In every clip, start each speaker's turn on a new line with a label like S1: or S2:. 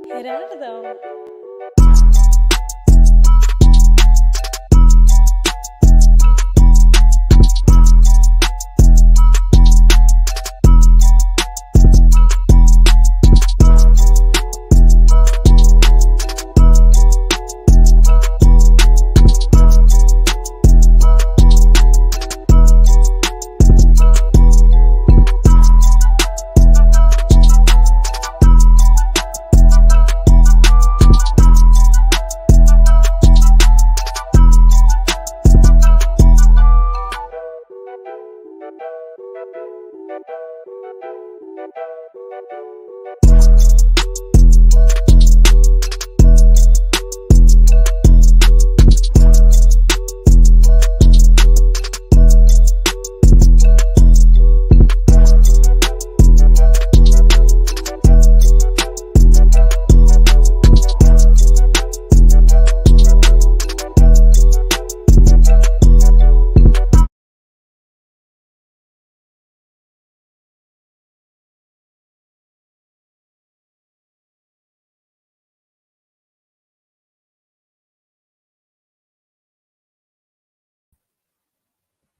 S1: Gerardo.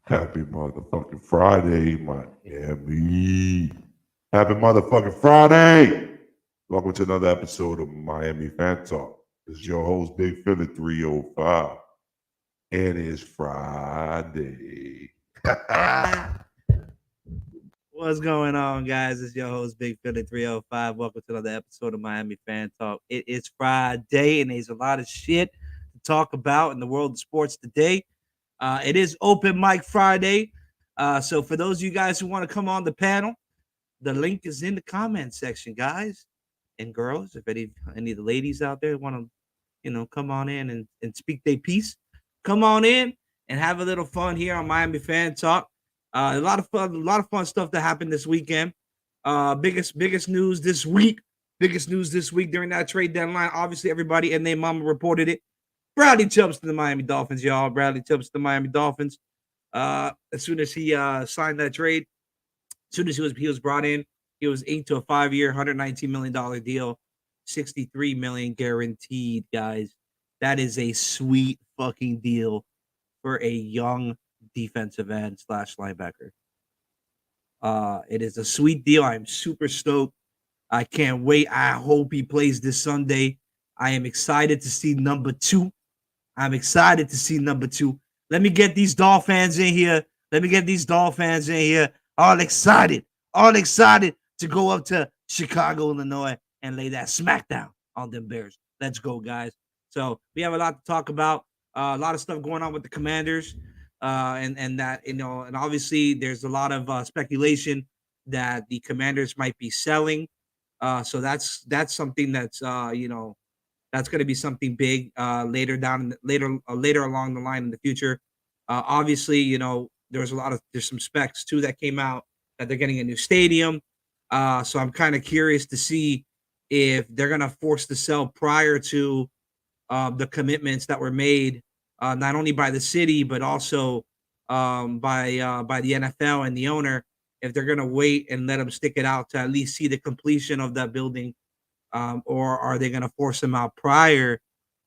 S2: Happy motherfucking Friday, Miami. Happy motherfucking Friday. Welcome to another episode of Miami Fan Talk. This is your host, Big Philly 305. And it's Friday.
S3: What's going on, guys? It's your host, Big Philly 305. Welcome to another episode of Miami Fan Talk. It is Friday, and there's a lot of shit to talk about in the world of sports today. It is Open Mic Friday. So for those of you guys who want to come on the panel, the link is in the comment section, guys and girls. If any of the ladies out there want to, come on in and speak their piece, come on in and have a little fun here on Miami Fan Talk. A lot of fun stuff that happened this weekend. Biggest news this week. Biggest news this week during that trade deadline. Obviously, everybody and their mama reported it. Bradley Chubbs to the Miami Dolphins, y'all. Bradley Chubbs to the Miami Dolphins. As soon as he signed that trade, as soon as he was brought in, he was inked to a 5-year, $119 million deal, $63 million guaranteed, guys. That is a sweet fucking deal for a young defensive end / linebacker. It is a sweet deal. I'm super stoked. I can't wait. I hope he plays this Sunday. I am excited to see number 2. I'm excited to see number 2. Let me get these Dolphins in here. All excited to go up to Chicago, Illinois, and lay that smackdown on them Bears. Let's go, guys. So we have a lot to talk about. A lot of stuff going on with the Commanders, and that and obviously there's a lot of speculation that the Commanders might be selling. So that's something that's that's going to be something big later along the line in the future. Obviously, there's some specs too that came out that they're getting a new stadium. So I'm kind of curious to see if they're going to force the sell prior to the commitments that were made, not only by the city but also by the NFL and the owner. If they're going to wait and let them stick it out to at least see the completion of that building, or are they going to force them out prior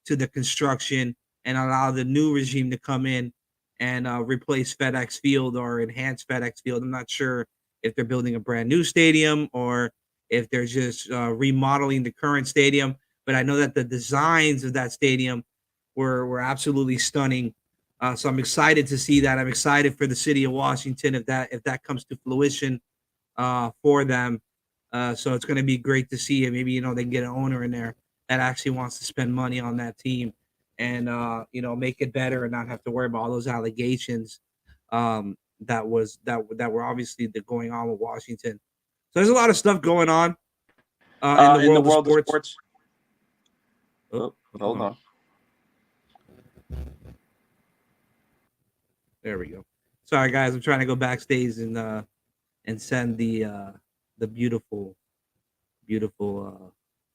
S3: to the construction and allow the new regime to come in and replace FedEx Field or enhance FedEx Field? I'm not sure if they're building a brand new stadium or if they're just remodeling the current stadium. But I know that the designs of that stadium were absolutely stunning. So I'm excited to see that. I'm excited for the city of Washington if that comes to fruition for them. So it's going to be great to see it. Maybe they can get an owner in there that actually wants to spend money on that team and make it better and not have to worry about all those allegations that were obviously going on with Washington. So there's a lot of stuff going on in the world of sports.
S4: Oh, hold on.
S3: There we go. Sorry, guys. I'm trying to go backstage and send the beautiful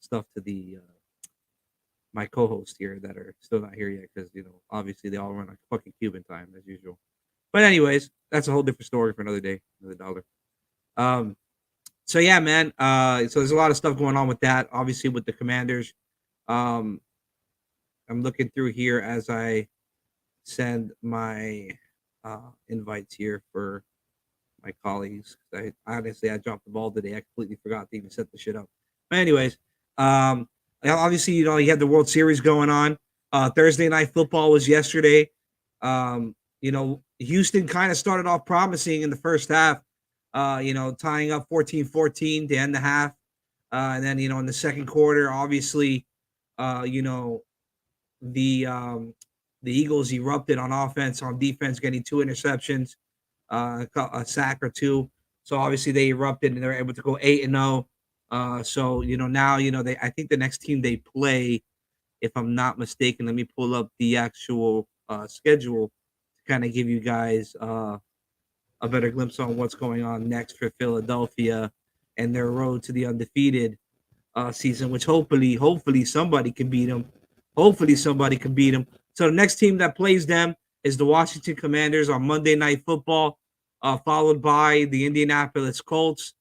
S3: stuff to the my co-hosts here that are still not here yet because obviously they all run like fucking Cuban time as usual. But anyways, that's a whole different story for another day, another dollar. So yeah, man. So there's a lot of stuff going on with that. Obviously, with the Commanders. Um, I'm looking through here as I send my invites here for my colleagues. I honestly I dropped the ball today. I completely forgot to even set the shit up. But anyways, obviously you had the World Series going on. Thursday night football was yesterday. Houston kind of started off promising in the first half. Tying up 14-14 to end the half. And then in the second quarter, obviously, the um, the Eagles erupted on offense, on defense, getting 2 interceptions, a sack or two. So obviously they erupted and they're able to go 8-0. So now they. I think the next team they play, if I'm not mistaken, let me pull up the actual schedule to kind of give you guys a better glimpse on what's going on next for Philadelphia and their road to the undefeated season, which hopefully somebody can beat them. Hopefully somebody can beat them. So the next team that plays them is the Washington Commanders on Monday Night Football, followed by the Indianapolis Colts,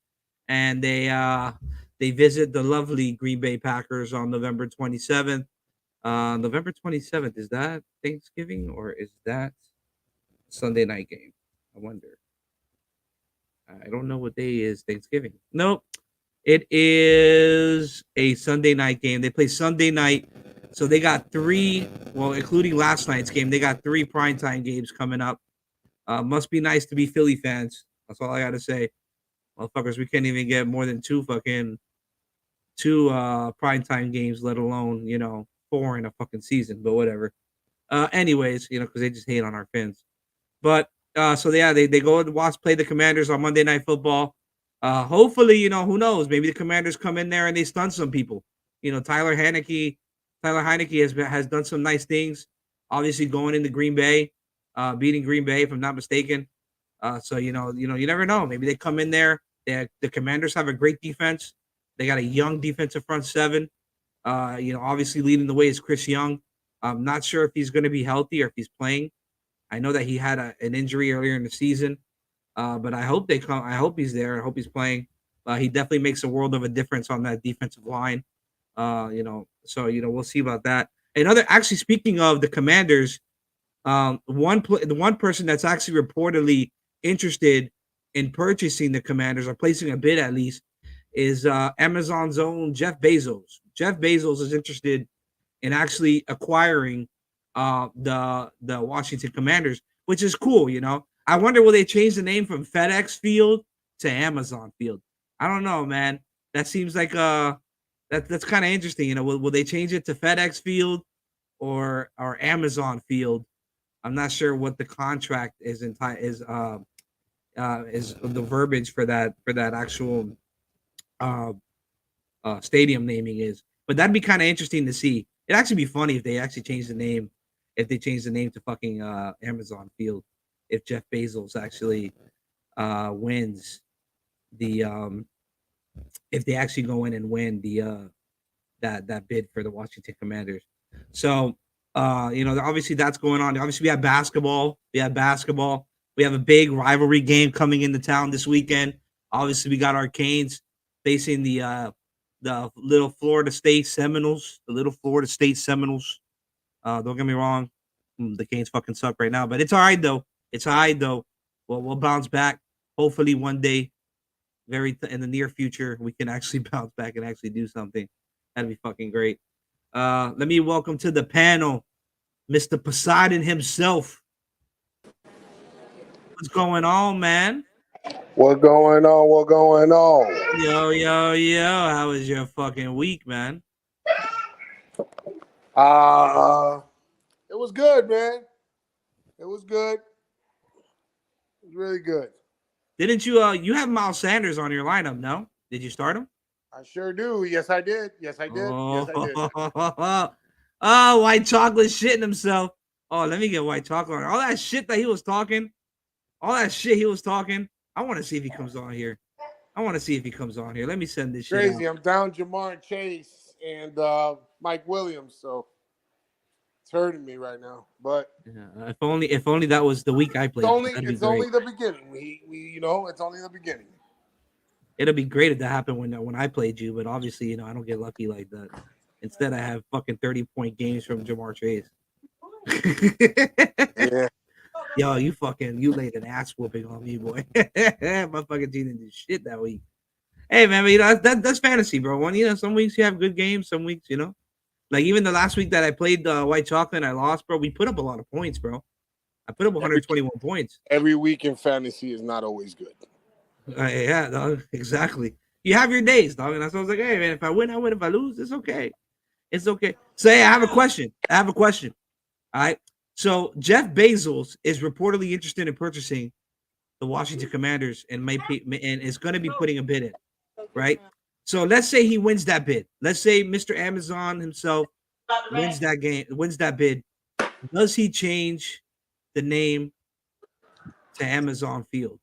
S3: and they visit the lovely Green Bay Packers on November 27th. November 27th, is that Thanksgiving or is that Sunday night game? I wonder. I don't know what day is Thanksgiving. Nope. It is a Sunday night game. They play Sunday night. So they got three, well, including last night's game, they got three primetime games coming up. Must be nice to be Philly fans. That's all I got to say. Motherfuckers, we can't even get more than two primetime games, let alone, 4 in a fucking season, but whatever. Anyways, because they just hate on our fans. But so yeah, they go and watch play the Commanders on Monday Night Football. Hopefully, who knows? Maybe the Commanders come in there and they stun some people. Tyler Heineke has done some nice things. Obviously, going into Green Bay, beating Green Bay, if I'm not mistaken. So you never know. Maybe they come in there. The Commanders have a great defense. They got a young defensive front seven. Obviously leading the way is Chris Young. I'm not sure if he's going to be healthy or if he's playing. I know that he had an injury earlier in the season, but I hope they come. I hope he's there. I hope he's playing. He definitely makes a world of a difference on that defensive line. So we'll see about that. Actually, speaking of the Commanders, the one person that's actually reportedly interested in purchasing the Commanders or placing a bid at least is Amazon's own Jeff Bezos. Jeff Bezos is interested in actually acquiring the Washington Commanders, which is cool. I wonder, will they change the name from FedEx Field to Amazon Field? I don't know, man. That seems like that's kind of interesting. Will they change it to FedEx Field or Amazon Field? I'm not sure what the contract is is the verbiage for that actual uh, stadium naming is. But that'd be kind of interesting to see. It'd actually be funny if they actually changed the name, if they changed the name to fucking Amazon Field, if Jeff Bezos actually wins the if they actually go in and win the that bid for the Washington Commanders. So obviously that's going on. Obviously we have basketball. We have a big rivalry game coming into town this weekend. Obviously we got our Canes facing the little Florida State Seminoles. Don't get me wrong, the Canes fucking suck right now, but it's all right though. Well, we'll bounce back. Hopefully one day, in the near future, we can actually bounce back and actually do something. That'd be fucking great. Let me welcome to the panel, Mr. Poseidon himself. What's going on, man?
S5: What going on? What going on?
S3: Yo. How was your fucking week, man?
S5: It was good, man. It was good. It was really good.
S3: Didn't you have Miles Sanders on your lineup? No, did you start him?
S5: I sure do. Yes, I did. Yes, I did. Yes, I did.
S3: Oh, white chocolate shitting himself. Oh, let me get white chocolate. All that shit that he was talking. I want to see if he comes on here. Let me send this shit
S5: Crazy.
S3: out.
S5: I'm down Jamar Chase and Mike Williams, so it's hurting me right now. But
S3: Yeah, if only that was the week I played.
S5: it's only the beginning. We it's only the beginning.
S3: It'll be great if that happened when I played you, but obviously, I don't get lucky like that. Instead, I have fucking 30-point games from Jamar Chase.
S5: Yeah.
S3: Yo, you laid an ass whooping on me, boy. My fucking team didn't do shit that week. Hey man, but, that's fantasy, bro. Some weeks you have good games, some weeks, like even the last week that I played the White Chocolate and I lost, bro. We put up a lot of points, bro. I put up 121 points.
S5: Every week in fantasy is not always good.
S3: Yeah, dog, exactly. You have your days, dog, and that's what I was like, hey man, if I win, I win. If I lose, it's okay. It's okay. So hey, I have a question. All right. So Jeff Bezos is reportedly interested in purchasing the Washington Commanders and is going to be putting a bid in, right? So let's say he wins that bid. Let's say Mr. Amazon himself wins that bid. Does he change the name to Amazon Field?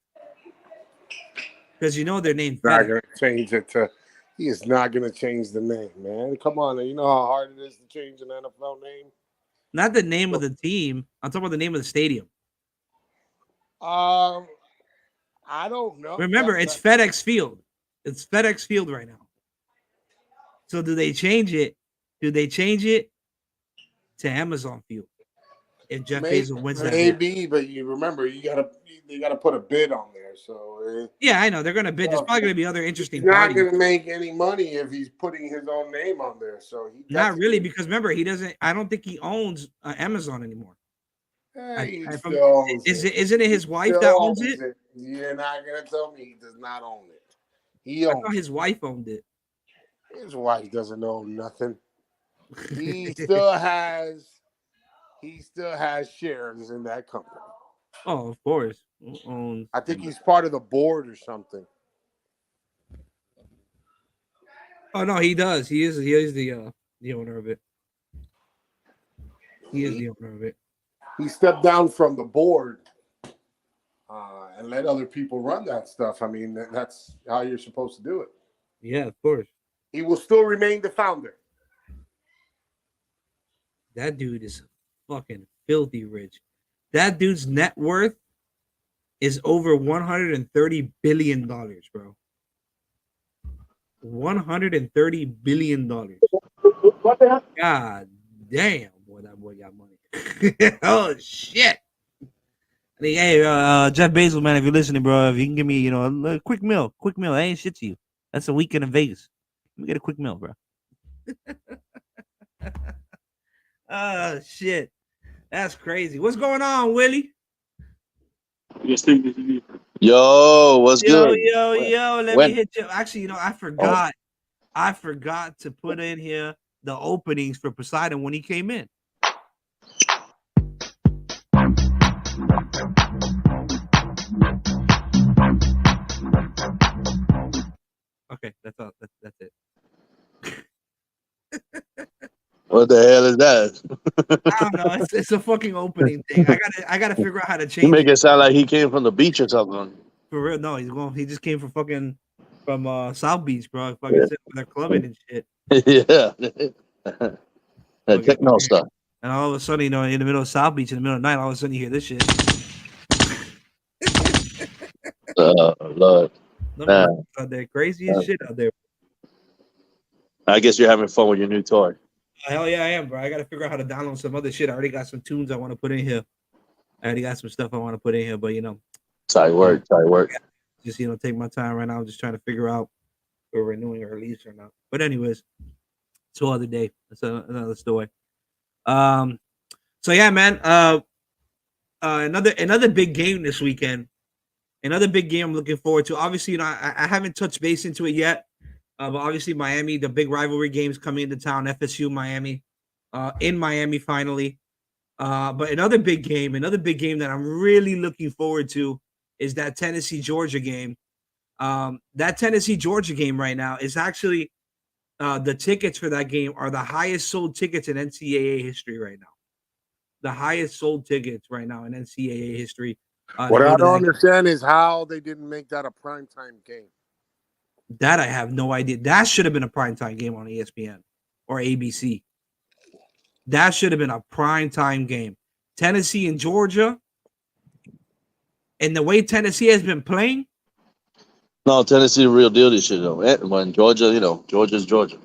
S3: Because their name
S5: Not
S3: FedEx.
S5: gonna change it to. He is not gonna change the name, man. Come on, you know how hard it is to change an NFL name.
S3: Not the name of the team. I'm talking about the name of the stadium.
S5: I don't know.
S3: Remember, it's FedEx Field. It's FedEx Field right now. So do they change it? Do they change it to Amazon Field? If Jeff Bezos wins that bid?
S5: Maybe, but you remember they gotta put a bid on there. So
S3: yeah, I know they're gonna bid. There's probably gonna be other interesting.
S5: He's not
S3: parties.
S5: gonna make any money if he's putting his own name on there. So
S3: not really, because remember he doesn't. I don't think he owns Amazon anymore. Isn't it his wife that owns it?
S5: You're not gonna tell me he does not own it. I
S3: thought his wife owned it.
S5: His wife doesn't own nothing. He still has shares in that company.
S3: Oh, of course.
S5: I think he's part of the board or something.
S3: Oh no, he does. He is the owner of it. He is the owner of it.
S5: He stepped down from the board and let other people run that stuff. I mean, that's how you're supposed to do it.
S3: Yeah, of course.
S5: He will still remain the founder.
S3: That dude is fucking filthy rich. That dude's net worth is over $130 billion, bro. $130 billion. God damn, boy, that boy got money. Oh shit. I mean, hey, Jeff Bezos, man, if you're listening, bro, if you can give me, a quick meal. I ain't shit to you. That's a weekend in Vegas. Let me get a quick meal, bro. Oh shit. That's crazy. What's going on, Willie?
S6: Yo, what's good?
S3: Yo. Let me hit you. Actually, I forgot. I forgot to put in here the openings for Poseidon when he came in. Okay, that's all. That's it.
S6: What the hell is that?
S3: I don't know. It's a fucking opening thing. I gotta figure out how to change.
S6: You make it sound like he came from the beach or something.
S3: For real, no, he just came from South Beach, bro. Fucking sitting with their clubbing and shit.
S6: Yeah. That techno stuff.
S3: And all of a sudden, in the middle of South Beach, in the middle of the night, all of a sudden you hear this shit.
S6: Lord.
S3: Out there, crazy as shit out there.
S6: I guess you're having fun with your new toy.
S3: Hell yeah, I am, bro. I gotta figure out how to download some other shit. I already got some tunes I want to put in here. I already got some stuff I want to put in here, but
S6: Tight work.
S3: Just take my time right now. I'm just trying to figure out if we're renewing our lease or not. But anyways, it's a other day. That's another story. So yeah, man. Another big game this weekend. Another big game I'm looking forward to. Obviously, I haven't touched base into it yet. But obviously, Miami, the big rivalry games coming into town. FSU, Miami, in Miami finally. But another big game that I'm really looking forward to is that Tennessee-Georgia game. That Tennessee-Georgia game right now is actually the tickets for that game are the highest sold tickets in NCAA history right now. The highest sold tickets right now in NCAA history.
S5: What I don't understand is how they didn't make that a primetime game.
S3: That I have no idea. That should have been a primetime game on ESPN or ABC. That should have been a primetime game. Tennessee and Georgia. And the way Tennessee has been playing,
S6: No, Tennessee, the real deal. This shit though. When Georgia, Georgia's Georgia.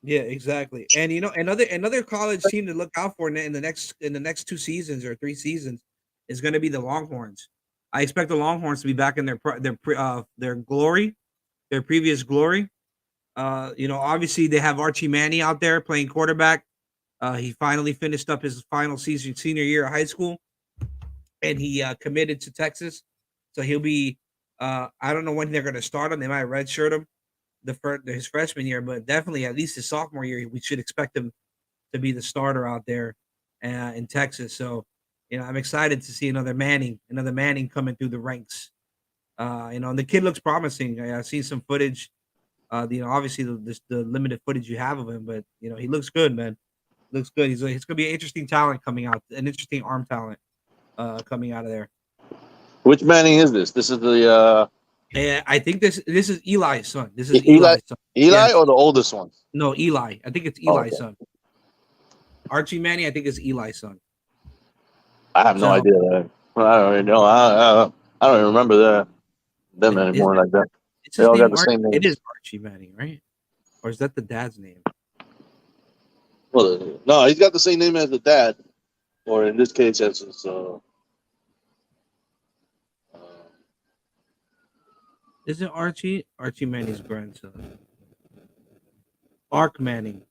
S3: Yeah, exactly. And another college team to look out for in the next 2 seasons or 3 seasons is going to be the Longhorns. I expect the Longhorns to be back in their glory, their previous glory. Obviously they have Archie Manning out there playing quarterback. He finally finished up his final season, senior year of high school, and he committed to Texas. So he'll be. I don't know when they're going to start him. They might redshirt him his freshman year, but definitely at least his sophomore year, we should expect him to be the starter out there in Texas. So, I'm excited to see another Manning coming through the ranks. And the kid looks promising. I've seen some footage. Obviously the limited footage you have of him, but he looks good, man. Looks good. He's going to be an interesting talent coming out, an interesting arm talent coming out of there.
S6: Which Manning is this? This is the
S3: Yeah, I think this is Eli's son. This is
S6: Eli
S3: Eli's son.
S6: Eli
S3: Yes.
S6: or the oldest one?
S3: No, Eli. I think it's
S6: Oh,
S3: Eli's
S6: okay.
S3: son. Archie Manning, I think is Eli's son.
S6: I have no
S3: So-
S6: idea that. I don't even know. I don't even remember them
S3: Is
S6: anymore
S3: it-
S6: like that.
S3: It's
S6: They
S3: his
S6: all got
S3: name.
S6: the same
S3: It
S6: names.
S3: is Archie Manning, right? Or is that the dad's name?
S6: Well, no, he's got the same name as the dad, or in this case, as his.
S3: Is it Archie? Archie Manning's grandson. Ark Manning.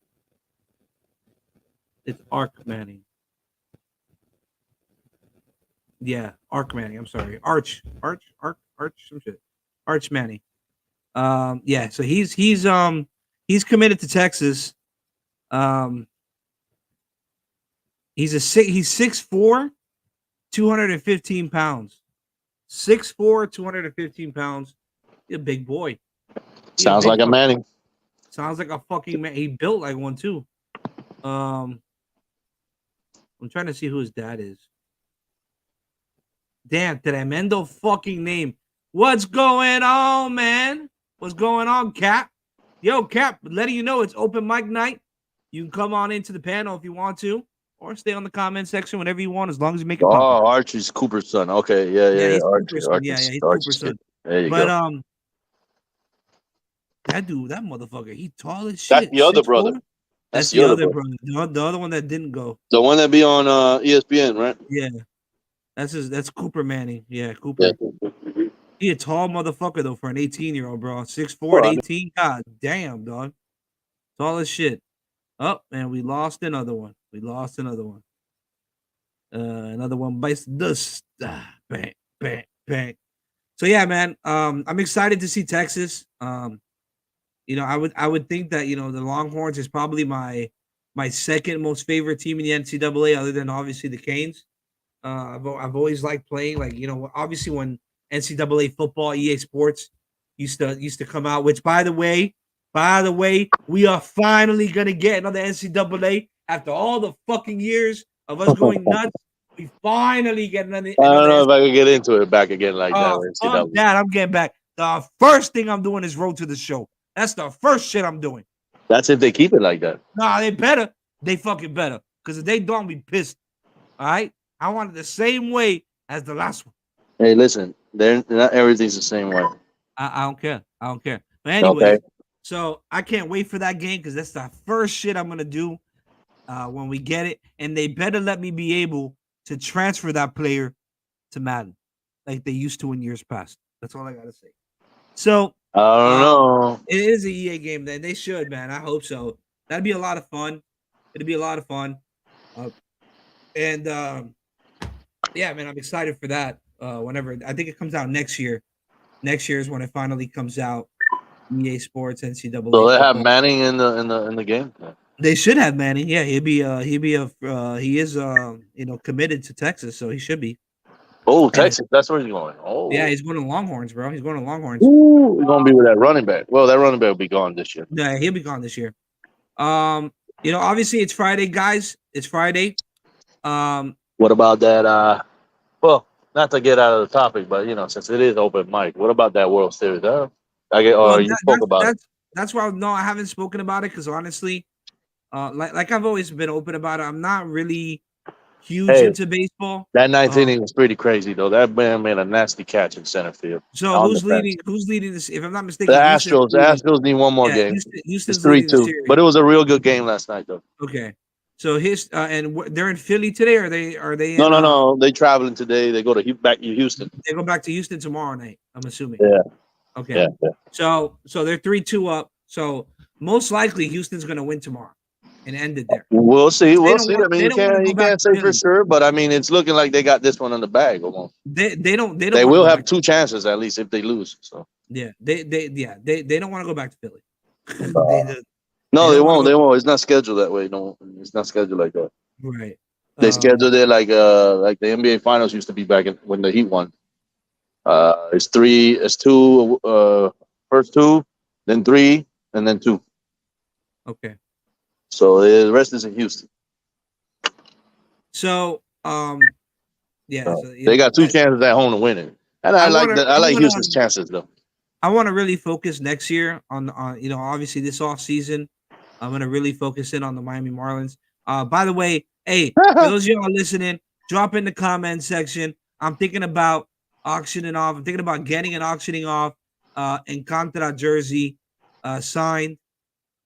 S3: It's Ark Manning. Yeah, Ark Manning. I'm sorry. Arch, some shit. Arch Manning. Yeah, so he's committed to Texas. He's 6'4", 215 pounds. 6'4", 215 pounds. He's a big boy.
S6: Sounds like a Manning.
S3: Sounds like a fucking man. He built like one too. I'm trying to see who his dad is. Damn, tremendo fucking name. What's going on, man? What's going on, Cap? Yo, Cap, letting you know it's open mic night. You can come on into the panel if you want to, or stay on the comment section whenever you want, as long as you make it pop.
S6: Oh, Archie's Cooper's son. Okay, yeah,
S3: he's
S6: Archie,
S3: Cooper's son. Yeah, he's Cooper's son.
S6: There you
S3: But
S6: go.
S3: that dude, that motherfucker, he tall as shit.
S6: That's the other
S3: 6'4".
S6: brother.
S3: That's the other brother. The other one that didn't go.
S6: The one that be on ESPN, right?
S3: Yeah. That's Cooper Manning. Yeah, Cooper.
S6: Yeah.
S3: He a tall motherfucker though for an 18-year-old, bro. 6'4" at 18. God damn, dog. Tall as shit. Oh, and we lost another one. Another one bites the dust. Bang, bang, bang. So yeah, man. I'm excited to see Texas. I would think that the Longhorns is probably my second most favorite team in the NCAA, other than obviously the Canes. I've always liked playing, obviously when NCAA football, EA Sports used to come out. Which by the way, we are finally gonna get another NCAA after all the fucking years of us going nuts. We finally get another.
S6: I don't know if I could get into it back again like that.
S3: Fuck that! I'm getting back. The first thing I'm doing is road to the show. That's the first shit I'm doing.
S6: That's if they keep it like that.
S3: Nah, they better. They fucking better. Because if they don't, be pissed. All right? I want it the same way as the last one.
S6: Hey, listen, not everything's the same way.
S3: I don't care. But anyway,
S6: Okay.
S3: So I can't wait for that game because that's the first shit I'm going to do when we get it. And they better let me be able to transfer that player to Madden like they used to in years past. That's all I got to say. So
S6: I don't know.
S3: it is a EA game. Then they should, man. I hope so. That'd be a lot of fun. It'd be a lot of fun. Yeah, man, I'm excited for that. Whenever I think it comes out next year. Next year is when it finally comes out. EA Sports, NCAA.
S6: So they have Manning in the game.
S3: They should have Manning. Yeah, he is committed to Texas, so he should be.
S6: Oh, Texas, that's where he's going. Oh,
S3: yeah, he's going to Longhorns, bro. He's going to Longhorns.
S6: Ooh, he's gonna be with that running back. Well, that running back will be gone this year.
S3: Yeah, he'll be gone this year. Obviously it's Friday, guys. It's Friday.
S6: What about that? Well, not to get out of the topic, but since it is open mic, what about that World Series? You spoke about it.
S3: That's why I haven't spoken about it because honestly, like I've always been open about it. I'm not really huge into baseball.
S6: That ninth inning was pretty crazy though. That man made a nasty catch in center field.
S3: So who's leading? Who's leading this? If I'm not mistaken,
S6: The Astros. The Astros need one more game.
S3: Houston's
S6: it's
S3: leading the
S6: 3-2.
S3: series.
S6: But it was a real good game last night though.
S3: Okay. So they're in Philly today. Are they?
S6: No. They traveling today. They go back to Houston.
S3: They go back to Houston tomorrow night. I'm assuming.
S6: Yeah.
S3: Okay.
S6: Yeah.
S3: So they're 3-2 up. So most likely Houston's going to win tomorrow and end it there.
S6: We'll see. We'll see. I mean, you
S3: can't
S6: say for sure, but I mean, it's looking like they got this one in the bag almost.
S3: They
S6: will have 2 chances at least if they lose. So
S3: yeah, they don't want to go back to Philly.
S6: No, they won't. They won't. It's not scheduled that way. No, it's not scheduled like that.
S3: Right.
S6: They scheduled it like the NBA Finals used to be back when the Heat won. It's 2, first 2, then 3, and then 2.
S3: Okay.
S6: So the rest is in Houston.
S3: So yeah. So,
S6: they got 2 chances at home to win it, and I like Houston's chances though.
S3: I want to really focus next year on obviously this off season. I'm gonna really focus in on the Miami Marlins. By the way, hey, for those of y'all listening, drop in the comment section. I'm thinking about auctioning off. I'm thinking about getting and auctioning off Encantra jersey signed.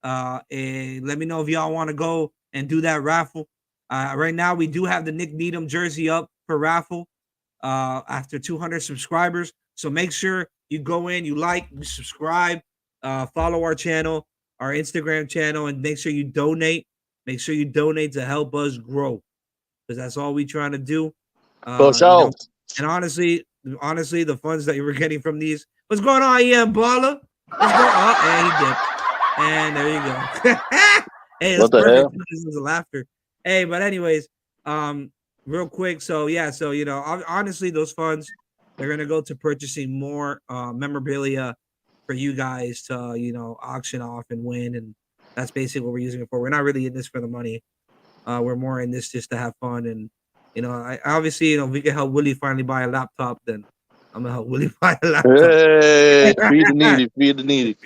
S3: And let me know if y'all want to go and do that raffle. Right now, we do have the Nick Needham jersey up for raffle after 200 subscribers. So make sure you go in, you subscribe, follow our channel, our Instagram channel, and make sure you donate. Make sure you donate to help us grow, because that's all we're trying to do. And honestly, the funds that you were getting from these. What's going on, Baller? What's going on? And he dipped. And there you go. Hey, that's perfect. Hell? This was a laughter. Hey, but anyways, real quick. So yeah, honestly, those funds, they're gonna go to purchasing more memorabilia for you guys to auction off and win, and that's basically what we're using it for. We're not really in this for the money. We're more in this just to have fun, and I obviously if we can help Willie finally buy a laptop, then I'm gonna help Willie buy a laptop.
S6: Hey, feed the needy.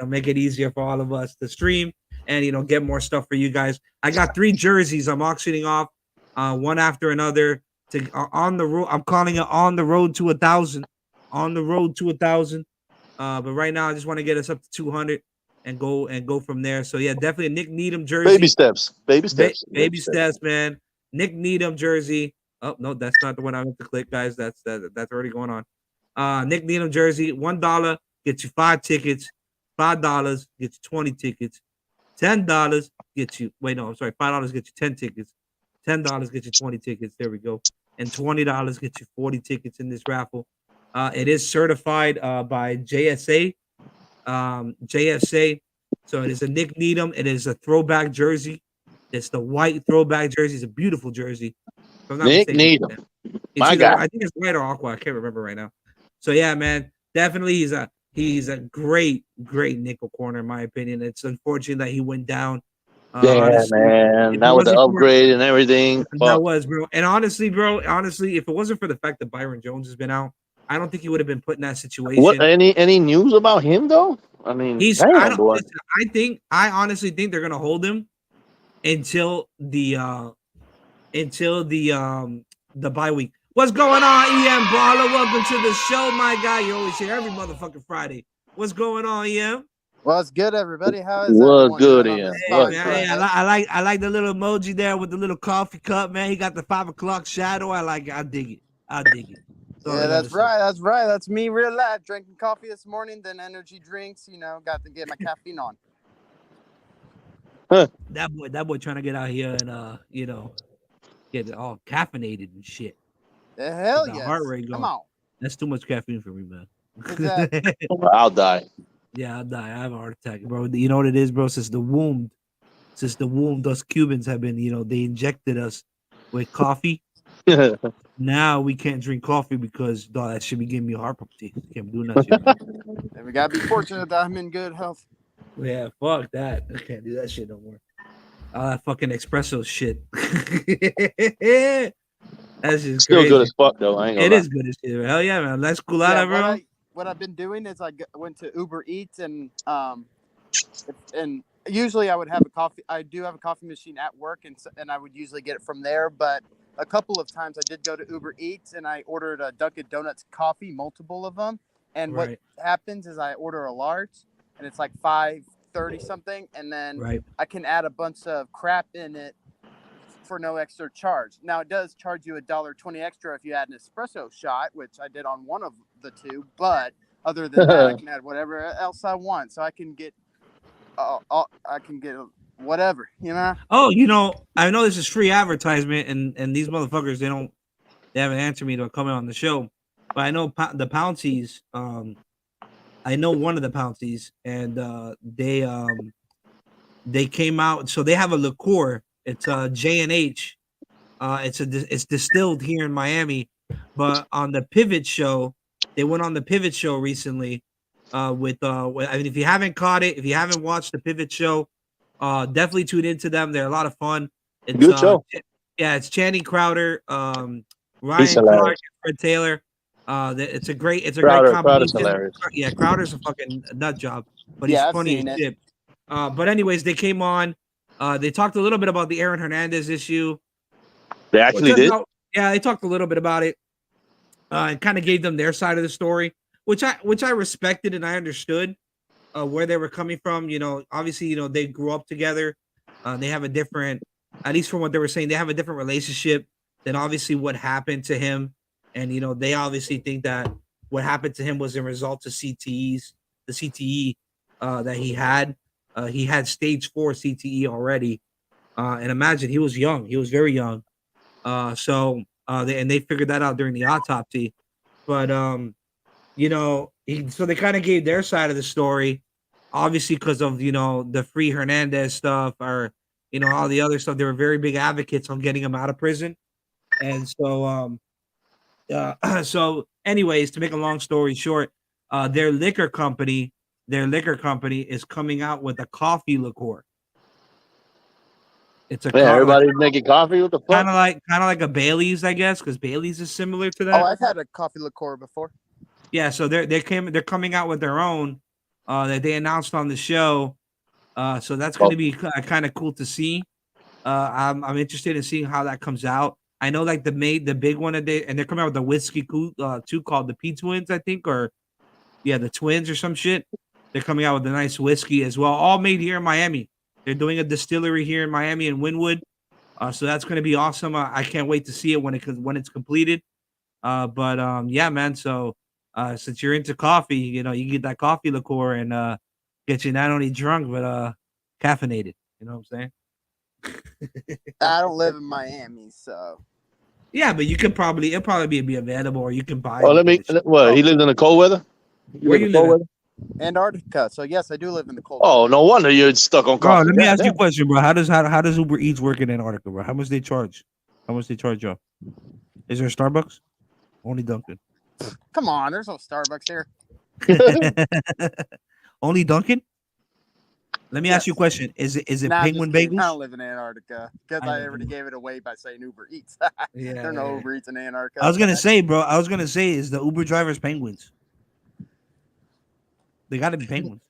S3: Make it easier for all of us to stream and get more stuff for you guys. I got 3 jerseys I'm auctioning off, one after another. On the road, I'm calling it on the road to 1,000. On the road to 1,000. But right now, I just want to get us up to 200 and go from there. So yeah, definitely a Nick Needham jersey.
S6: Baby steps,
S3: man. Nick Needham jersey. Oh no, that's not the one I meant to click, guys. That's already going on. Nick Needham jersey. $1 gets you 5 tickets. $5 gets you 20 tickets. $10 gets you. Wait, no, I'm sorry. $5 gets you 10 tickets. $10 gets you 20 tickets. There we go. And $20 gets you 40 tickets in this raffle. It is certified by JSA. JSA. So it is a Nick Needham. It is a throwback jersey. It's the white throwback jersey. It's a beautiful jersey.
S6: Nick Needham. My guy.
S3: I think it's white or aqua. I can't remember right now. So yeah, man, definitely he's a great nickel corner in my opinion. It's unfortunate that he went down.
S6: Honestly, man. Now with the upgrade and everything.
S3: That was, bro. And honestly, if it wasn't for the fact that Byron Jones has been out, I don't think he would have been put in that situation.
S6: What? Any news about him though? I mean,
S3: I honestly think they're gonna hold him until the bye week. What's going on, EM Baller? Welcome to the show, my guy. You're always here every motherfucking Friday. What's going on, EM?
S7: What's good, everybody? How is
S6: what's good, EM?
S3: I like the little emoji there with the little coffee cup, man. He got the 5 o'clock shadow. I like it. I dig it.
S7: So yeah, that's right. That's me, real life. Drinking coffee this morning, then energy drinks. Got to get my caffeine on.
S3: Huh. That boy trying to get out here and get it all caffeinated and shit.
S7: The hell yeah.
S3: Heart rate going.
S7: Come on.
S3: That's too much caffeine for me, man.
S7: Exactly.
S6: I'll die.
S3: Yeah, I'll die. I have a heart attack, bro. You know what it is, bro? Since the womb, us Cubans have been, they injected us with coffee. Now we can't drink coffee because that should be giving me a heart palpitation. Can't be doing that shit.
S7: And we gotta be fortunate that I'm in good health.
S3: Yeah, fuck that. I can't do that shit no more. All that fucking espresso shit. That's just
S6: still
S3: crazy.
S6: Good as fuck though. I ain't gonna lie.
S3: Is good as shit. Hell yeah, man. Let's cool out, bro.
S7: What I've been doing is I went to Uber Eats and usually I would have a coffee. I do have a coffee machine at work, and I would usually get it from there. But a couple of times I did go to Uber Eats and I ordered a Dunkin' Donuts coffee, multiple of them. And what
S3: Right.
S7: happens is I order a large, and it's like $5.30 something, and then
S3: Right.
S7: I can add a bunch of crap in it for no extra charge. Now it does charge you $1.20 extra if you add an espresso shot, which I did on one of the two. But other than that, I can add whatever else I want, so I can get whatever, you know.
S3: Oh, I know this is free advertisement, and these motherfuckers they haven't answered me to come in on the show, but I know the Pouncies. I know one of the Pouncies, and they came out. So they have a liqueur. It's J&H. It's distilled here in Miami, but on the Pivot show, they went on the Pivot show recently. I mean, if you haven't caught it, if you haven't watched the Pivot show, definitely tune into them. They're a lot of fun. It's
S6: Good show.
S3: Yeah, it's Channing Crowder,
S6: He's
S3: Ryan Clark,
S6: hilarious.
S3: and Fred Taylor. It's a great
S6: Crowder's
S3: combination.
S6: hilarious.
S3: Yeah, Crowder's a fucking nut job, but
S7: Yeah,
S3: he's
S7: I've
S3: funny
S7: seen
S3: as
S7: it.
S3: shit. But anyways, they came on. They talked a little bit about the Aaron Hernandez issue.
S6: They actually did.
S3: Yeah, they talked a little bit about it, and kind of gave them their side of the story, which I respected and I understood where they were coming from. Obviously, they grew up together. They have a different, at least from what they were saying, they have a different relationship than obviously what happened to him. And they obviously think that what happened to him was a result of the CTE that he had. He had stage 4 CTE already, and imagine he was young. He was very young. They figured that out during the autopsy, but so they kind of gave their side of the story, obviously because of the free Hernandez stuff or all the other stuff. They were very big advocates on getting him out of prison, and so so anyways, to make a long story short, their liquor company is coming out with a coffee liqueur. It's a
S6: Everybody's making coffee. What the fuck?
S3: kind of like a Bailey's, I guess, because Bailey's is similar to
S7: Oh,
S3: that.
S7: I've had a coffee liqueur before.
S3: Yeah, so they're coming out with their own that they announced on the show. So that's going to be kind of cool to see. I'm interested in seeing how that comes out. I know like the big one and they're coming out with the whiskey too, called the P Twins, I think, or the Twins or some shit. They're coming out with a nice whiskey as well, all made here in Miami. They're doing a distillery here in Miami in Wynwood. So that's going to be awesome. I can't wait to see it when it's completed. Yeah, man. So since you're into coffee, you get that coffee liqueur and get you not only drunk but caffeinated. You know what I'm saying?
S7: I don't live in Miami, so
S3: Yeah, but it'll probably be available, or you can buy.
S6: Oh,
S3: it.
S6: What? He lives in the cold weather.
S3: Where you live?
S7: Antarctica. So yes, I do live in the cold.
S6: Oh, no wonder you're stuck on
S3: Bro,
S6: coffee.
S3: let me ask you
S6: Goddamn.
S3: a question, bro. How does Uber Eats work in Antarctica, bro? How much they charge? How much they charge y'all? Is there a Starbucks? Only Dunkin'.
S7: Come on, there's no Starbucks here.
S3: Only Dunkin'? Let me ask you a question. Is it
S7: Nah, I'm
S3: Penguin
S7: just kidding. I
S3: Bagels?
S7: don't live in Antarctica because
S3: I
S7: I
S3: know,
S7: already
S3: I know.
S7: gave it away by saying Uber Eats.
S3: Yeah,
S7: There are no Uber Eats in Antarctica.
S3: I was gonna say, bro. Is the Uber drivers penguins? They gotta be penguins.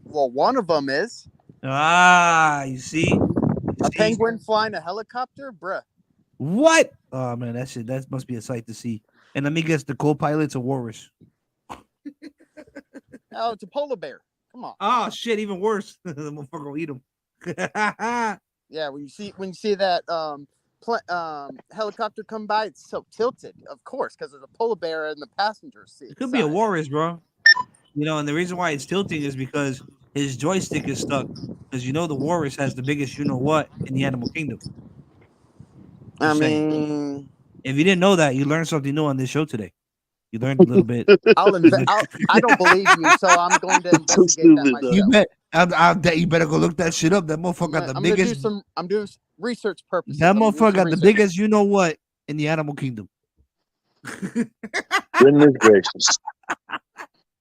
S7: Well, one of them is
S3: Ah, you see?
S7: a penguin flying a helicopter, bruh.
S3: What? Oh man, that must be a sight to see. And let me guess, the co-pilot's a walrus.
S7: Oh, it's a polar bear. Come on.
S3: Oh shit, even worse. The motherfucker will eat him.
S7: Yeah, when you see that helicopter come by, it's so tilted, of course, because there's a polar bear in the passenger seat.
S3: It could be a walrus, bro. And the reason why it's tilting is because his joystick is stuck. Because the walrus has the biggest in the animal kingdom.
S7: I
S3: Just saying.
S7: mean,
S3: If you didn't know that, you learned something new on this show today. You learned a little bit.
S7: I don't believe you, so I'm going to investigate that myself.
S3: You bet. You better go look that shit up. That motherfucker got the biggest.
S7: I'm doing research purposes.
S3: That motherfucker got the biggest in the animal kingdom.
S6: Goodness gracious.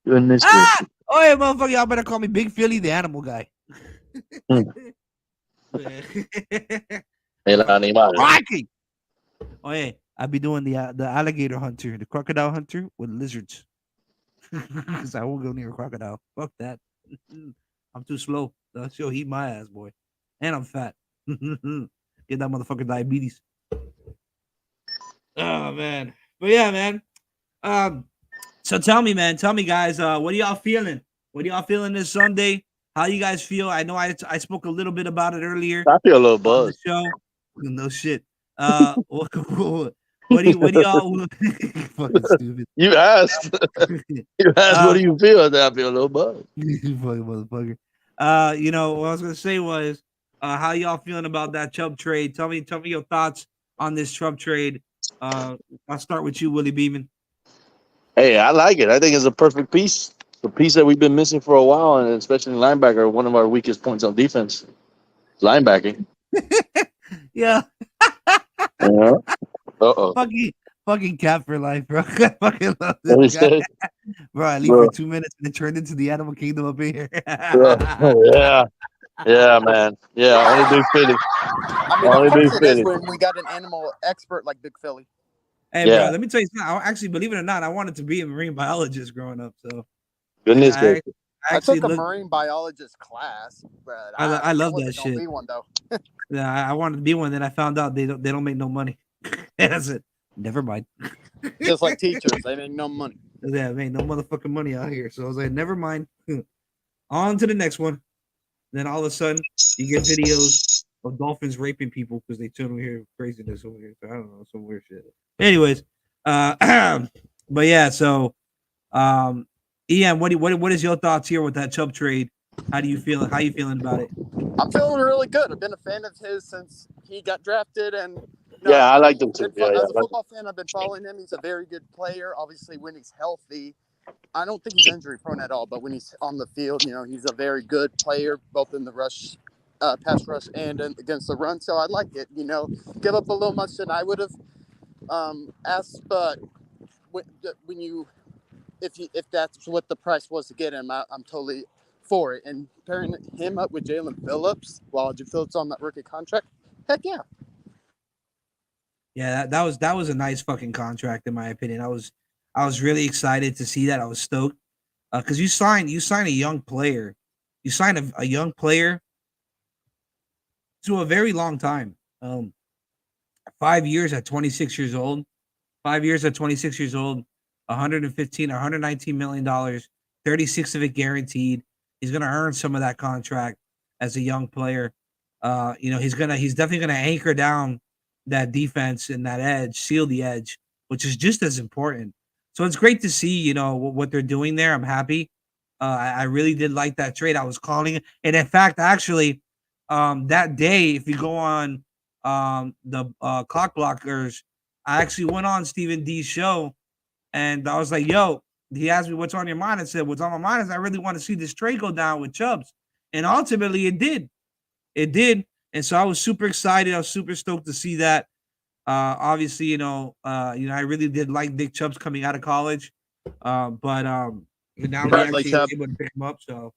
S6: Goodness gracious.
S3: Oh yeah, motherfucker! Y'all better call me Big Philly, the animal guy.
S6: El animal.
S3: Rocky. Oh yeah, I be doing the alligator hunter, the crocodile hunter with lizards. Because I won't go near a crocodile. Fuck that. I'm too slow. She'll eat my ass, boy. And I'm fat. Get that motherfucker diabetes. Oh man. But yeah, man. So tell me, guys, what are y'all feeling? What are y'all feeling this Sunday? How you guys feel? I know I spoke a little bit about it earlier
S6: I feel a little
S3: on the
S6: buzzed.
S3: show. No shit. What do y'all fucking stupid?
S6: You asked. You asked, what do you feel? I said, I feel a little buzzed.
S3: You fucking motherfucker. You know what I was gonna say was, how y'all feeling about that Chubb trade? Tell me your thoughts on this Chubb trade. I'll start with you, Willie Beeman.
S6: Hey, I like it. I think it's a perfect piece. The piece that we've been missing for a while, and especially in linebacker, one of our weakest points on defense, linebacking.
S3: Yeah,
S6: Yeah. Uh-oh.
S3: fucking cat for life, bro. I fucking love
S6: What he
S3: this guy,
S6: said?
S3: bro. I leave
S6: Bro.
S3: for 2 minutes and it turned into the animal kingdom up here.
S6: Yeah. Yeah, man. Yeah, only Big Philly.
S7: I mean,
S6: Only
S7: of course
S6: Big
S7: it is
S6: Philly.
S7: when we got an animal expert like Big Philly.
S3: Hey,
S6: Yeah.
S3: bro, let me tell you something. I actually, believe it or not, I wanted to be a marine biologist growing up. So
S6: Goodness
S3: I
S6: gracious.
S7: I
S3: actually
S7: took a
S3: looked.
S7: marine biologist class, but
S3: I love that
S7: wasn't gonna
S3: shit.
S7: be one though.
S3: Yeah, I wanted to be one. Then I found out they don't make no money. That's it. Never mind.
S7: Just like teachers, they make no money.
S3: Yeah, man, no motherfucking money out here. So I was like, never mind. On to the next one. Then all of a sudden, you get videos of dolphins raping people because they turn over here craziness over here. So I don't know, some weird shit. Anyways, but yeah, so Ian, what is your thoughts here with that Chubb trade? How do you feel? How you feeling about it?
S7: I'm feeling really good. I've been a fan of his since he got drafted, and
S6: Yeah, I like them too. Yeah,
S7: as a
S6: yeah.
S7: football fan, I've been following him. He's a very good player. Obviously, when he's healthy, I don't think he's injury prone at all. But when he's on the field, he's a very good player, both in the rush, pass rush, and against the run. So I like it. Give up a little much than I would have asked, but when you if that's what the price was to get him, I'm totally for it. And pairing him up with Jalen Phillips while Phillips on that rookie contract, heck yeah.
S3: Yeah, that was a nice fucking contract in my opinion. I was really excited to see that. I was stoked because you sign a young player, you sign a young player to a very long time. 5 years at 26 years old, 5 years at 26 years old, 115, 119 million dollars, 36 of it guaranteed. He's gonna earn some of that contract as a young player. He's definitely gonna anchor down that defense and that edge, seal the edge, which is just as important. So it's great to see, what they're doing there. I'm happy. I really did like that trade. I was calling it, and in fact, actually, that day, if you go on the Clock Blockers, I actually went on Stephen D's show, and I was like, "Yo," he asked me, "What's on your mind?" I said, "What's on my mind is I really want to see this trade go down with Chubbs," and ultimately, it did. It did, and so I was super excited. I was super stoked to see that. Obviously, I really did like Nick Chubbs coming out of college, but now we
S7: Bradley
S3: actually
S7: Chubb.
S3: were able to pick him up. So,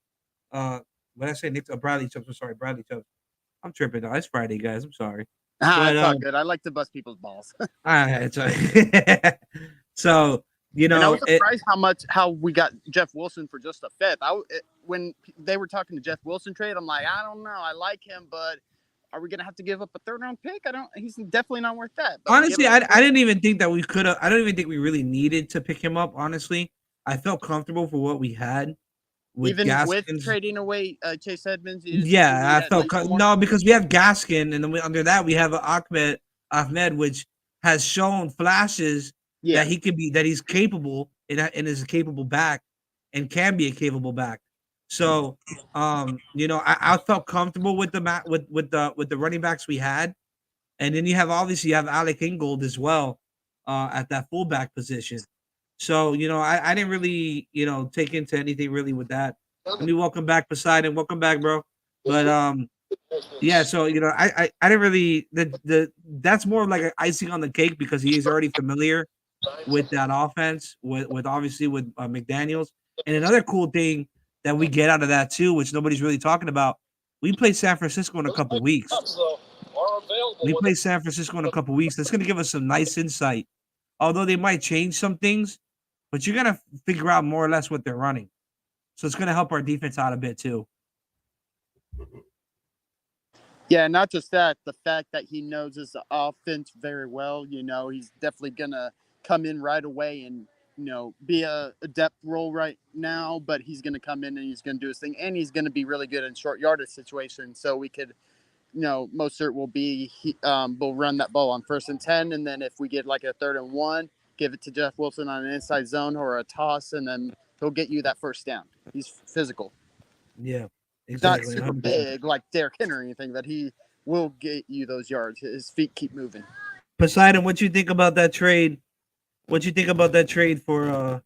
S3: when I say Nick Bradley Chubbs, I'm sorry, Bradley Chubbs. I'm tripping. It's Friday, guys. I'm sorry. But,
S7: It's all good. I like to bust people's balls.
S3: It's so
S7: And I was surprised how we got Jeff Wilson for just a fifth. When they were talking to Jeff Wilson trade, I'm like, I don't know. I like him, but are we gonna have to give up a third round pick? He's definitely not worth that. But
S3: honestly, I didn't even think that we could have. I don't even think we really needed to pick him up. Honestly, I felt comfortable for what we had. With
S7: trading away Chase Edmonds.
S3: Yeah, I felt no, because we have Gaskin, and then under that we have Ahmed, which has shown flashes that he could be, that he's capable and is a capable back and can be a capable back. So, I felt comfortable with the running backs we had, and then you have Alec Ingold as well at that fullback position. So, I didn't really, take into anything really with that. Let me welcome back Poseidon. Welcome back, bro. But yeah. So I didn't really that's more like an icing on the cake because he is already familiar with that offense with obviously with McDaniels. And another cool thing that we get out of that too, which nobody's really talking about, we play San Francisco in a couple weeks. We play San Francisco in a couple weeks. That's going to give us some nice insight. Although they might change some things, but you're going to figure out more or less what they're running. So it's going to help our defense out a bit too.
S7: Yeah, not just that, the fact that he knows his offense very well. He's definitely going to come in right away and, be a depth role right now, but he's going to come in and he's going to do his thing, and he's going to be really good in short yardage situations. So we could, most cert we'll run that ball on 1st and 10. And then if we get like a 3rd and 1, give it to Jeff Wilson on an inside zone or a toss, and then he'll get you that first down. He's physical.
S3: Yeah,
S7: Not
S3: exactly.
S7: super
S3: 100%.
S7: big like Derrick Henry or anything, but he will get you those yards. His feet keep moving.
S3: Poseidon, what you think about that trade? What you think about that trade for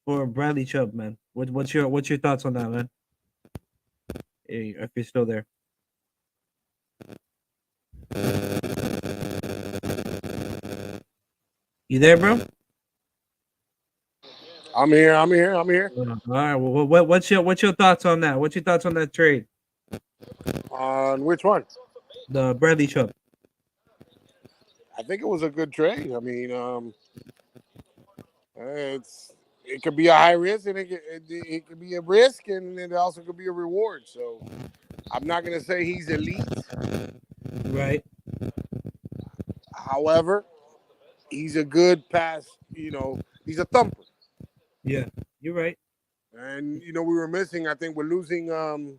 S3: Bradley Chubb, man? What's your thoughts on that, man? Hey, if you're still there. You there, bro?
S5: I'm here.
S3: All right. Well, what's your thoughts on that? What's your thoughts on that trade?
S5: On which one?
S3: The Bradley Chubb.
S5: I think it was a good trade. I mean, it could be a high risk, and it could be a risk, and it also could be a reward. So I'm not going to say he's elite.
S3: Right.
S5: However, he's a good pass. He's a thumper.
S3: Yeah, you're right.
S5: And we were missing. I think we're losing.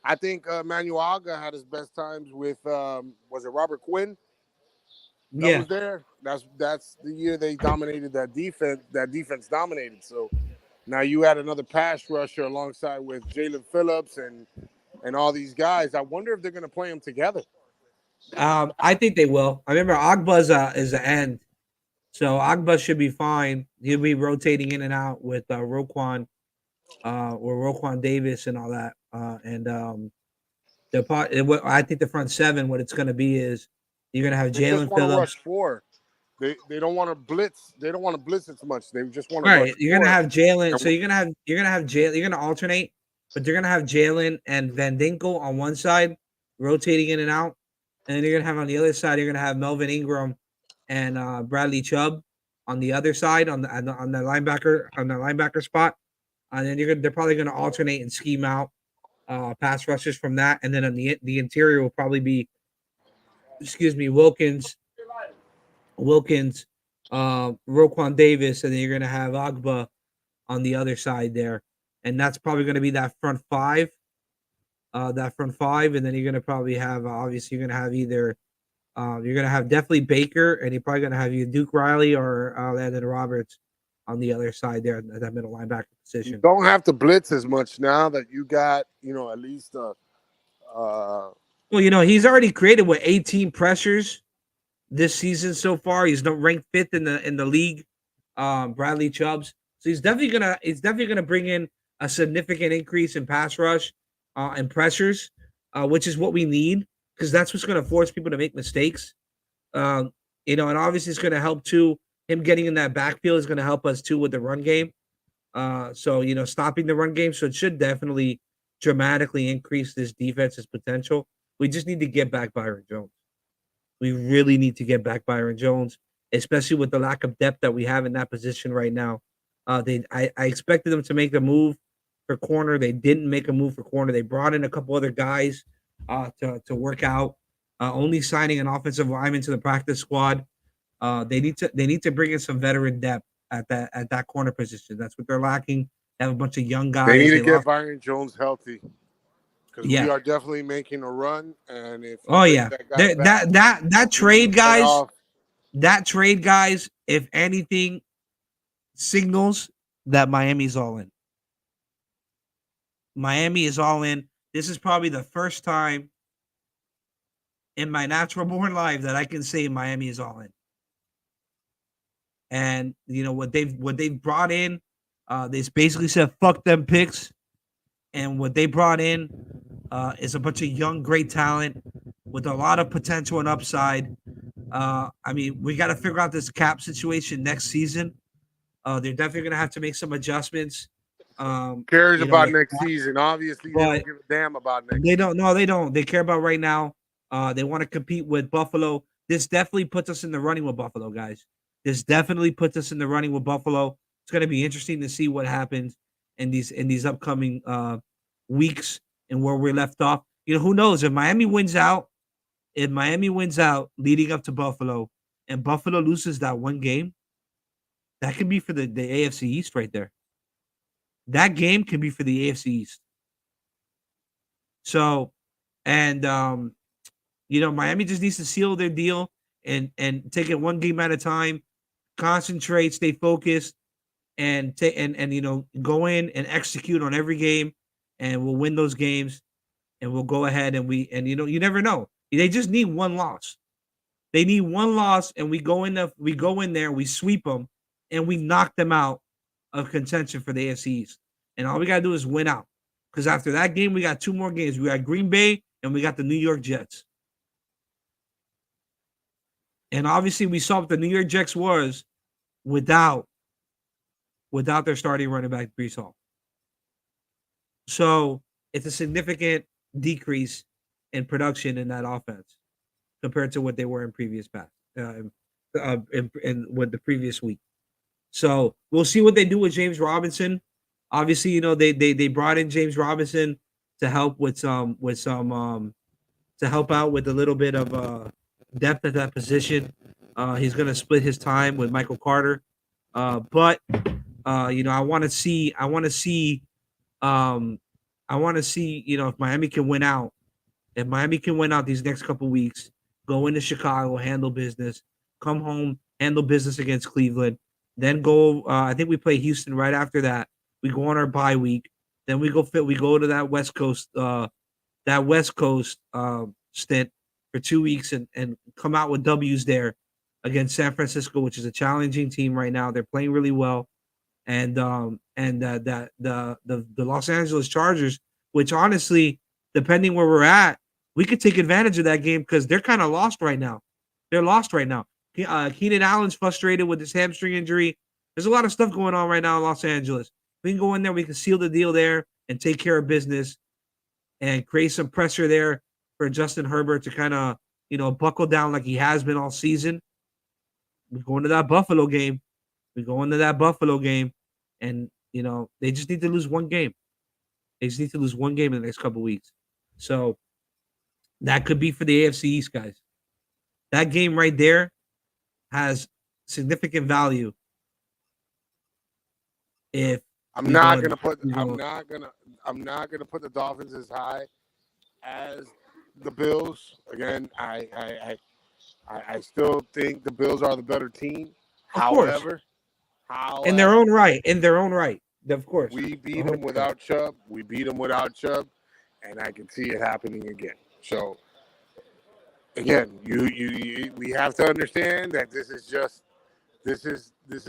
S5: I think Manuel Aga had his best times with was it Robert Quinn? That was there. That's the year they dominated that defense. That defense dominated. So now you add another pass rusher alongside with Jalen Phillips and all these guys. I wonder if they're going to play them together.
S3: I think they will. I remember Agba is the end, so Agba should be fine. He'll be rotating in and out with Roquan, or Roquan Davis and all that. I think the front seven, what it's going to be is you're going to have Jalen Phillips.
S5: Rush 4. They don't want to blitz. They don't want to blitz as much. They just want to.
S3: Right, you're going to have Jalen. So you're going to have Jalen. You're going to alternate, but you're going to have Jalen and Van Dinkel on one side, rotating in and out. And then you're gonna have on the other side, you're gonna have Melvin Ingram and Bradley Chubb on the other side on the linebacker spot. And then they're probably gonna alternate and scheme out pass rushers from that. And then on the interior will probably be Wilkins, Roquan Davis, and then you're gonna have Agba on the other side there. And that's probably gonna be that front five. And then you're gonna probably have obviously you're gonna have either you're gonna have definitely Baker, and you're probably gonna have either Duke Riley or Landon Roberts on the other side there at that middle linebacker position.
S5: You don't have to blitz as much now that you got at least
S3: well, he's already created 18 pressures this season so far. He's ranked 5th in the league, Bradley Chubbs. So he's definitely gonna bring in a significant increase in pass rush and pressures, which is what we need, because that's what's going to force people to make mistakes. And obviously it's going to help too. Him getting in that backfield is going to help us too with the run game. So stopping the run game. So it should definitely dramatically increase this defense's potential. We just need to get back Byron Jones. We really need to get back Byron Jones, especially with the lack of depth that we have in that position right now. I expected them to make a move for corner. They didn't make a move for corner. They brought in a couple other guys to work out. Only signing an offensive lineman to the practice squad. They need to bring in some veteran depth at that corner position. That's what they're lacking. They have a bunch of young guys.
S5: They need to get Byron Jones healthy, because we are definitely making a run. And if
S3: that trade, guys, if anything, signals that Miami's all in. Miami is all in. This is probably the first time in my natural born life that I can say Miami is all in. And what they've brought in, they basically said fuck them picks, and what they brought in is a bunch of young, great talent with a lot of potential and upside. We got to figure out this cap situation next season. They're definitely going to have to make some adjustments.
S5: Cares about next season. Obviously, they don't give a damn about next season.
S3: They don't. No, they don't. They care about right now. They want to compete with Buffalo. This definitely puts us in the running with Buffalo, guys. This definitely puts us in the running with Buffalo. It's going to be interesting to see what happens in these upcoming weeks and where we left off. Who knows if Miami wins out? If Miami wins out leading up to Buffalo, and Buffalo loses that one game, that could be for the AFC East right there. That game can be for the AFC East. So, and Miami just needs to seal their deal and take it one game at a time, concentrate, stay focused, and go in and execute on every game, and we'll win those games, and we'll go ahead and you never know. They just need one loss. They need one loss, and we go in there, we sweep them, and we knock them out of contention for the AFC East. And all we gotta do is win out. Because after that game, we got two more games. We got Green Bay and we got the New York Jets. And obviously, we saw what the New York Jets was without their starting running back, Breece Hall. So it's a significant decrease in production in that offense compared to what they were in previous past, in with the previous week. So we'll see what they do with James Robinson. Obviously, they brought in James Robinson to help to help out with a little bit of depth at that position. He's going to split his time with Michael Carter, but I want to see if Miami can win out. If Miami can win out these next couple weeks, go into Chicago, handle business, come home, handle business against Cleveland, then go. I think we play Houston right after that. We go on our bye week. Then we go to that West Coast stint for 2 weeks and come out with W's there against San Francisco, which is a challenging team right now. They're playing really well, and the Los Angeles Chargers, which honestly, depending where we're at, we could take advantage of that game because they're kind of lost right now. They're lost right now. Keenan Allen's frustrated with his hamstring injury. There's a lot of stuff going on right now in Los Angeles. We can go in there, we can seal the deal there and take care of business and create some pressure there for Justin Herbert to kind of, buckle down like he has been all season. We go into that Buffalo game. And, they just need to lose one game. They just need to lose one game in the next couple of weeks. So that could be for the AFC East, guys. That game right there has significant value. If
S5: I'm not gonna put the Dolphins as high as the Bills. Again, I still think the Bills are the better team. However,
S3: in their own right, of course,
S5: we beat them without Chubb. And I can see it happening again. So again, we have to understand that this is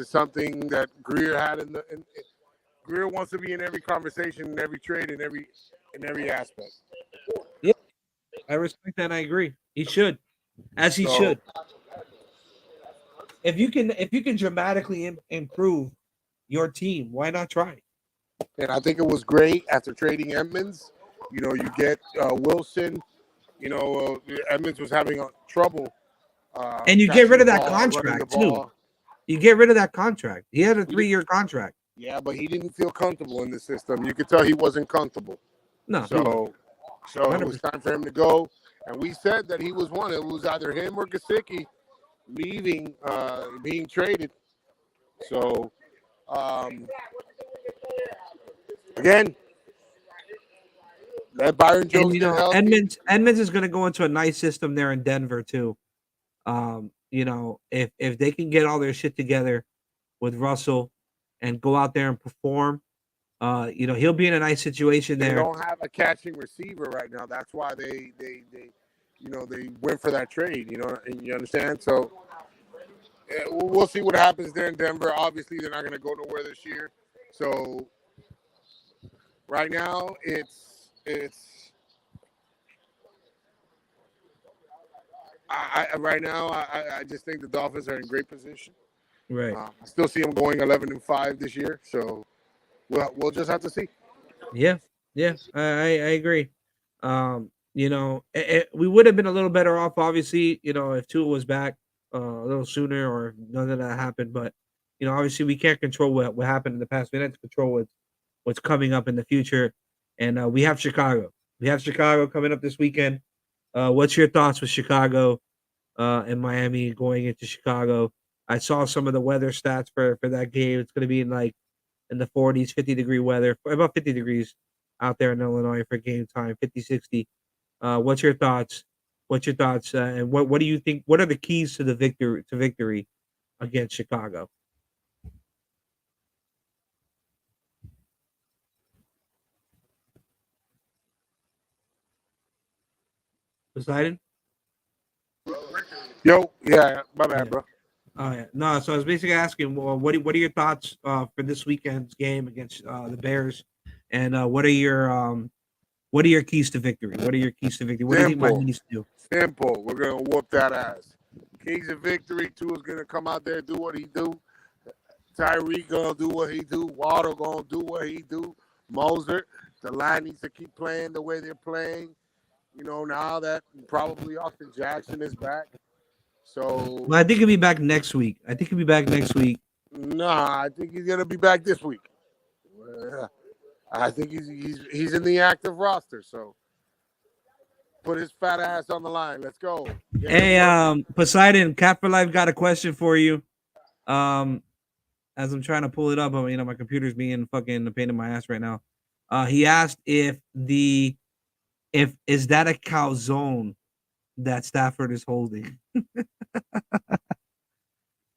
S5: something that Greer had Greer wants to be in every conversation, in every trade, in every aspect.
S3: Yeah, I respect that. And I agree. He should, as he should. If you can dramatically improve your team, why not try?
S5: And I think it was great after trading Edmonds. You get Wilson. Edmonds was having trouble.
S3: And you get rid of that contract too. You get rid of that contract. He had a 3-year contract.
S5: Yeah, but he didn't feel comfortable in the system. You could tell he wasn't comfortable.
S3: No.
S5: So it was time for him to go. And we said that he was one. It was either him or Gesicki leaving, being traded. So, again, let Byron Jones get healthy.
S3: Edmonds is going to go into a nice system there in Denver too. If they can get all their shit together with Russell and go out there and perform, he'll be in a nice situation there.
S5: They don't have a catching receiver right now. That's why they went for that trade. And you understand. So we'll see what happens there in Denver. Obviously, they're not going to go nowhere this year. So right now, I just think the Dolphins are in great position.
S3: Right.
S5: I still see them going 11-5 this year. So we'll just have to see.
S3: Yeah. I agree. We would have been a little better off, obviously, if Tua was back a little sooner or none of that happened. But obviously, we can't control what happened in the past. We have to control what's coming up in the future, and we have Chicago. We have Chicago coming up this weekend. What's your thoughts with Chicago and Miami going into Chicago? I saw some of the weather stats for that game. It's going to be in the 40s, 50-degree weather, about 50 degrees out there in Illinois for game time, 50, 60. What's your thoughts? What's your thoughts? And what do you think? What are the keys to the victory against Chicago? Poseidon?
S5: Yo, yeah, my bad,
S3: Yeah.
S5: bro.
S3: Oh yeah, no. So I was basically asking, well, what are your thoughts for this weekend's game against the Bears, and what are your keys to victory? What are your keys to victory? What do you think Miami
S5: Simple.
S3: needs to do?
S5: Simple. We're gonna whoop that ass. Keys of victory. Tua's gonna come out there, do what he do. Tyreek gonna do what he do. Waddle gonna do what he do. Moser, the line needs to keep playing the way they're playing. You know, now that probably Austin Jackson is back. So
S3: Well, I think he'll be back next week.
S5: nah, I think he's gonna be back this week. I think he's in the active roster. So put his fat ass on the line. Let's go. Get him
S3: Hey, Poseidon, Cat for Life got a question for you. As I'm trying to pull it up, my computer's being fucking a pain in my ass right now. He asked if is that a calzone that Stafford is holding?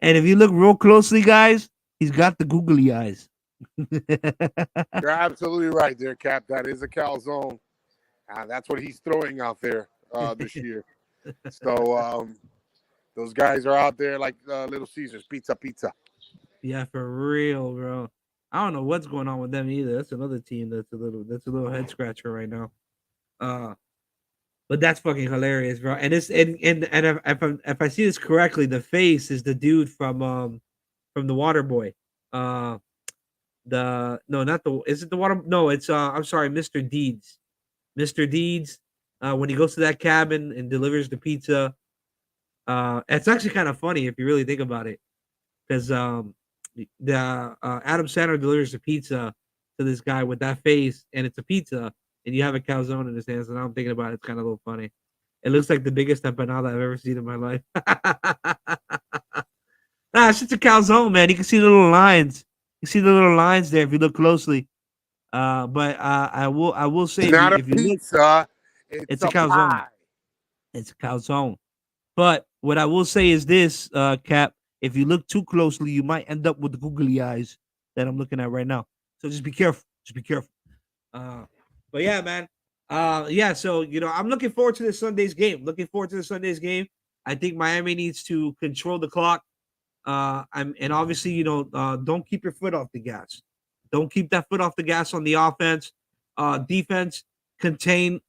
S3: And if you look real closely, guys, he's got the googly eyes.
S5: You're absolutely right there, Cap. That is a calzone. That's what he's throwing out there this year. So those guys are out there like Little Caesars, pizza.
S3: Yeah, for real, bro. I don't know what's going on with them either. That's another team that's a little head scratcher right now. But that's fucking hilarious, bro. And it's and if I see this correctly, the face is the dude from the Water Boy. Not the is it the Water? No, it's I'm sorry, Mr. Deeds. Mr. Deeds. When he goes to that cabin and delivers the pizza, it's actually kind of funny if you really think about it, because the Adam Sandler delivers the pizza to this guy with that face, and it's a pizza, and you have a calzone in his hands. And I'm thinking about it, it's kind of a little funny. It looks like the biggest empanada I've ever seen in my life. Nah, it's just a calzone, man. You can see the little lines. You see the little lines there if you look closely. But I will say
S5: It's not a
S3: if you look,
S5: pizza.
S3: it's
S5: It's
S3: a
S5: a
S3: calzone.
S5: pie.
S3: It's a calzone. But what I will say is this, Cap. If you look too closely, you might end up with the googly eyes that I'm looking at right now. So just be careful. Just be careful. But yeah, man. Yeah. So I'm looking forward to this Sunday's game. I think Miami needs to control the clock. And obviously, don't keep your foot off the gas. Don't keep that foot off the gas on the offense. Defense, contain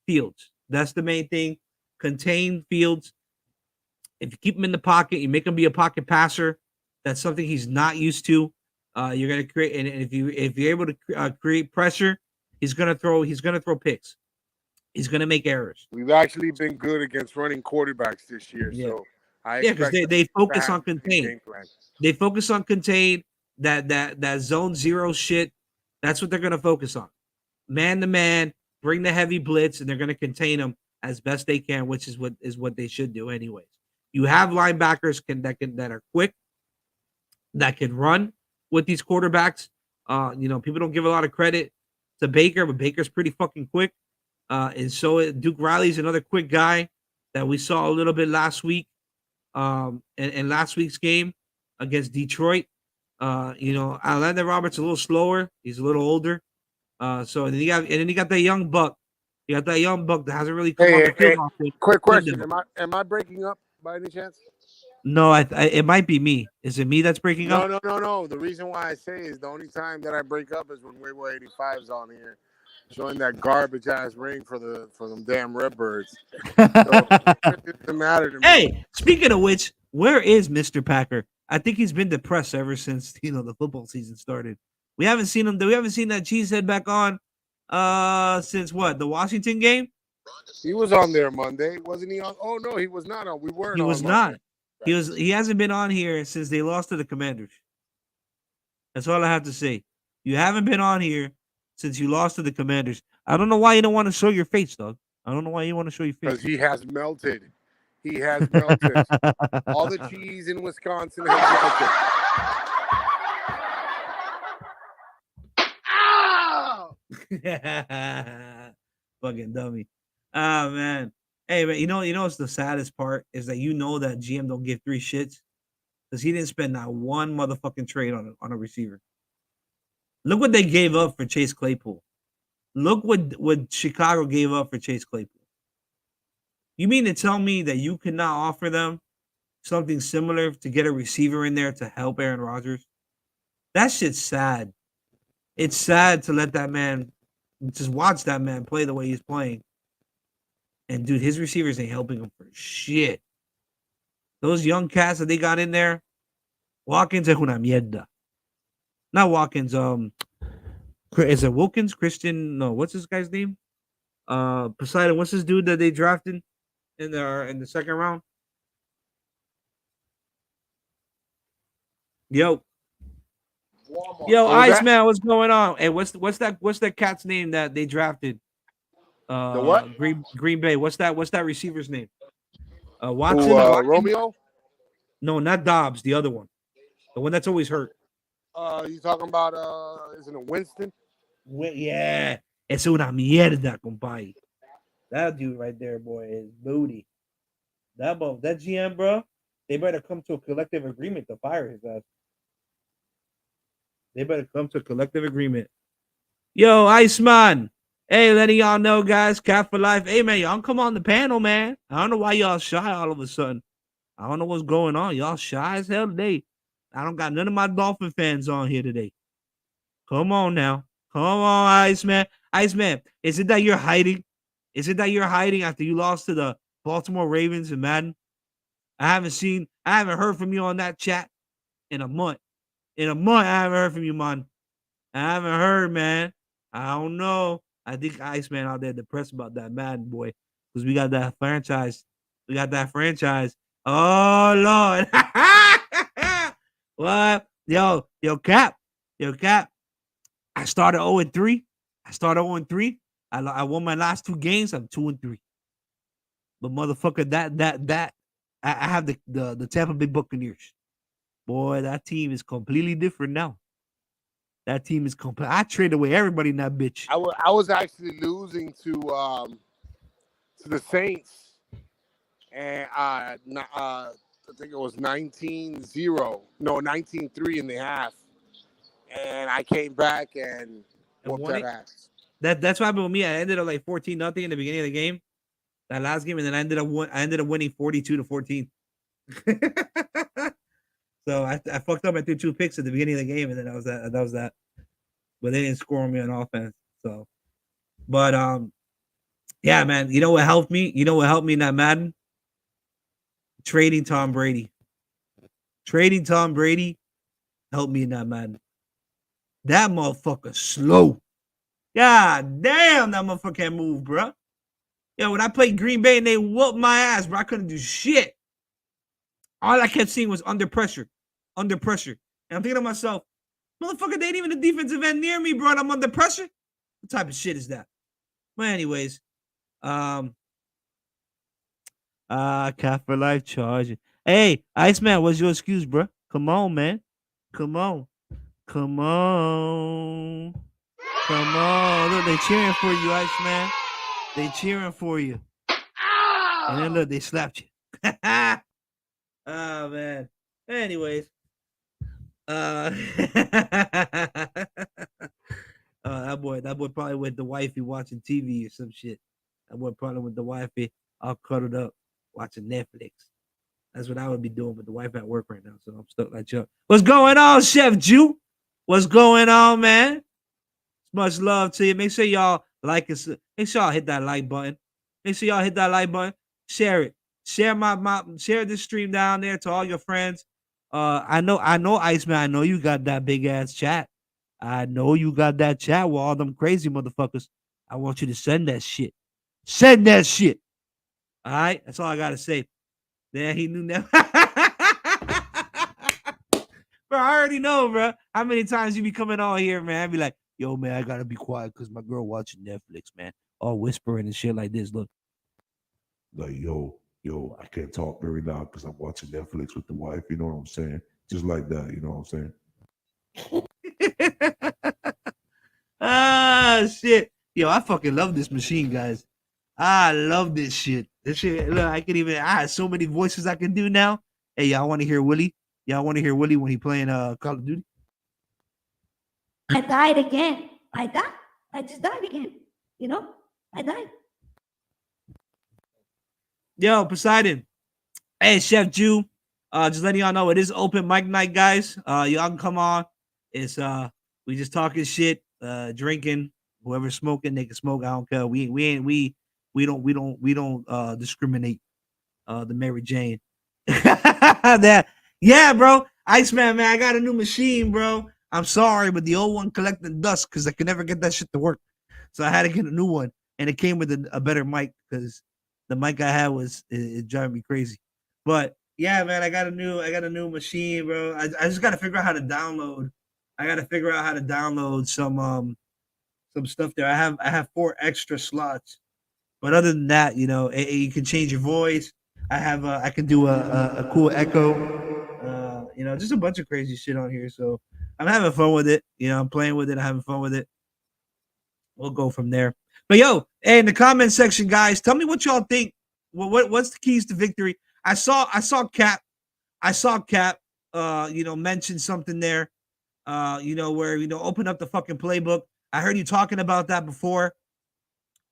S3: Fields. That's the main thing. Contain Fields. If you keep him in the pocket, you make him be a pocket passer. That's something he's not used to. You're gonna create, and if you're able to create pressure, he's gonna throw picks. He's gonna make errors.
S5: We've actually been good against running quarterbacks this year.
S3: Yeah.
S5: So I
S3: Yeah, because
S5: expect
S3: they focus
S5: to
S3: on
S5: have the
S3: contain.
S5: game plan.
S3: They focus on contain. That zone zero shit. That's what they're gonna focus on. Man to man, bring the heavy blitz, and they're gonna contain them as best they can, which is what they should do anyways. You have linebackers that are quick, that can run with these quarterbacks. People don't give a lot of credit to Baker, but Baker's pretty fucking quick. And so Duke Riley's another quick guy that we saw a little bit last week. In last week's game against Detroit. Orlando Roberts a little slower. He's a little older. So then you got that young buck. You got that young buck that hasn't really come off the field often.
S5: Quick question:
S3: Linden.
S5: Am I breaking up by any chance?
S3: No, it might be me. Is it me that's breaking up?
S5: No. The reason why I say is the only time that I break up is when Weibo 85's on here, showing that garbage ass ring for them damn Redbirds. So it doesn't matter to me.
S3: Hey, speaking of which, where is Mr. Packer? I think he's been depressed ever since the football season started. We haven't seen him. We haven't seen that cheesehead back on since what? The Washington game?
S5: He was on there Monday, wasn't he? On? Oh no, he was not on. We weren't.
S3: He was
S5: on
S3: not.
S5: Monday.
S3: He hasn't been on here since they lost to the Commanders. That's all I have to say. You haven't been on here since you lost to the Commanders. I don't know why you don't want to show your face, dog. I don't know why you want to show your
S5: Because
S3: face.
S5: he has melted. He has melted. All the cheese in Wisconsin has melted.
S3: Fucking dummy. Ah, man. Hey, man, you know what's the saddest part is that you know that GM don't give three shits because he didn't spend not one motherfucking trade on a receiver. Look what they gave up for Chase Claypool. Look what Chicago gave up for Chase Claypool. You mean to tell me that you could not offer them something similar to get a receiver in there to help Aaron Rodgers? That shit's sad. It's sad to let that man just watch that man play the way he's playing. And dude, his receivers ain't helping him for shit. Those young cats that they got in there, Watkins es una mierda. Not Watkins, is it Wilkins? Christian? No, what's this guy's name? Poseidon, what's this dude that they drafted in the second round? Yo, Iceman, what's going on? Hey, what's that cat's name that they drafted?
S5: The what?
S3: Green Bay. What's that receiver's name? Watson.
S5: Romeo?
S3: No, not Dobbs. The other one, the one that's always hurt.
S5: You talking about isn't it Winston?
S3: Yeah, es una mierda, compadre. That dude right there, boy, is booty. That GM, bro, they better come to a collective agreement to fire his ass. They better come to a collective agreement. Yo, Iceman. Hey, letting y'all know, guys, Cat for Life. Hey, man, y'all come on the panel, man. I don't know why y'all shy all of a sudden. I don't know what's going on. Y'all shy as hell today. I don't got none of my Dolphin fans on here today. Come on now. Come on, Iceman. Iceman, is it that you're hiding? Is it that you're hiding after you lost to the Baltimore Ravens in Madden? I haven't heard from you on that chat in a month. In a month, I haven't heard from you, man. I haven't heard, man. I don't know. I think Iceman out there depressed about that Madden, boy. Because we got that franchise. Oh, Lord. What? Yo, Cap. I started 0-3. I won my last 2 games. I'm 2-3. But motherfucker, I have the Tampa Bay Buccaneers. Boy, that team is completely different now. That team is complete. I traded away everybody in that bitch.
S5: I was actually losing to the Saints, and I think it was 19-0. No, 19-3 in the half. And I came back and whooped that ass.
S3: That's what happened with me. I ended up like 14-0 in the beginning of the game, that last game, and then I ended up winning 42-14. So I fucked up. I threw 2 picks at the beginning of the game, and then that was that. But they didn't score on me on offense. So, but yeah, man. You know what helped me? You know what helped me in that Madden? Trading Tom Brady. Trading Tom Brady helped me in that Madden. That motherfucker slow. God damn, that motherfucker can't move, bro. Yeah, when I played Green Bay and they whooped my ass, bro, I couldn't do shit. All I kept seeing was under pressure. And I'm thinking to myself, motherfucker, they ain't even the defensive end near me, bro. And I'm under pressure. What type of shit is that? Well, anyways, Cat for Life charging. Hey, Iceman, what's your excuse, bro? Come on, man. Come on. Look, they cheering for you, Iceman. They cheering for you. And then look, they slapped you. Oh, man. Anyways. That boy probably with the wifey watching TV or some shit. That boy probably with the wifey all cuddled up watching Netflix. That's what I would be doing with the wife at work right now. So I'm stuck like Chuck. What's going on, Chef Jew? What's going on, man? Much love to you. Make sure y'all like us. Make sure y'all hit that like button. Share it. Share this stream down there to all your friends. I know, Iceman. I know you got that big ass chat. I know you got that chat with all them crazy motherfuckers. I want you to send that shit. All right, that's all I gotta say. Then he knew that. Bro, I already know, bro. How many times you be coming on here, man? I be like, yo, man, I gotta be quiet because my girl watching Netflix, man. All whispering and shit like this. Look.
S2: Like, yo, I can't talk very loud because I'm watching Netflix with the wife. You know what I'm saying? Just like that. You know what I'm saying?
S3: Ah, shit. Yo, I fucking love this machine, guys. I love this shit. This shit, look, I have so many voices I can do now. Hey, y'all want to hear Willie? Y'all want to hear Willie when he playing Call of Duty?
S8: I died again. I died. I just died again. You know, I died.
S3: Yo, Poseidon. Hey, Chef Jew. Just letting y'all know it is open mic night, guys. Y'all can come on. It's we just talking shit, drinking. Whoever's smoking, they can smoke. I don't care. We don't discriminate. The Mary Jane. That yeah, bro. Iceman, man, I got a new machine, bro. I'm sorry, but the old one collecting dust because I could never get that shit to work. So I had to get a new one, and it came with a better mic because the mic I had was it driving me crazy. But yeah, man, I got a new machine, bro. I just got to figure out how to download. I got to figure out how to download some stuff there. I have 4 extra slots, but other than that, you know, you can change your voice. I can do a cool echo. You know, just a bunch of crazy shit on here. So I'm having fun with it. You know, I'm playing with it. I'm having fun with it. We'll go from there. But yo, hey, in the comment section, guys, tell me what y'all think. What's the keys to victory? I saw Cap. You know, mention something there. You know, where open up the fucking playbook. I heard you talking about that before.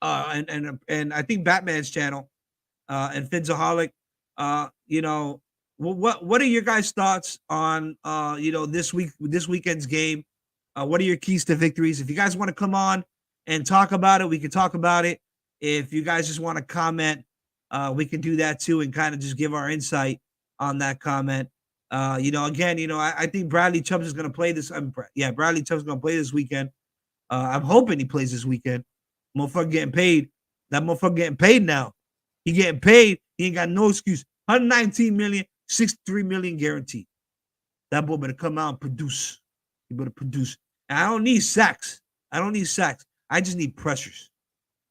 S3: And I think Batman's channel, and Fidzaholic. You know, what are your guys' thoughts on you know, this weekend's game? What are your keys to victories? If you guys want to come on and talk about it, we can talk about it. If you guys just want to comment, we can do that too and kind of just give our insight on that comment. You know, again, you know, I think Bradley Chubbs is going to play this. Bradley Chubbs is going to play this weekend. I'm hoping he plays this weekend. Motherfucker getting paid. That motherfucker getting paid now. He getting paid. He ain't got no excuse. 119 million, 63 million guaranteed. That boy better come out and produce. He better produce. And I don't need sacks. I just need pressures.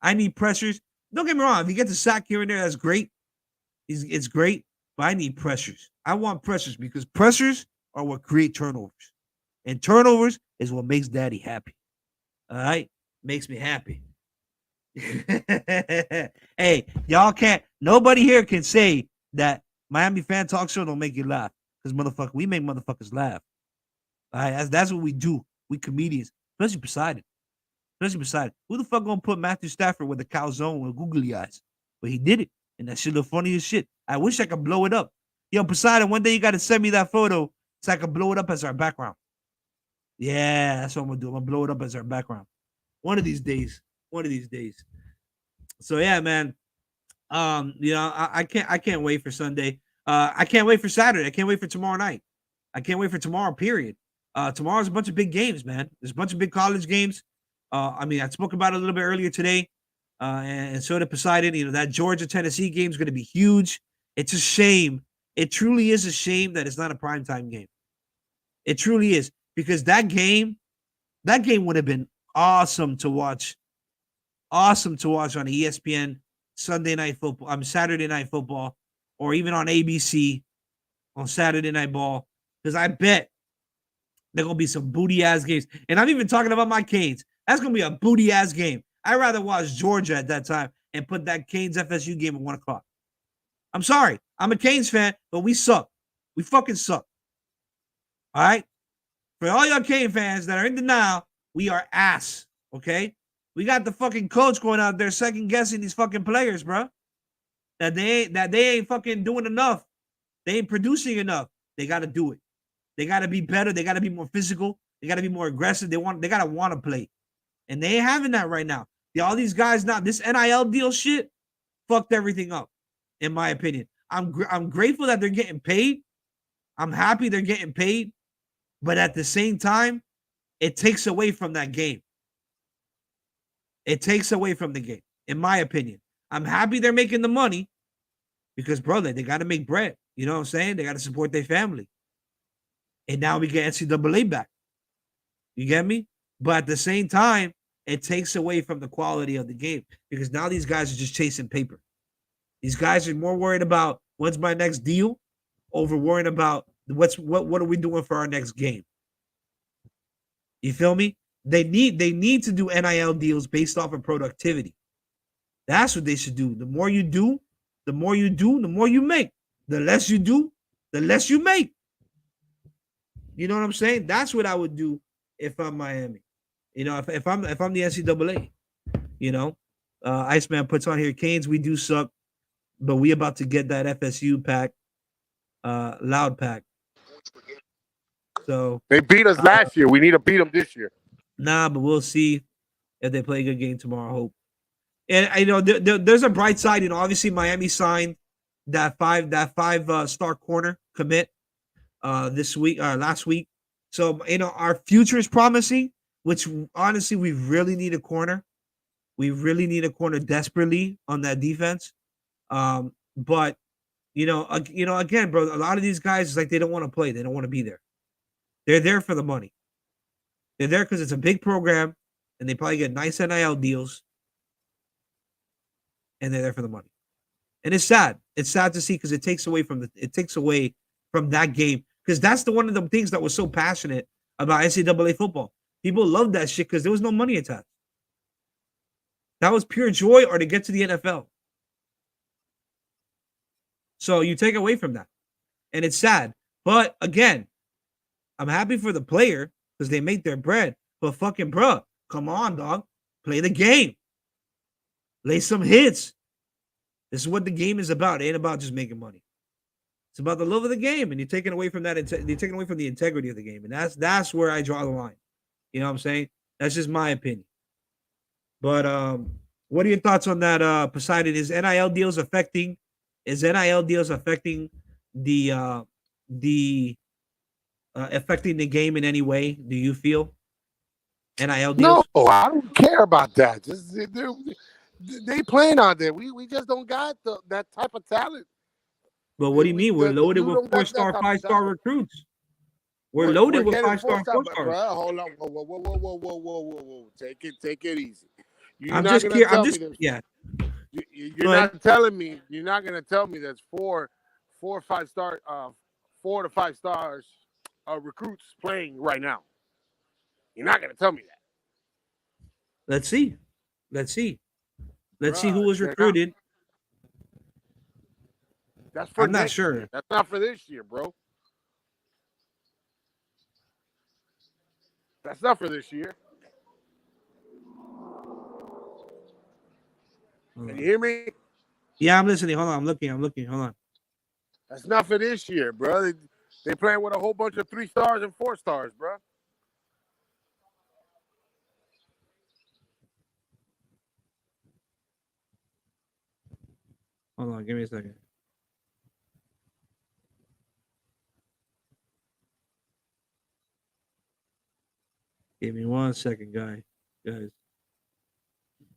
S3: I need pressures. Don't get me wrong. If he gets a sack here and there, that's great. It's great. But I need pressures. I want pressures because pressures are what create turnovers. And turnovers is what makes daddy happy. All right? Makes me happy. Hey, y'all can't. Nobody here can say that Miami Fan Talk Show don't make you laugh. Because we make motherfuckers laugh. All right, that's what we do. We comedians, especially Poseidon. Who the fuck gonna put Matthew Stafford with a calzone with googly eyes? But he did it, and that shit look funny as shit. I wish I could blow it up. Yo, Poseidon, one day you gotta send me that photo so I can blow it up as our background. Yeah, that's what I'm gonna do. I'm gonna blow it up as our background. One of these days. So yeah, man. You know, I can't wait for Sunday. I can't wait for Saturday. I can't wait for tomorrow night. I can't wait for tomorrow, period. Tomorrow's a bunch of big games, man. There's a bunch of big college games. I mean, I spoke about it a little bit earlier today. And so did Poseidon. You know, that Georgia-Tennessee game is going to be huge. It's a shame. It truly is a shame that it's not a primetime game. It truly is. Because that game would have been awesome to watch. Awesome to watch on ESPN Saturday Night Football, or even on ABC on Saturday Night Ball. Because I bet there gonna be some booty ass games. And I'm even talking about my Canes. That's gonna be a booty ass game. I'd rather watch Georgia at that time and put that Canes FSU game at 1:00. I'm sorry. I'm a Canes fan, but we suck. We fucking suck. All right? For all y'all Cane fans that are in denial, we are ass. Okay? We got the fucking coach going out there second guessing these fucking players, bro. That they ain't fucking doing enough. They ain't producing enough. They got to do it. They got to be better. They got to be more physical. They got to be more aggressive. They got to want to play. And they ain't having that right now. All these guys now, this NIL deal shit fucked everything up, in my opinion. I'm grateful that they're getting paid. I'm happy they're getting paid. But at the same time, it takes away from that game. It takes away from the game, in my opinion. I'm happy they're making the money because, brother, they got to make bread. You know what I'm saying? They got to support their family. And now we get NCAA back. You get me? But at the same time, it takes away from the quality of the game because now these guys are just chasing paper. These guys are more worried about when's my next deal over worrying about what are we doing for our next game. You feel me? They need to do NIL deals based off of productivity. That's what they should do. The more you do, the more you make. The less you do, the less you make. You know what I'm saying? That's what I would do if I'm Miami. You know, if I'm the NCAA. You know, Iceman puts on here, Canes, we do suck, but we about to get that FSU pack, loud pack. So
S5: they beat us last year. We need to beat them this year.
S3: Nah, but we'll see if they play a good game tomorrow. I hope. And I know there's a bright side. You know, obviously Miami signed that five star corner commit last week. So you know our future is promising. Which honestly, we really need a corner. We really need a corner desperately on that defense. But you know, again, bro, a lot of these guys is like they don't want to play. They don't want to be there. They're there for the money. They're there because it's a big program, and they probably get nice NIL deals, and they're there for the money. And it's sad. It's sad to see because it takes away from that game. Because that's one of the things that was so passionate about NCAA football. People loved that shit because there was no money attached. That was pure joy or to get to the NFL. So you take away from that. And it's sad. But again, I'm happy for the player because they make their bread. But fucking bruh, come on, dog. Play the game. Lay some hits. This is what the game is about. It ain't about just making money. It's about the love of the game. And you're taking away from that. You're taking away from the integrity of the game. And that's where I draw the line. You know what I'm saying? That's just my opinion. But what are your thoughts on that, Poseidon? Is NIL deals affecting the affecting the game in any way? Do you feel NIL deals?
S5: No, I don't care about that. Just they playing out there. We just don't got that type of talent.
S3: But what do you mean? We're loaded with 4-star, 5-star recruits. We're loaded with 5-star, 4-stars.
S5: Hold on, whoa. Take it easy.
S3: I'm just curious. Yeah.
S5: You're not telling me. You're not gonna tell me that's 4 or 5 star, 4 to 5 stars recruits playing right now. You're not gonna tell me that.
S3: Let's see. Let's see who was recruited.
S5: That's for
S3: I'm not sure.
S5: Year. That's not for this year, bro. That's not for this year. Can you hear me?
S3: Yeah, I'm listening. Hold on. I'm looking. Hold on.
S5: That's not for this year, bro. They playing with a whole bunch of 3 stars and 4 stars, bro.
S3: Hold on. Give me a second. Give me 1 second, guys.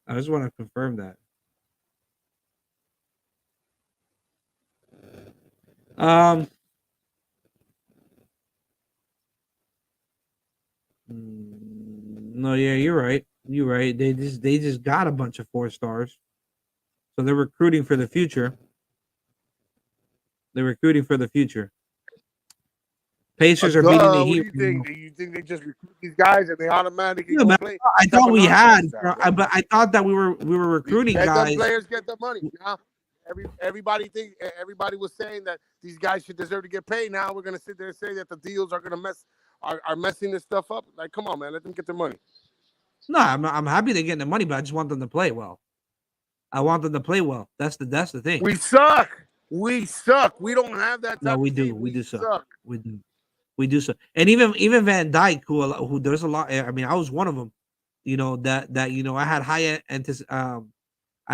S3: I just want to confirm that. No, yeah, you're right. They just got a bunch of 4 stars, so they're recruiting for the future. Pacers are beating the Heat.
S5: What do you think? Do you think they just recruit these guys and they automatically
S3: go play? I thought we had, but I thought that we were recruiting guys.
S5: Players get the money. Now, everybody was saying that these guys should deserve to get paid. Now we're gonna sit there and say that the deals are gonna are messing this stuff up. Like, come on, man, let them get their money.
S3: No, I'm happy they're getting the money, but I just want them to play well. I want them to play well. That's the thing.
S5: We suck. We don't have that.
S3: No, we do. We do suck. We do so, and even Van Dyke, who there's a lot. I mean, I was one of them. You know that I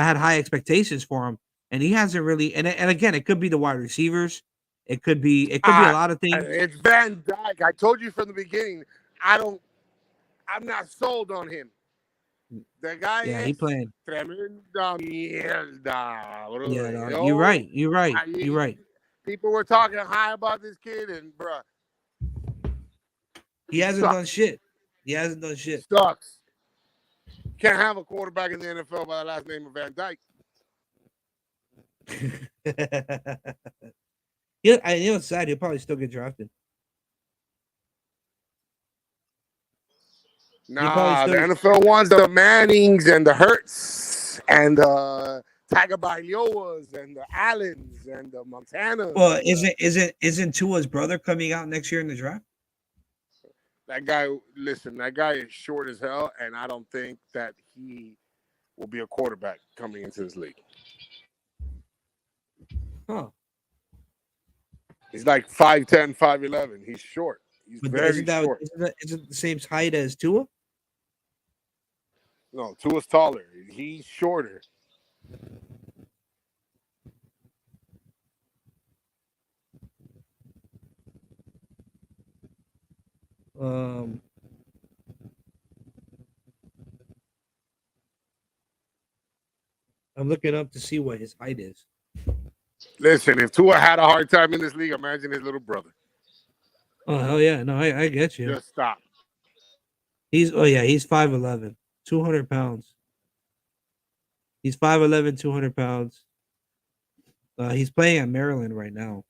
S3: had high expectations for him, and he hasn't really. And again, it could be the wide receivers. It could be a lot of things.
S5: It's Van Dyke. I told you from the beginning. I'm not sold on him. The guy.
S3: Yeah, he playing.
S5: Tremenda mierda.
S3: Yeah, no, you're right.
S5: People were talking high about this kid, and bruh.
S3: He hasn't done shit. He hasn't done shit.
S5: Sucks. Can't have a quarterback in the NFL by the last name of Van Dyke.
S3: Yeah, I know it's sad. He'll probably still get drafted.
S5: Nah, the
S3: still-
S5: NFL wants the Mannings and the Hurts and the Tagovailoas and the Allens and the Montanas.
S3: Well, isn't Tua's brother coming out next year in the draft?
S5: That guy, listen, that guy is short as hell, and I don't think that he will be a quarterback coming into this league.
S3: Huh.
S5: He's like 5'10", 5'11". He's short. He's
S3: But
S5: very short.
S3: Isn't the same height as Tua?
S5: No, Tua's taller. He's shorter.
S3: I'm looking up to see what his height is.
S5: Listen, if Tua had a hard time in this league, imagine his little brother.
S3: Oh hell yeah! No, I get you.
S5: Just stop.
S3: He's 5'11", 200 pounds. He's 5'11", 200 pounds. He's playing at Maryland right now.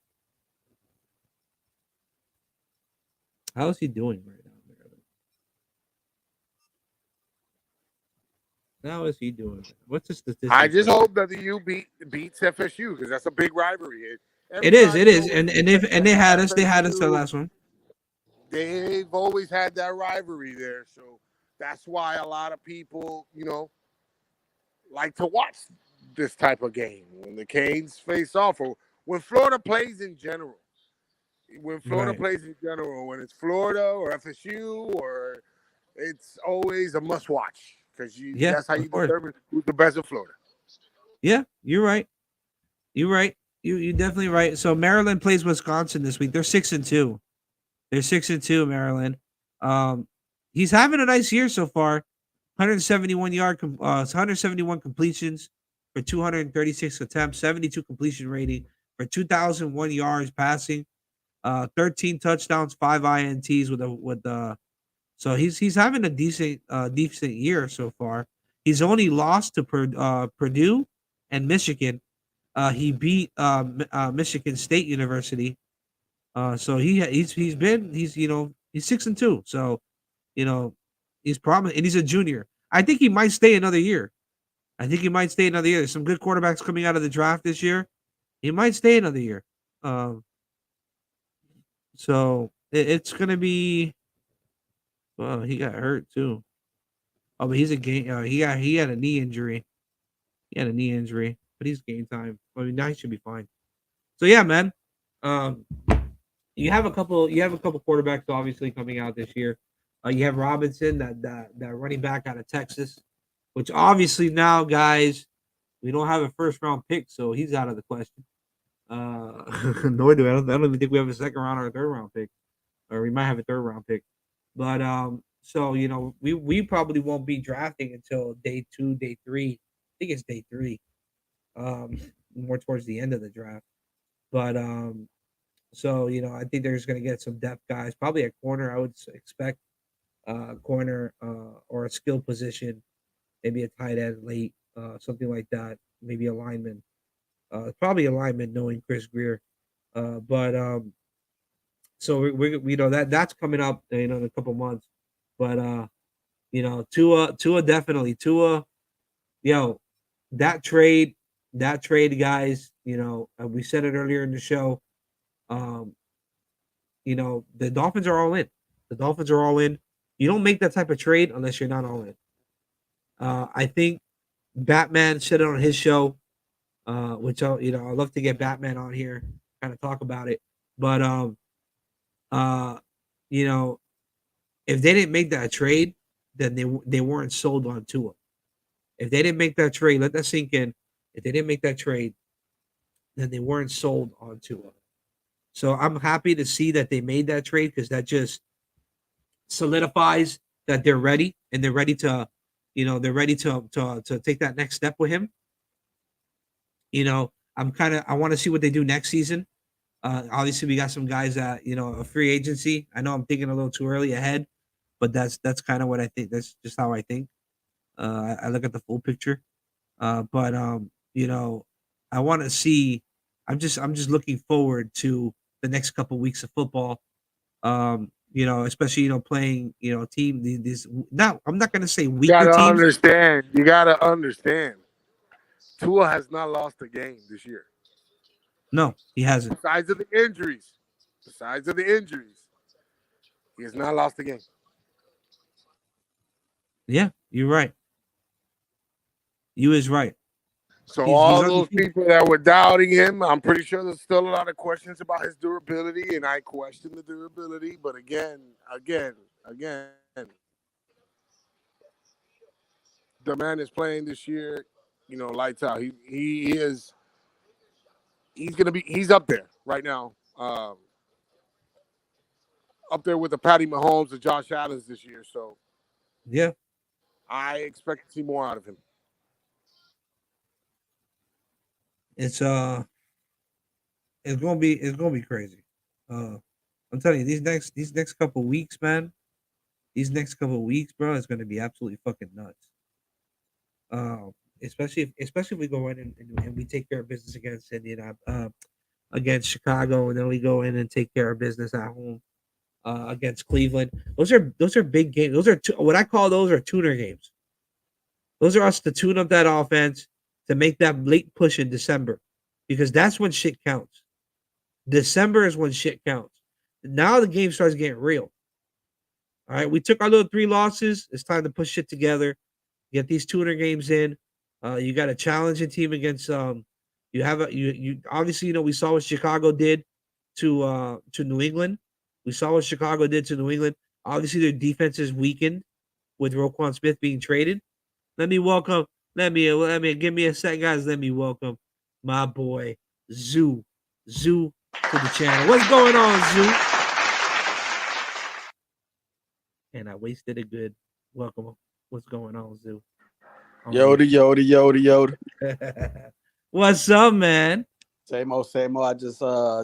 S3: How is he doing right now, Maryland? How is he doing? What's the statistic?
S5: I just hope that the U beats FSU because that's a big rivalry.
S3: It is, and they had us the last one.
S5: They've always had that rivalry there, so that's why a lot of people, like to watch this type of game when the Canes face off, or when Florida plays in general. When Florida plays in general, when it's Florida or FSU, or it's always a must-watch because that's how you determine who's the best in Florida.
S3: Yeah, you're right. You're right. You're definitely right. So Maryland plays Wisconsin this week. They're 6-2. They're 6-2, Maryland. He's having a nice year so far. 171 completions for 236 attempts, 72 completion rating for 2,001 yards passing, 13 touchdowns, 5 INTs so he's having a decent year so far. He's only lost to Purdue and Michigan. He beat Michigan State University. So he's 6-2. So, he's promising, and he's a junior. I think he might stay another year. There's some good quarterbacks coming out of the draft this year. He might stay another year. So it's gonna be. Well, he got hurt too. Oh, but he's a game. He had a knee injury. But he's game time. I mean, now he should be fine. So yeah, man. You have a couple quarterbacks obviously coming out this year. You have Robinson, that running back out of Texas, which obviously now, guys, we don't have a first round pick, so he's out of the question. Nor do I don't even think we have a second round or a third round pick, or we might have a third round pick. But so we probably won't be drafting until day 2, day 3. I think it's day 3. More towards the end of the draft. But so I think they're just gonna get some depth guys, probably at corner. I would expect corner or a skill position, maybe a tight end late, something like that. Maybe a lineman, probably a lineman, knowing Chris Greer. But so we that's coming up in a couple months. But Tua definitely that trade guys. We said it earlier in the show. The Dolphins are all in. You don't make that type of trade unless you're not all in. I think Batman said it on his show, which I'd love to get Batman on here, kind of talk about it. But if they didn't make that trade, then they weren't sold on Tua. If they didn't make that trade, let that sink in. If they didn't make that trade, then they weren't sold on Tua. So I'm happy to see that they made that trade, because that just solidifies that they're ready, and they're ready to take that next step with him. I want to see what they do next season. Obviously we got some guys that, a free agency. I know I'm thinking a little too early ahead, but that's kind of what I think. That's just how I think. I look at the full picture. But you know, I want to see. I'm just looking forward to the next couple weeks of football. You know, especially playing team these. Now I'm not gonna say weaker teams.
S5: You gotta understand. Tua has not lost a game this year.
S3: No, he hasn't.
S5: Besides of the injuries. He has not lost a game.
S3: Yeah, you're right. You is right.
S5: So
S3: He's
S5: all those
S3: undefeated.
S5: people that were doubting him, I'm pretty sure there's still a lot of questions about his durability, and I question the durability. But again, the man is playing this year, lights out. He's up there right now, up there with the Patty Mahomes and Josh Allen's this year. So
S3: Yeah,
S5: I expect to see more out of him.
S3: it's gonna be crazy. I'm telling you, these next couple weeks, man. These next couple weeks, bro, is gonna be absolutely fucking nuts. Especially if we go in and we take care of business against against Chicago, and then we go in and take care of business at home against Cleveland. Those are big games. Those are what I call those are tuner games. Those are us to tune up that offense to make that late push in December, because that's when shit counts. December is when shit counts. Now the game starts getting real. All right, we took our little 3 losses. It's time to push shit together. Get these tuner games in. You got a challenging team against you have you obviously we saw what Chicago did to New England. We saw what Chicago did to New England. Obviously their defense is weakened with Roquan Smith being traded. Let me give me a second, guys. Let me welcome my boy Zoo to the channel. What's going on, Zoo? And I wasted a good welcome. What's going on, Zoo?
S9: Yoda.
S3: What's up, man?
S9: Same old. I just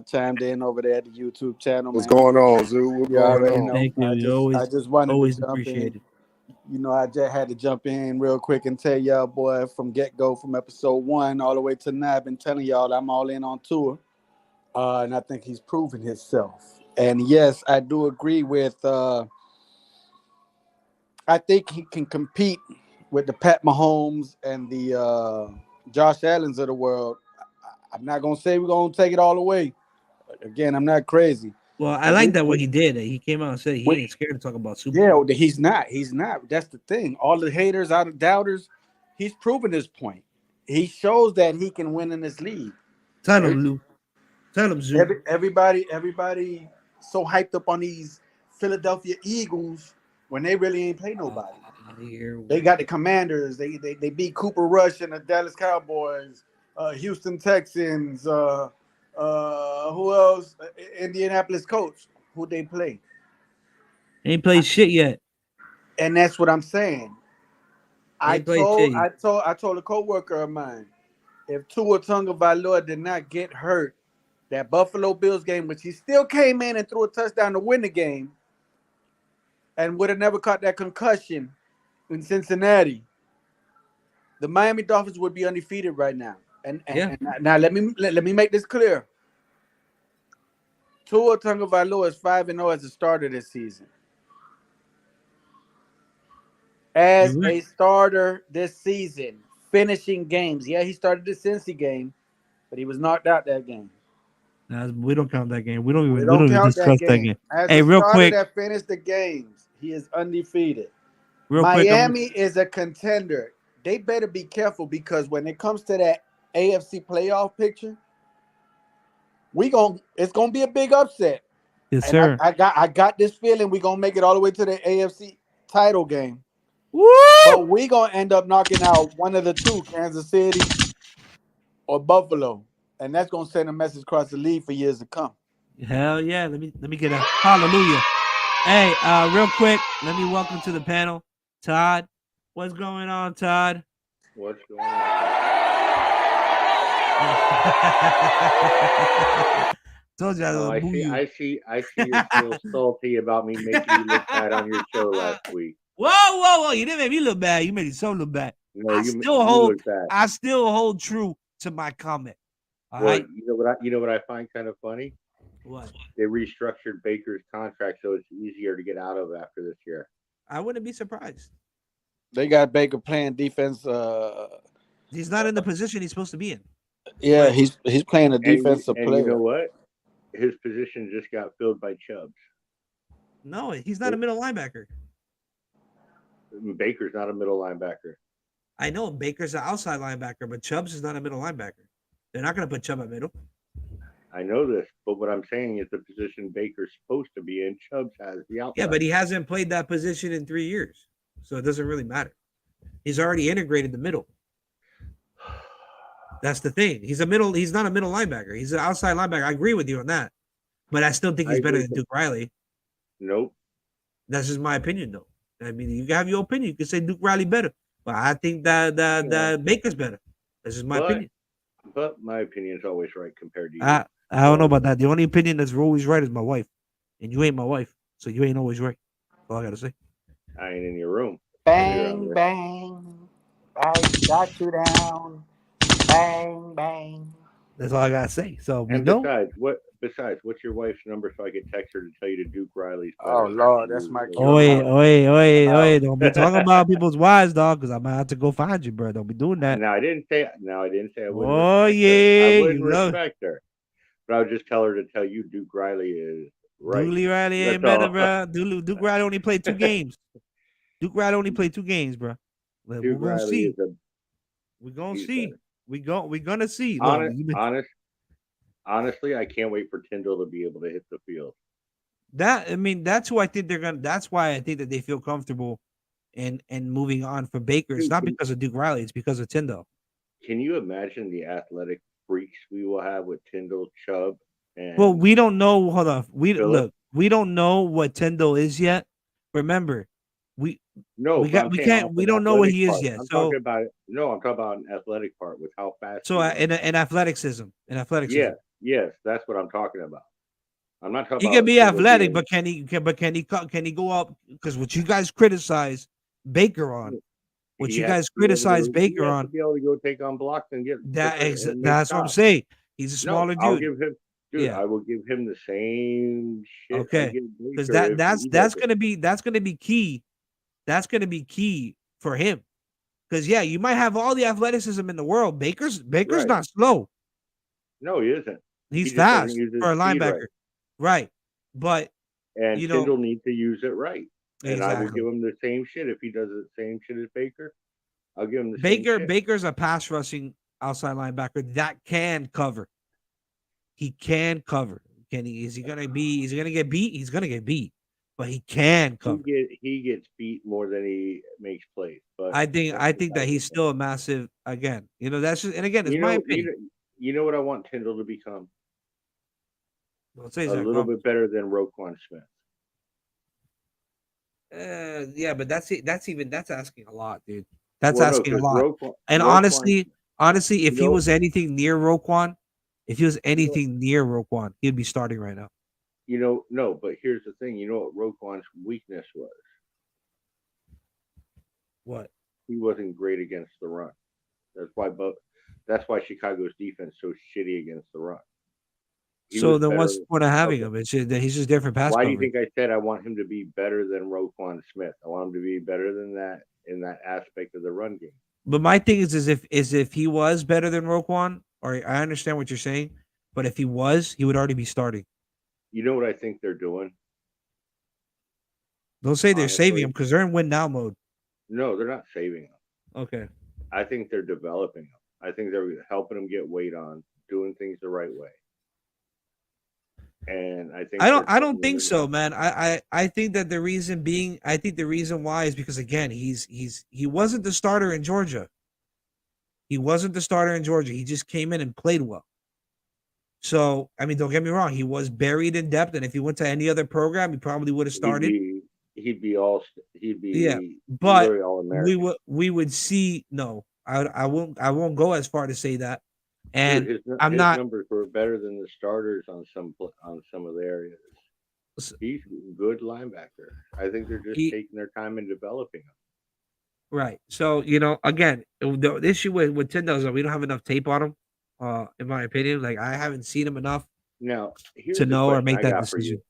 S9: chimed in over there at the YouTube channel,
S5: What's
S9: man.
S5: going on, Zoo? What's
S9: You
S5: going
S9: already
S5: on?
S9: know.
S3: Thank you.
S9: I just wanted
S3: always
S9: to jump
S3: appreciate
S9: in.
S3: it.
S9: I just had to jump in real quick and tell y'all, boy, from get-go, from episode 1 all the way to now, I've been telling y'all I'm all in on Tua. And I think he's proven himself. And yes, I do agree with I think he can compete with the Pat Mahomes and the Josh Allens of the world. I'm not gonna say we're gonna take it all away. Again, I'm not crazy.
S3: Well, I like that what he did. He came out and said he ain't scared to talk about Super Bowl.
S9: Yeah, he's not. That's the thing. All the haters, all the doubters, he's proven his point. He shows that he can win in this league.
S3: Tell him, Lou. Tell him, Zoo.
S9: Everybody so hyped up on these Philadelphia Eagles when they really ain't play nobody. They got the Commanders. They beat Cooper Rush and the Dallas Cowboys, Houston Texans. Who else? Indianapolis Colts. Who they play?
S3: Ain't played shit yet.
S9: And that's what I'm saying. I told a coworker of mine, if Tua Tagovailoa did not get hurt that Buffalo Bills game, which he still came in and threw a touchdown to win the game, and would have never caught that concussion in Cincinnati, the Miami Dolphins would be undefeated right now. And now let me make this clear. Tua Tagovailoa is 5-0 as a starter this season. As a starter this season, finishing games. Yeah, he started the Cincy game, but he was knocked out that game.
S3: We don't count that game. We don't even discuss that game.
S9: As
S3: hey,
S9: a
S3: real
S9: starter
S3: quick,
S9: that finished the games, he is undefeated.
S3: Miami
S9: is a contender. They better be careful, because when it comes to that AFC playoff picture, it's gonna be a big upset.
S3: Yes,
S9: and
S3: sir.
S9: I got this feeling we're gonna make it all the way to the AFC title game.
S3: Woo!
S9: But we're gonna end up knocking out one of the two, Kansas City or Buffalo. And that's gonna send a message across the league for years to come.
S3: Hell yeah. Let me get a hallelujah. Hey, real quick, let me welcome to the panel Todd. What's going on, Todd?
S4: What's going on?
S3: Told you I
S10: Oh,
S3: would
S10: I
S3: boo
S10: see.
S3: you.
S10: I see. I see. You're still salty about me making you look bad on your show last week.
S3: Whoa! You didn't make me look bad. You made yourself look bad.
S10: No,
S3: I
S10: you
S3: still
S10: look bad.
S3: hold true to my comment. All
S10: Well,
S3: right.
S10: you know what I find kind of funny?
S3: What?
S10: They restructured Baker's contract so it's easier to get out of after this year.
S3: I wouldn't be surprised.
S9: They got Baker playing defense.
S3: He's not in the position he's supposed to be in.
S9: Yeah,
S3: But,
S9: he's playing a defensive
S10: and
S9: player.
S10: you know what? His position just got filled by Chubbs.
S3: No, he's not a middle linebacker.
S10: Baker's not a middle linebacker.
S3: I know Baker's an outside linebacker, but Chubbs is not a middle linebacker. They're not going to put Chubb at middle.
S10: I know this, but what I'm saying is the position Baker's supposed to be in, Chubbs has the outside.
S3: Yeah, but he hasn't played that position in 3 years, so it doesn't really matter. He's already integrated the middle. That's the thing. He's not a middle linebacker. He's an outside linebacker. I agree with you on that, but I still think he's better than Duke Riley.
S10: Nope.
S3: That's just my opinion, though. I mean, you can have your opinion. You can say Duke Riley better, but I think that Baker's better. That's just my opinion.
S10: But my opinion is always right compared to you.
S3: I don't know about that. The only opinion that's always right is my wife, and you ain't my wife, so you ain't always right. That's all I gotta say.
S10: I ain't in your room.
S9: Bang bang, I got you down. Bang bang.
S3: That's all I gotta say. So
S10: and besides, what's your wife's number so I can text her to tell you to Duke Riley's better?
S9: Oh Lord, that's my.
S3: Oi! Don't be talking about people's wives, dog, because I might have to go find you, bro. Don't be doing that.
S10: No, I didn't say I wouldn't.
S3: Oh
S10: respect
S3: yeah,
S10: her. I wouldn't respect her, but I would just tell her to tell you Duke Riley is right.
S3: Duke Riley ain't better, bro. Duke Riley only played 2 games. Duke Riley only played 2 games, bro. We're gonna see. We're gonna see. We're gonna see.
S10: Honestly, I can't wait for Tyndall to be able to hit the field.
S3: That's who I think they're gonna. That's why I think that they feel comfortable and moving on for Baker. It's not because of Duke Riley. It's because of Tyndall.
S10: Can you imagine the athletic freaks we will have with Tyndall, Chubb, and?
S3: Well, we don't know. Hold on. We don't know what Tyndall is yet. Remember, we don't know what he is yet.
S10: I'm talking about it. No, I'm talking about an athletic part with how fast.
S3: So in athleticism.
S10: Yes, that's what I'm talking about. I'm not talking.
S3: He can be athletic, but can he go up? Because what you guys criticize Baker on, to be able
S10: to go take on blocks and get
S3: that. That's what I'm saying. He's a smaller dude.
S10: I will give him the same shit.
S3: Okay, because that's gonna be key. That's gonna be key for him. Because you might have all the athleticism in the world. Baker's not slow.
S10: No, he isn't.
S3: He's fast for a linebacker, right? But
S10: Tyndall needs to use it right. And
S3: exactly.
S10: I will give him the same shit if he does the same shit as Baker. I'll give him the
S3: same shit. Baker's a pass rushing outside linebacker that can cover. He can cover. Is he gonna get beat? He's gonna get beat. But he can cover.
S10: He gets beat more than he makes plays. But
S3: I think that he's still a massive. Again, that's just, and again, it's my opinion.
S10: You know what I want Tyndall to become?
S3: A
S10: little bit better than Roquan Smith.
S3: Yeah, but that's asking a lot, dude. That's asking a lot. And honestly, if he was anything near Roquan, he'd be starting right now.
S10: No, but here's the thing. You know what Roquan's weakness was?
S3: What?
S10: He wasn't great against the run. That's why Chicago's defense is so shitty against the run.
S3: So then what's the point of having him? He's just different pass
S10: Why
S3: coverage.
S10: do you think I said I want him to be better than Roquan Smith? I want him to be better than that in that aspect of the run game.
S3: But my thing is if he was better than Roquan, or I understand what you're saying, but if he was, he would already be starting.
S10: You know what I think they're doing?
S3: Don't say they're saving him because they're in win now mode.
S10: No, they're not saving him.
S3: Okay.
S10: I think they're developing him. I think they're helping him get weight on, doing things the right way. And I think
S3: I don't think so, man. I think that the reason why is because again, he wasn't the starter in Georgia. He just came in and played well. So, I mean, don't get me wrong. He was buried in depth, and if he went to any other program, he probably would have started.
S10: He'd be
S3: but we would see. No, I won't go as far to say that. And
S10: Dude,
S3: I'm
S10: his
S3: not.
S10: numbers were better than the starters on some of the areas. He's a good linebacker. I think they're just
S3: He
S10: taking their time in developing him.
S3: right. So again, the issue with Tyndall is that we don't have enough tape on him. In my opinion, like I haven't seen him enough
S10: Now,
S3: to
S10: here's the
S3: know or
S10: question
S3: make
S10: I
S3: that
S10: got for you.
S3: decision.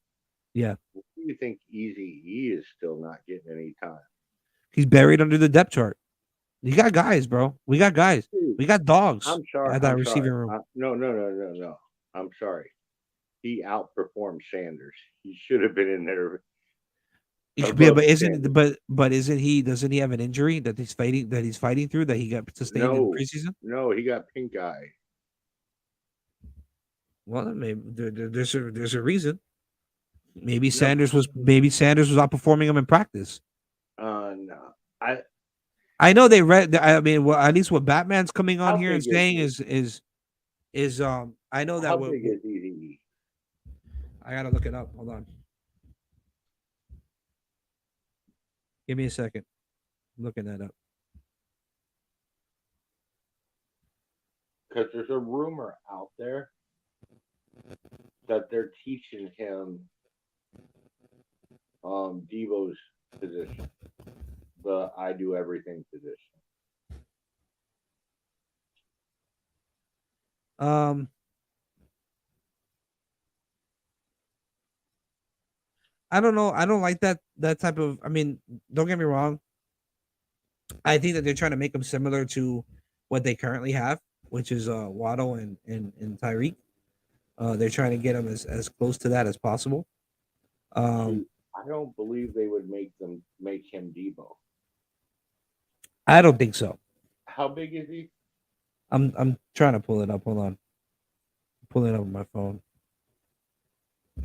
S3: Yeah,
S10: Why do you think Easy E is still not getting any time?
S3: he's buried under the depth chart. You got guys, bro. We got guys.
S10: Dude,
S3: We got dogs
S10: I'm sorry.
S3: at that
S10: I'm sorry.
S3: receiving room.
S10: No. I'm sorry. He outperformed Sanders. He should have been in there
S3: Yeah,
S10: above
S3: but
S10: Sanders.
S3: isn't he? Doesn't he have an injury that he's fighting through that he got sustained in preseason?
S10: No, he got pink eye.
S3: Well, then maybe there's a reason. Maybe
S10: No,
S3: Sanders was outperforming him in practice.
S10: no.
S3: I know they read. I mean, well, at least what Batman's coming on
S10: How
S3: here and
S10: big is
S3: saying
S10: he?
S3: is I know that
S10: How big is Easy E?
S3: I gotta look it up. Hold on. Give me a second. I'm looking that up.
S10: Because there's a rumor out there that they're teaching him Debo's position, the I do everything position.
S3: I don't know. I don't like that type of. I mean, don't get me wrong. I think that they're trying to make them similar to what they currently have, which is Waddle and Tyreek. They're trying to get them as close to that as possible.
S10: See, I don't believe they would make him Debo.
S3: I don't think so.
S10: How big is he?
S3: I'm trying to pull it up. Hold on. Pulling it up on my phone.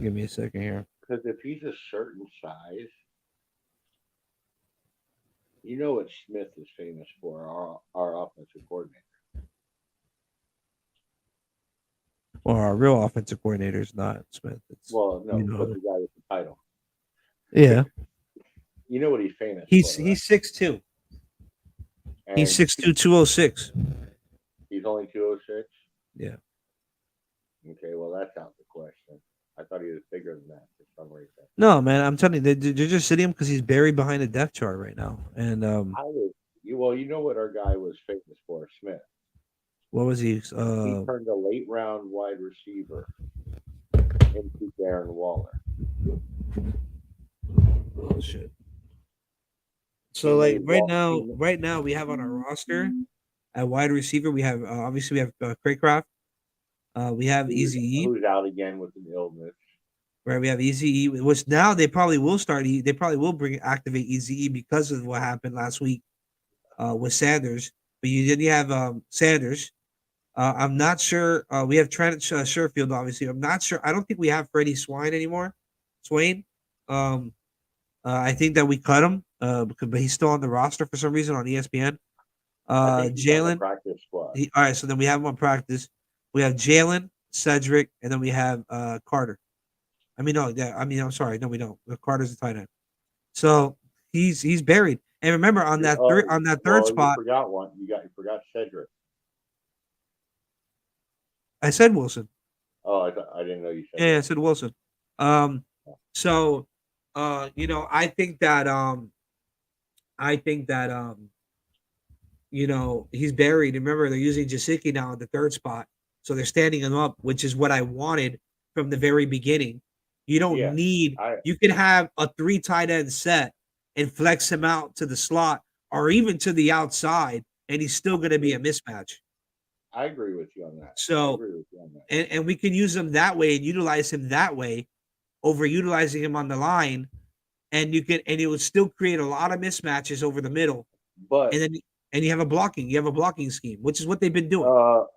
S3: Give me a second here.
S10: Because if he's a certain size, you know what Smith is famous for, our offensive coordinator.
S3: Well, our real offensive coordinator is not Smith. It's
S10: Well, no, but
S3: who.
S10: the guy with the title.
S3: Yeah.
S10: You know what he's famous for.
S3: He's
S10: Right?
S3: 6'2". He's
S10: And
S3: 6'2", 206.
S10: he's only 206?
S3: Yeah.
S10: Okay, well, that's out the question. I thought he was bigger than that for some reason.
S3: No, man, I'm telling you, they're just sitting him because he's buried behind the depth chart right now. And
S10: You know what our guy was famous for, Smith.
S3: what was he?
S10: He turned a late round wide receiver into Darren Waller.
S3: Oh shit. So like right now we have on our roster at wide receiver we have obviously we have Craycraft, we have Easy E,
S10: who's out again with an illness.
S3: Right, we have Easy E, which now they probably will they probably will activate Easy E because of what happened last week with Sanders. But you have Sanders. I'm not sure. We have Trent Sherfield, obviously. I'm not sure. I don't think we have Freddie Swine anymore. Swain. I think that we cut him, but he's still on the roster for some reason on ESPN. Jalen.
S10: Practice squad.
S3: All right, so then we have him on practice. We have Jalen, Cedric, and then we have Carter. I mean, no, yeah. I mean, I'm sorry. No, we don't. Carter's a tight end. So he's buried. And remember on that third spot,
S10: you forgot one. You forgot Cedric.
S3: I said Wilson.
S10: Oh, I didn't know you said.
S3: Yeah, I said Wilson. So, I think that he's buried. Remember, they're using Jasicki now at the third spot, so they're standing him up, which is what I wanted from the very beginning. You don't need. You can have a 3 tight end set and flex him out to the slot or even to the outside, and he's still going to be a mismatch.
S10: I agree with you on that.
S3: So, and we can use him that way and utilize him that way over utilizing him on the line, and it would still create a lot of mismatches over the middle.
S10: But
S3: you have a blocking scheme, which is what they've been doing.
S10: All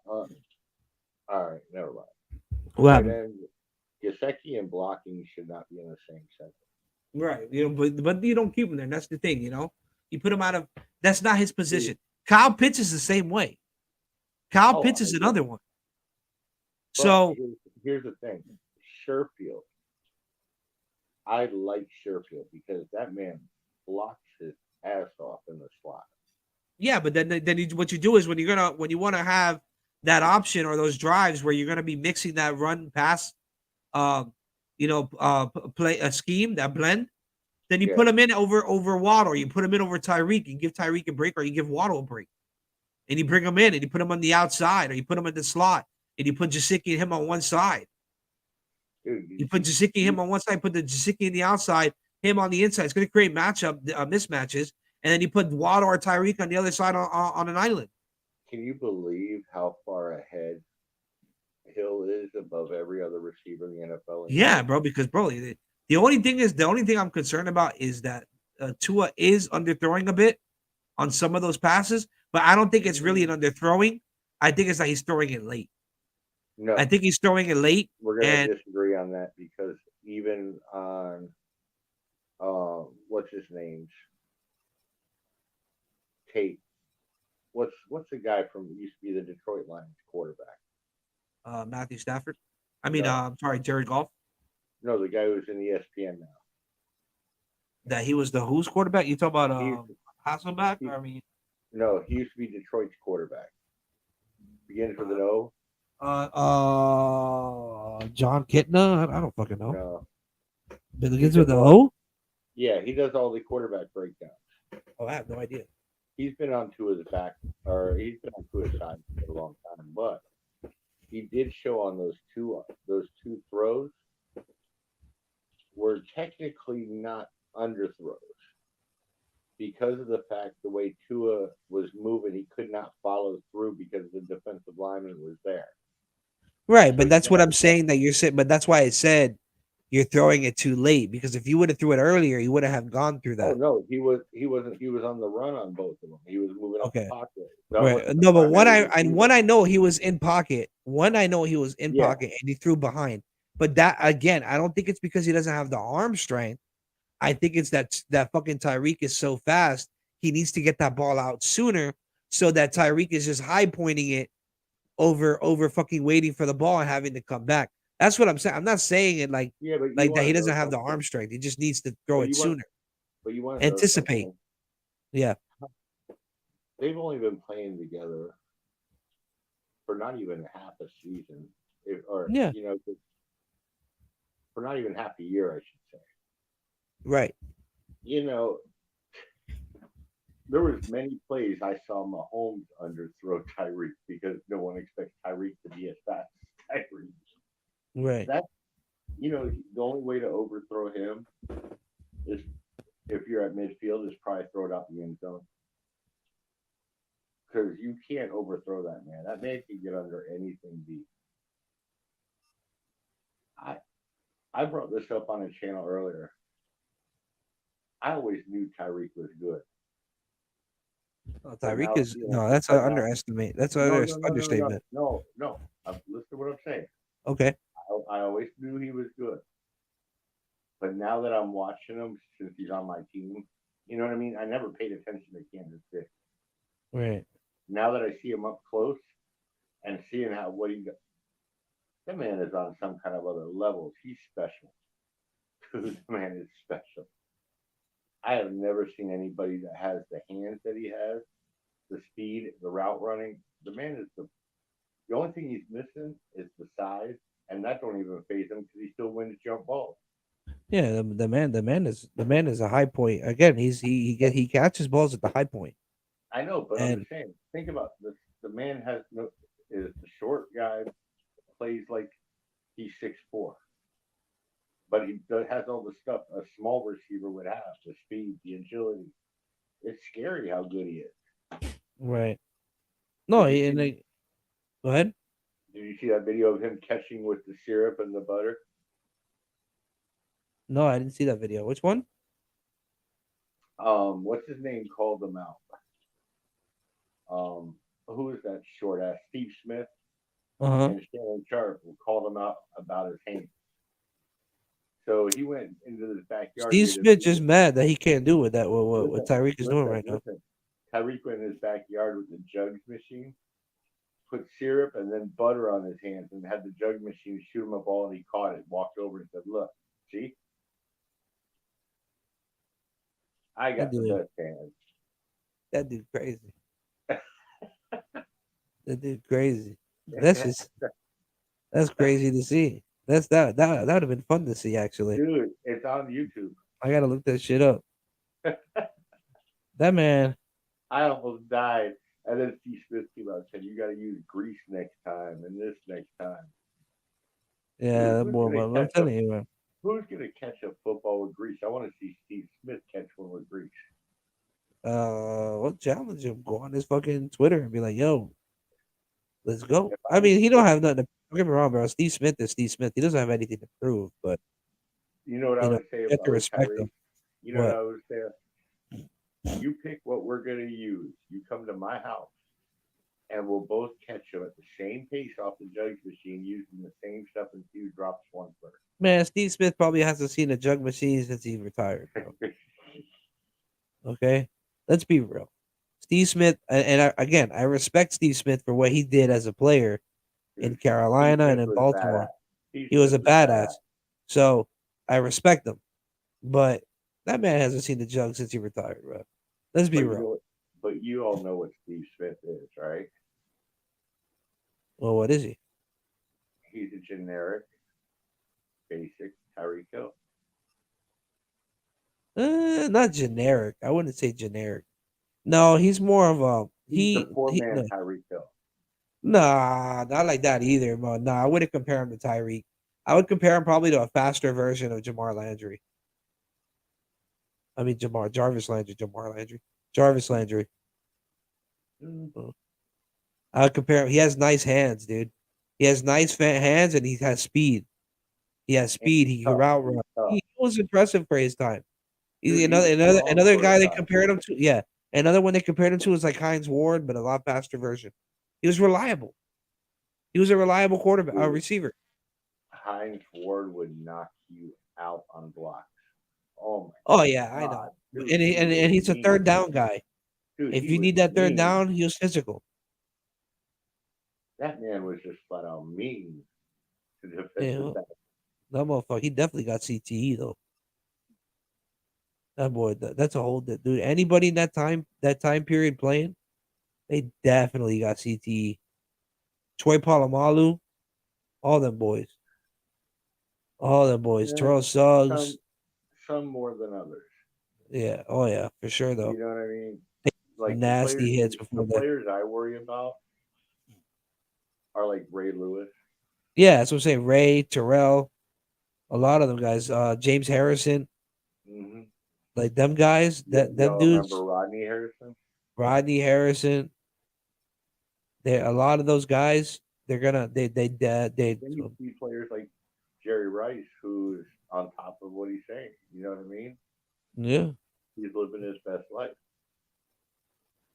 S10: right, never mind.
S3: What
S10: Gesicki and blocking should not be in the same sentence.
S3: Right. But you don't keep him there. That's the thing, You put him out of that's not his position. Kyle Pitts is the same way. Kyle Pitts is another one.
S10: But
S3: so
S10: here's the thing. Sherfield. I like Sherfield because that man blocks his ass off in the slot.
S3: Yeah, but then what you do is when you want to have that option or those drives where you're going to be mixing that run pass, play a scheme, that blend, then you put him in over Waddle, you put him in over Tyreek, you give Tyreek a break, or you give Waddle a break, and you bring him in and you put him on the outside, or you put him in the slot, and you put Gesicki and him on one side.
S10: Dude,
S3: You put Gesicki him on one side, put the Gesicki in the outside, him on the inside. It's going to create mismatches, and then you put Waddle or Tyreek on the other side on an island.
S10: Can you believe how far ahead Hill is above every other receiver in the NFL?
S3: Yeah, bro. Because the only thing I'm concerned about is that Tua is underthrowing a bit on some of those passes, but I don't think it's really an underthrowing. I think it's that he's throwing it late.
S10: No,
S3: I think he's throwing it late.
S10: We're gonna disagree on that because even on what's his name's tape, what's the guy from used to be the Detroit Lions quarterback?
S3: Matthew Stafford. I'm sorry, Jared Goff.
S10: No, the guy who's in ESPN now.
S3: That he was the whose quarterback? You talk about Hasselbeck?
S10: No, he used to be Detroit's quarterback. Begins with an O.
S3: John Kitna. I don't fucking know.
S10: No.
S3: Begins with an O.
S10: Yeah, he does all the quarterback breakdowns.
S3: Oh, I have no idea.
S10: He's been on Tua's back, or he's been on Tua's side for a long time, but he did show on those two throws were technically not underthrows because of the fact the way Tua was moving, he could not follow through because the defensive lineman was there.
S3: Right, but that's what I'm saying that you're saying. But that's why I said you're throwing it too late, because if you would have threw it earlier, you would have gone through that.
S10: Oh no, he was on the run on both of them. He was moving up the pocket.
S3: Right. No, but one I know he was in pocket. One I know he was in pocket and he threw behind. But that again, I don't think it's because he doesn't have the arm strength. I think it's that fucking Tyreek is so fast. He needs to get that ball out sooner so that Tyreek is just high pointing it over fucking waiting for the ball and having to come back. That's what I'm saying. I'm not saying it like that he doesn't have the arm strength. He just needs to throw it sooner.
S10: But you want
S3: to anticipate. Yeah.
S10: They've only been playing together for not even half a season, for not even half a year, I should say.
S3: Right.
S10: There was many plays I saw Mahomes underthrow Tyreek because no one expects Tyreek to be as fast as Tyreek.
S3: Right.
S10: The only way to overthrow him is if you're at midfield is probably throw it out the end zone. Because you can't overthrow that man. That man can get under anything deep. I brought this up on a channel earlier. I always knew Tyreek was good.
S3: Tyreek is that's an underestimate. That's an understatement.
S10: No. Listen to what I'm saying.
S3: Okay.
S10: I always knew he was good. But now that I'm watching him since he's on my team, you know what I mean? I never paid attention to Kansas City.
S3: Right.
S10: Now that I see him up close and seeing what he does, that man is on some kind of other levels. He's special. The man is special. I have never seen anybody that has the hands that he has, the speed, the route running. The man is the only thing he's missing is the size, and that don't even phase him because he still wins jump balls.
S3: Yeah, the man is a high point. Again, he catches balls at the high point.
S10: I know, but I'm just saying. Think about this: the man is the short guy, plays like he's 6'4", but he has all the stuff a small receiver would have: the speed, the agility. It's scary how good he is.
S3: Right. No, go ahead.
S10: Did you see that video of him catching with the syrup and the butter?
S3: No, I didn't see that video. Which one?
S10: What's his name called them out? Who is that short ass? Steve Smith and Shannon Sharp called him out about his hands. So he went into his backyard.
S3: Steve Smith just mad that he can't do what Tyreek is doing right now.
S10: Tyreek went in his backyard with the jugs machine, put syrup and then butter on his hands, and had the jug machine shoot him a ball, and he caught it, walked over and said, "Look, see, I got the best hands."
S3: That dude crazy. That dude crazy. That's crazy to see. That would have been fun to see actually.
S10: Dude, it's on YouTube.
S3: I gotta look that shit up. That man.
S10: I almost died. And then Steve Smith came out and said, "You got to use grease next time and this next time."
S3: Yeah,
S10: Who's
S3: boy,
S10: gonna
S3: I'm
S10: catch
S3: telling you, man.
S10: Who's gonna catch a football with grease? I want to see Steve Smith catch one with grease.
S3: We'll challenge him. Go on his fucking Twitter and be like, "Yo, let's go."
S10: If
S3: I mean, he don't have nothing to. Don't get me wrong, bro. Steve Smith is Steve Smith. He doesn't have anything to prove, but
S10: You know what I would say
S3: you have to
S10: about
S3: respect
S10: Tyrese?
S3: him.
S10: You know what I
S3: What?
S10: would say? You pick what we're gonna use. You come to my house, and we'll both catch them at the same pace off the jug machine using the same stuff until you drops one first.
S3: Man, Steve Smith probably hasn't seen a jug machine since he retired, bro. Okay, let's be real. Steve Smith, again, I respect Steve Smith for what he did as a player in
S10: Steve
S3: Carolina and
S10: Smith
S3: in
S10: was
S3: Baltimore.
S10: badass. Steve
S3: He was a
S10: Smith was
S3: badass. So I respect him. But that man hasn't seen the jug since he retired, bro. Let's be real.
S10: But you all know what Steve Smith is, right?
S3: Well, what is he?
S10: He's a generic, basic Tyreek Hill.
S3: Not generic. I wouldn't say generic. No, he's more of a
S10: He's the four-man
S3: no,
S10: Tyreek Hill.
S3: nah, not like that either, bro. Nah, I wouldn't compare him to Tyreek. I would compare him probably to a faster version of Jamar Landry. I mean Jarvis Landry, Jarvis Landry. I would compare him. He has nice hands, dude. He has nice hands and he has speed. He has speed. He can route run. He was impressive for his time. He's
S10: Dude,
S3: another guy they compared him to. Yeah, another one they compared him to was like Hines Ward, but a lot faster version. He was reliable. He was a reliable quarterback, receiver.
S10: Hines Ward would knock you out on blocks. Oh my!
S3: Oh yeah, I know.
S10: Dude,
S3: And he's a third down guy.
S10: Dude,
S3: if you need that third down, he was physical.
S10: That man was just flat out mean to defensive
S3: Yeah,
S10: back.
S3: that motherfucker. He definitely got CTE though. That boy, that's a whole dude. Anybody in that time period playing, they definitely got CTE. Troy Polamalu, all them boys.
S10: Yeah,
S3: Terrell Suggs.
S10: Some more than others.
S3: Yeah. Oh yeah, for sure though.
S10: You know what I mean? Like
S3: nasty hits before
S10: the players I worry about are like Ray Lewis.
S3: Yeah, that's what I'm saying. Ray, Terrell, a lot of them guys. James Harrison.
S10: Mm-hmm.
S3: Like them guys, them dudes.
S10: Remember Rodney Harrison?
S3: Rodney Harrison. They a lot of those guys. They're gonna they.
S10: Then you see players like Jerry Rice, who's on top of what he's saying. You know what I mean?
S3: Yeah.
S10: He's living his best life.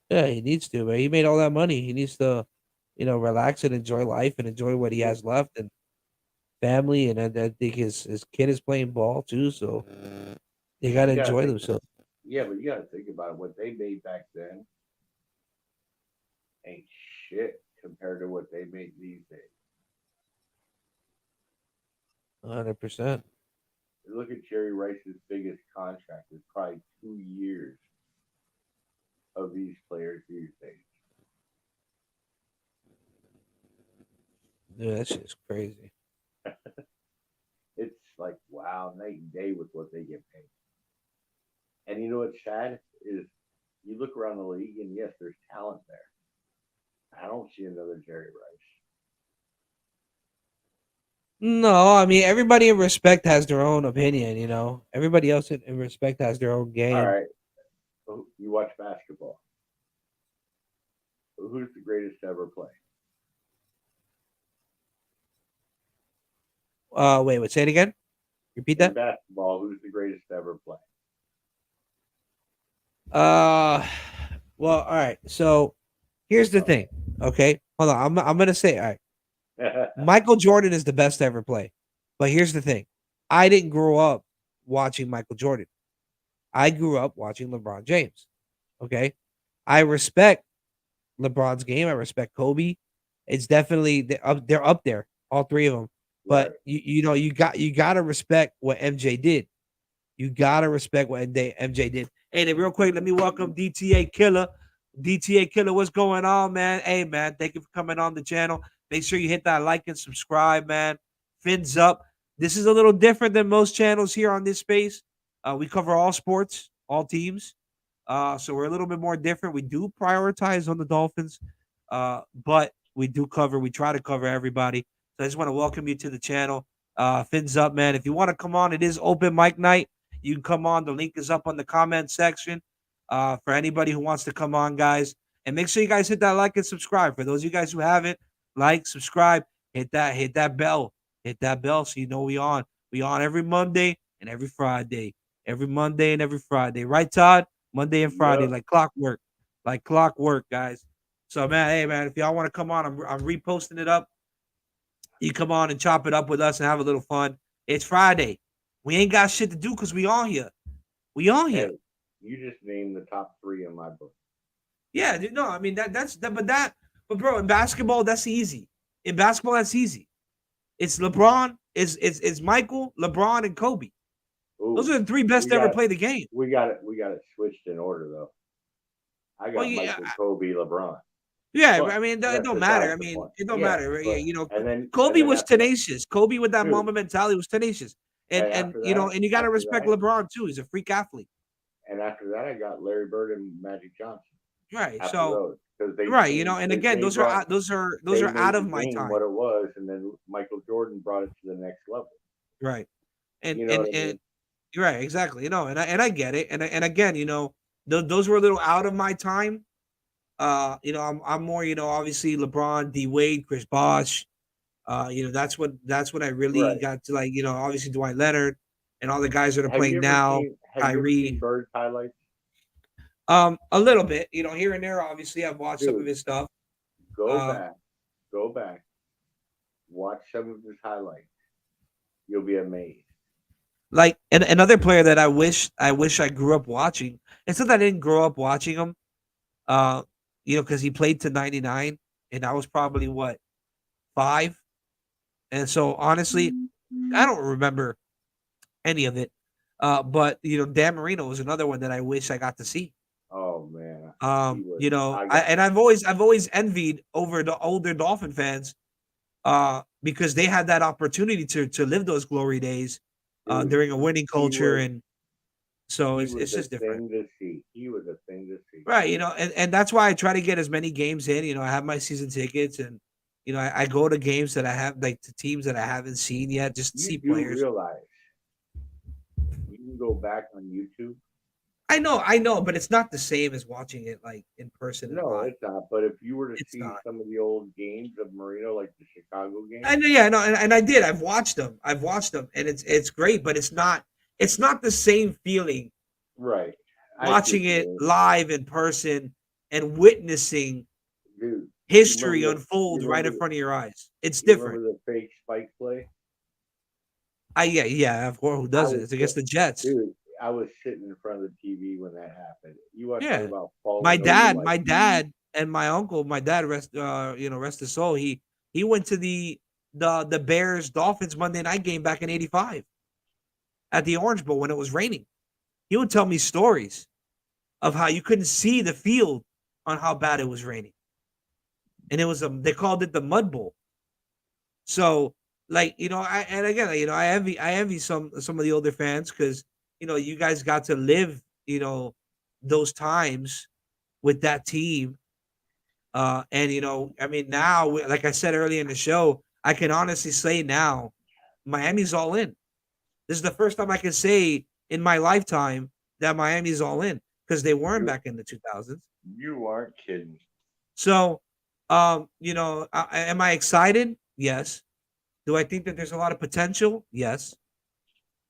S3: Yeah, he needs to, man. He made all that money. He needs to, relax and enjoy life and enjoy what he has left and family. And I think his kid is playing ball too, so they gotta enjoy themselves.
S10: Yeah, but you gotta think about it. What they made back then ain't shit compared to what they make these days.
S3: 100%.
S10: Look at Jerry Rice's biggest contract. It's probably 2 years of these players these days.
S3: Yeah, that shit's crazy.
S10: It's like, wow, night and day with what they get paid. And you know what's sad is you look around the league and yes, there's talent there. I don't see another Jerry Rice.
S3: No, I mean everybody in respect has their own opinion. Everybody else in respect has their own game.
S10: All right, you watch basketball. Who's the greatest to ever play?
S3: Wait, say it again. Repeat that.
S10: In basketball, who's the greatest to ever play?
S3: Well, all right. So here's the thing. Okay, hold on. I'm gonna say all right. Michael Jordan is the best to ever play. But here's the thing. I didn't grow up watching Michael Jordan. I grew up watching LeBron James. Okay. I respect LeBron's game. I respect Kobe. It's definitely they're up there, all three of them. But you got to respect what MJ did. You got to respect what MJ did. Hey, real quick, let me welcome DTA Killer. DTA Killer, what's going on, man? Hey, man, thank you for coming on the channel. Make sure you hit that like and subscribe, man. Fins up. This is a little different than most channels here on this space. We cover all sports, all teams. So we're a little bit more different. We do prioritize on the Dolphins, but we try to cover everybody. So I just want to welcome you to the channel. Fins up, man. If you want to come on, it is open mic night. You can come on. The link is up on the comment section for anybody who wants to come on, guys. And make sure you guys hit that like and subscribe. For those of you guys who haven't, like, subscribe, hit that bell. Hit that bell so you know we on. We on every Monday and every Friday. Every Monday and every Friday. Right, Todd? Monday and Friday, like clockwork. Like clockwork, guys. So, man, hey, man, if y'all want to come on, I'm reposting it up. You come on and chop it up with us and have a little fun. It's Friday. We ain't got shit to do because we on here. We on here.
S10: Hey, you just named the top 3 in my book.
S3: Yeah, no, I mean but bro, in basketball, that's easy. In basketball, that's easy. It's LeBron, it's Michael, LeBron, and Kobe.
S10: Ooh,
S3: those are the 3 best to ever play the game.
S10: We got it switched in order though. I got Michael, Kobe, LeBron.
S3: Yeah, but I mean, it don't matter. I mean, it don't matter. But, yeah, you know, Kobe was tenacious. Kobe with that Mamba mentality was tenacious. And you know, and you got to respect LeBron too. He's a freak athlete.
S10: And after that, I got Larry Bird and Magic Johnson.
S3: Right. So right, you know, and again, those are out of my time.
S10: What it was, and then Michael Jordan brought it to the next level.
S3: Right. And you know and right, exactly. You know, and I get it. And again, you know, those were a little out of my time. You know, I'm more, you know, obviously LeBron, D Wade, Chris Bosh. You know, that's what I really got to, like, you know, obviously Dwight Leonard and all the guys that are playing now. Kyrie.
S10: Bird's highlights?
S3: A little bit, you know, here and there. Obviously, I've watched some of his stuff.
S10: Go back, watch some of his highlights. You'll be amazed.
S3: Like, and another player that I wish I grew up watching. It's not that I didn't grow up watching him. You know, because he played to 99, and I was probably what, 5, and so honestly, I don't remember any of it. But you know, Dan Marino was another one that I wish I got to see.
S10: Oh man.
S3: You know, I've always envied over the older Dolphin fans, because they had that opportunity to live those glory days, during a winning culture, and so it's just different.
S10: He was a thing to see.
S3: Right, you know, and that's why I try to get as many games in. You know, I have my season tickets, and you know, I go to games that I have, like, to teams that I haven't seen yet, just to see players.
S10: Realize you can go back on YouTube.
S3: I know, but it's not the same as watching it like in person.
S10: No, it's not. But if you were to see some of the old games of Marino, like the Chicago game,
S3: I know, yeah, no, and I did. I've watched them, and it's great, but it's not the same feeling.
S10: Right.
S3: Watching it live in person and witnessing history unfold right in front of your eyes. It's different.
S10: Remember the fake spike play?
S3: Yeah, of course. Who doesn't? It's against the Jets.
S10: Dude, I was sitting in front of the TV when that happened. You want to talk about falling?
S3: My dad, and my uncle. My dad, rest his soul. He went to the Bears Dolphins Monday night game back in '85 at the Orange Bowl when it was raining. He would tell me stories of how you couldn't see the field on how bad it was raining, and it was they called it the Mud Bowl. So, like, you know, I envy some of the older fans, because you know, you guys got to live, you know, those times with that team. And you know, I mean, now, like I said earlier in the show, I can honestly say now, Miami's all in. This is the first time I can say in my lifetime that Miami's all in, because they weren't back in the 2000s.
S10: You aren't kidding.
S3: So, you know, am I excited? Yes. Do I think that there's a lot of potential? Yes.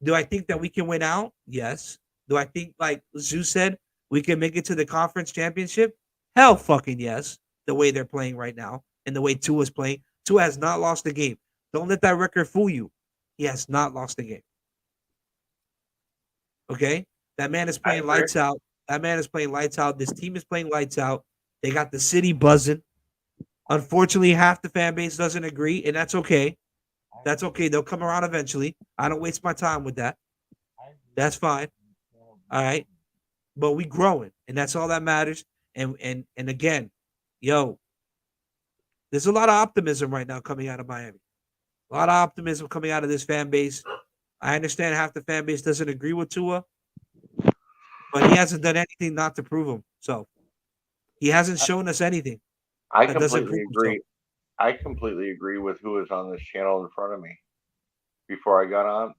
S3: Do I think that we can win out? Yes. Do I think, like Zeus said, we can make it to the conference championship? Hell fucking yes. The way they're playing right now and the way Tua's playing. Tua has not lost a game. Don't let that record fool you. He has not lost a game. Okay? That man is playing lights out. That man is playing lights out. This team is playing lights out. They got the city buzzing. Unfortunately, half the fan base doesn't agree, and that's okay. That's okay. They'll come around eventually. I don't waste my time with that. That's fine. All right. But we growing, and that's all that matters. And again, yo, There's a lot of optimism right now coming out of Miami. A lot of optimism coming out of this fan base. I understand half the fan base doesn't agree with Tua, but he hasn't done anything not to prove him. So he hasn't shown us anything.
S10: I
S3: that doesn't
S10: completely
S3: prove
S10: agree. I completely agree with who was on this channel in front of me before I got on.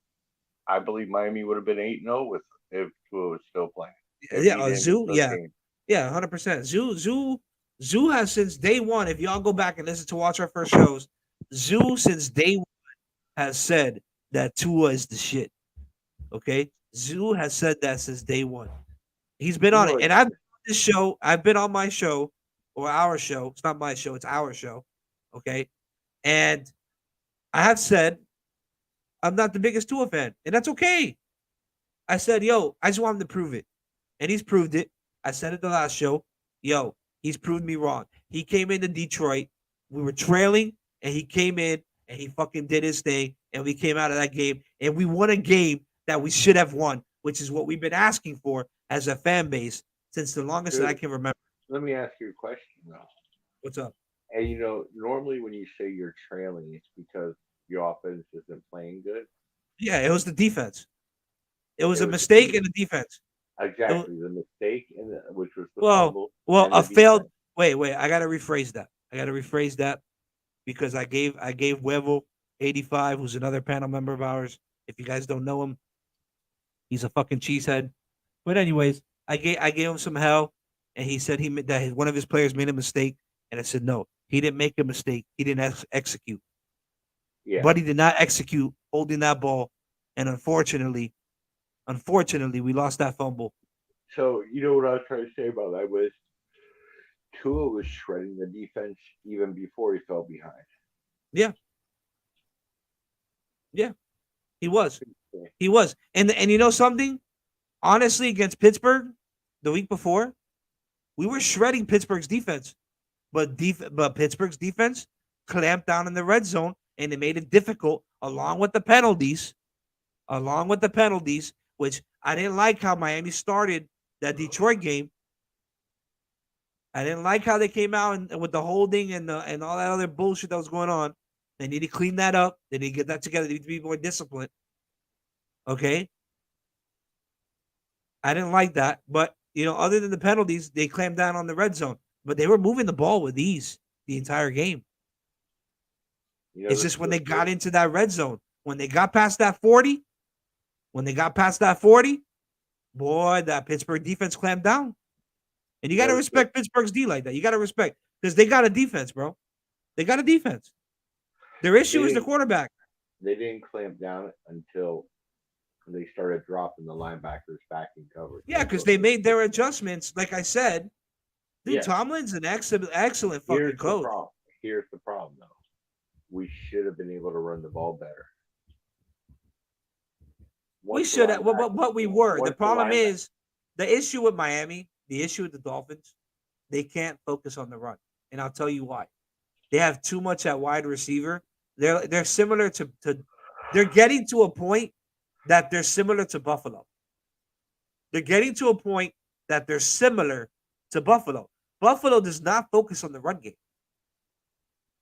S10: I believe Miami would have been 8-0 with if Tua was still playing.
S3: Zoo, yeah, 100%. Zoo has since day one. If y'all go back and listen to watch our first shows, Zoo since day one has said that Tua is the shit. Okay, Zoo has said that since day one. He's been on it, and I've been on this show. I've been on my show or our show. It's not my show; it's our show. Okay, and I have said I'm not the biggest Tua fan, and that's okay. I said, yo, I just want him to prove it. And he's proved it. I said it the last show. Yo, he's proved me wrong. He came into Detroit. We were trailing, and he came in, and he fucking did his thing, and we came out of that game, and we won a game that we should have won, which is what we've been asking for as a fan base since the longest that I can remember.
S10: Let me ask you a question, though.
S3: What's up?
S10: And, normally when you say you're trailing, it's because your offense isn't playing good.
S3: Yeah, it was the defense. It was a mistake in the defense.
S10: Exactly, the mistake which was the fumble.
S3: Well, a failed. Wait. I gotta rephrase that. Because I gave Huevo 85, who's another panel member of ours. If you guys don't know him, he's a fucking cheesehead. But anyways, I gave him some hell, and he said that one of his players made a mistake, and I said no, he didn't make a mistake. He didn't execute.
S10: Yeah.
S3: But he did not execute holding that ball, and unfortunately, we lost that fumble.
S10: So, you know what I was trying to say about that was Tua was shredding the defense even before he fell behind.
S3: Yeah. Yeah. He was. And you know something? Honestly, against Pittsburgh the week before, we were shredding Pittsburgh's defense. But Pittsburgh's defense clamped down in the red zone, and it made it difficult along with the penalties, which I didn't like how Miami started that Detroit game. I didn't like how they came out and with the holding and all that other bullshit that was going on. They need to clean that up. They need to get that together. They need to be more disciplined. Okay? I didn't like that. But, other than the penalties, they clamped down on the red zone. But they were moving the ball with ease the entire game. It's just when they got into that red zone, when they got past that 40, boy, that Pittsburgh defense clamped down. And you got to respect Pittsburgh's D like that. You got to respect because they got a defense, bro. They got a defense. Their issue is the quarterback.
S10: They didn't clamp down until they started dropping the linebackers back in coverage.
S3: Yeah, because they made their adjustments. Like I said, dude, Tomlin's an excellent fucking coach.
S10: Here's the problem, though. We should have been able to run the ball better.
S3: We should have, but we were. The problem is the issue with Miami, the issue with the Dolphins, they can't focus on the run. And I'll tell you why. They have too much at wide receiver. They're similar to they're getting to a point that they're similar to Buffalo. They're getting to a point that they're similar to Buffalo. Buffalo does not focus on the run game.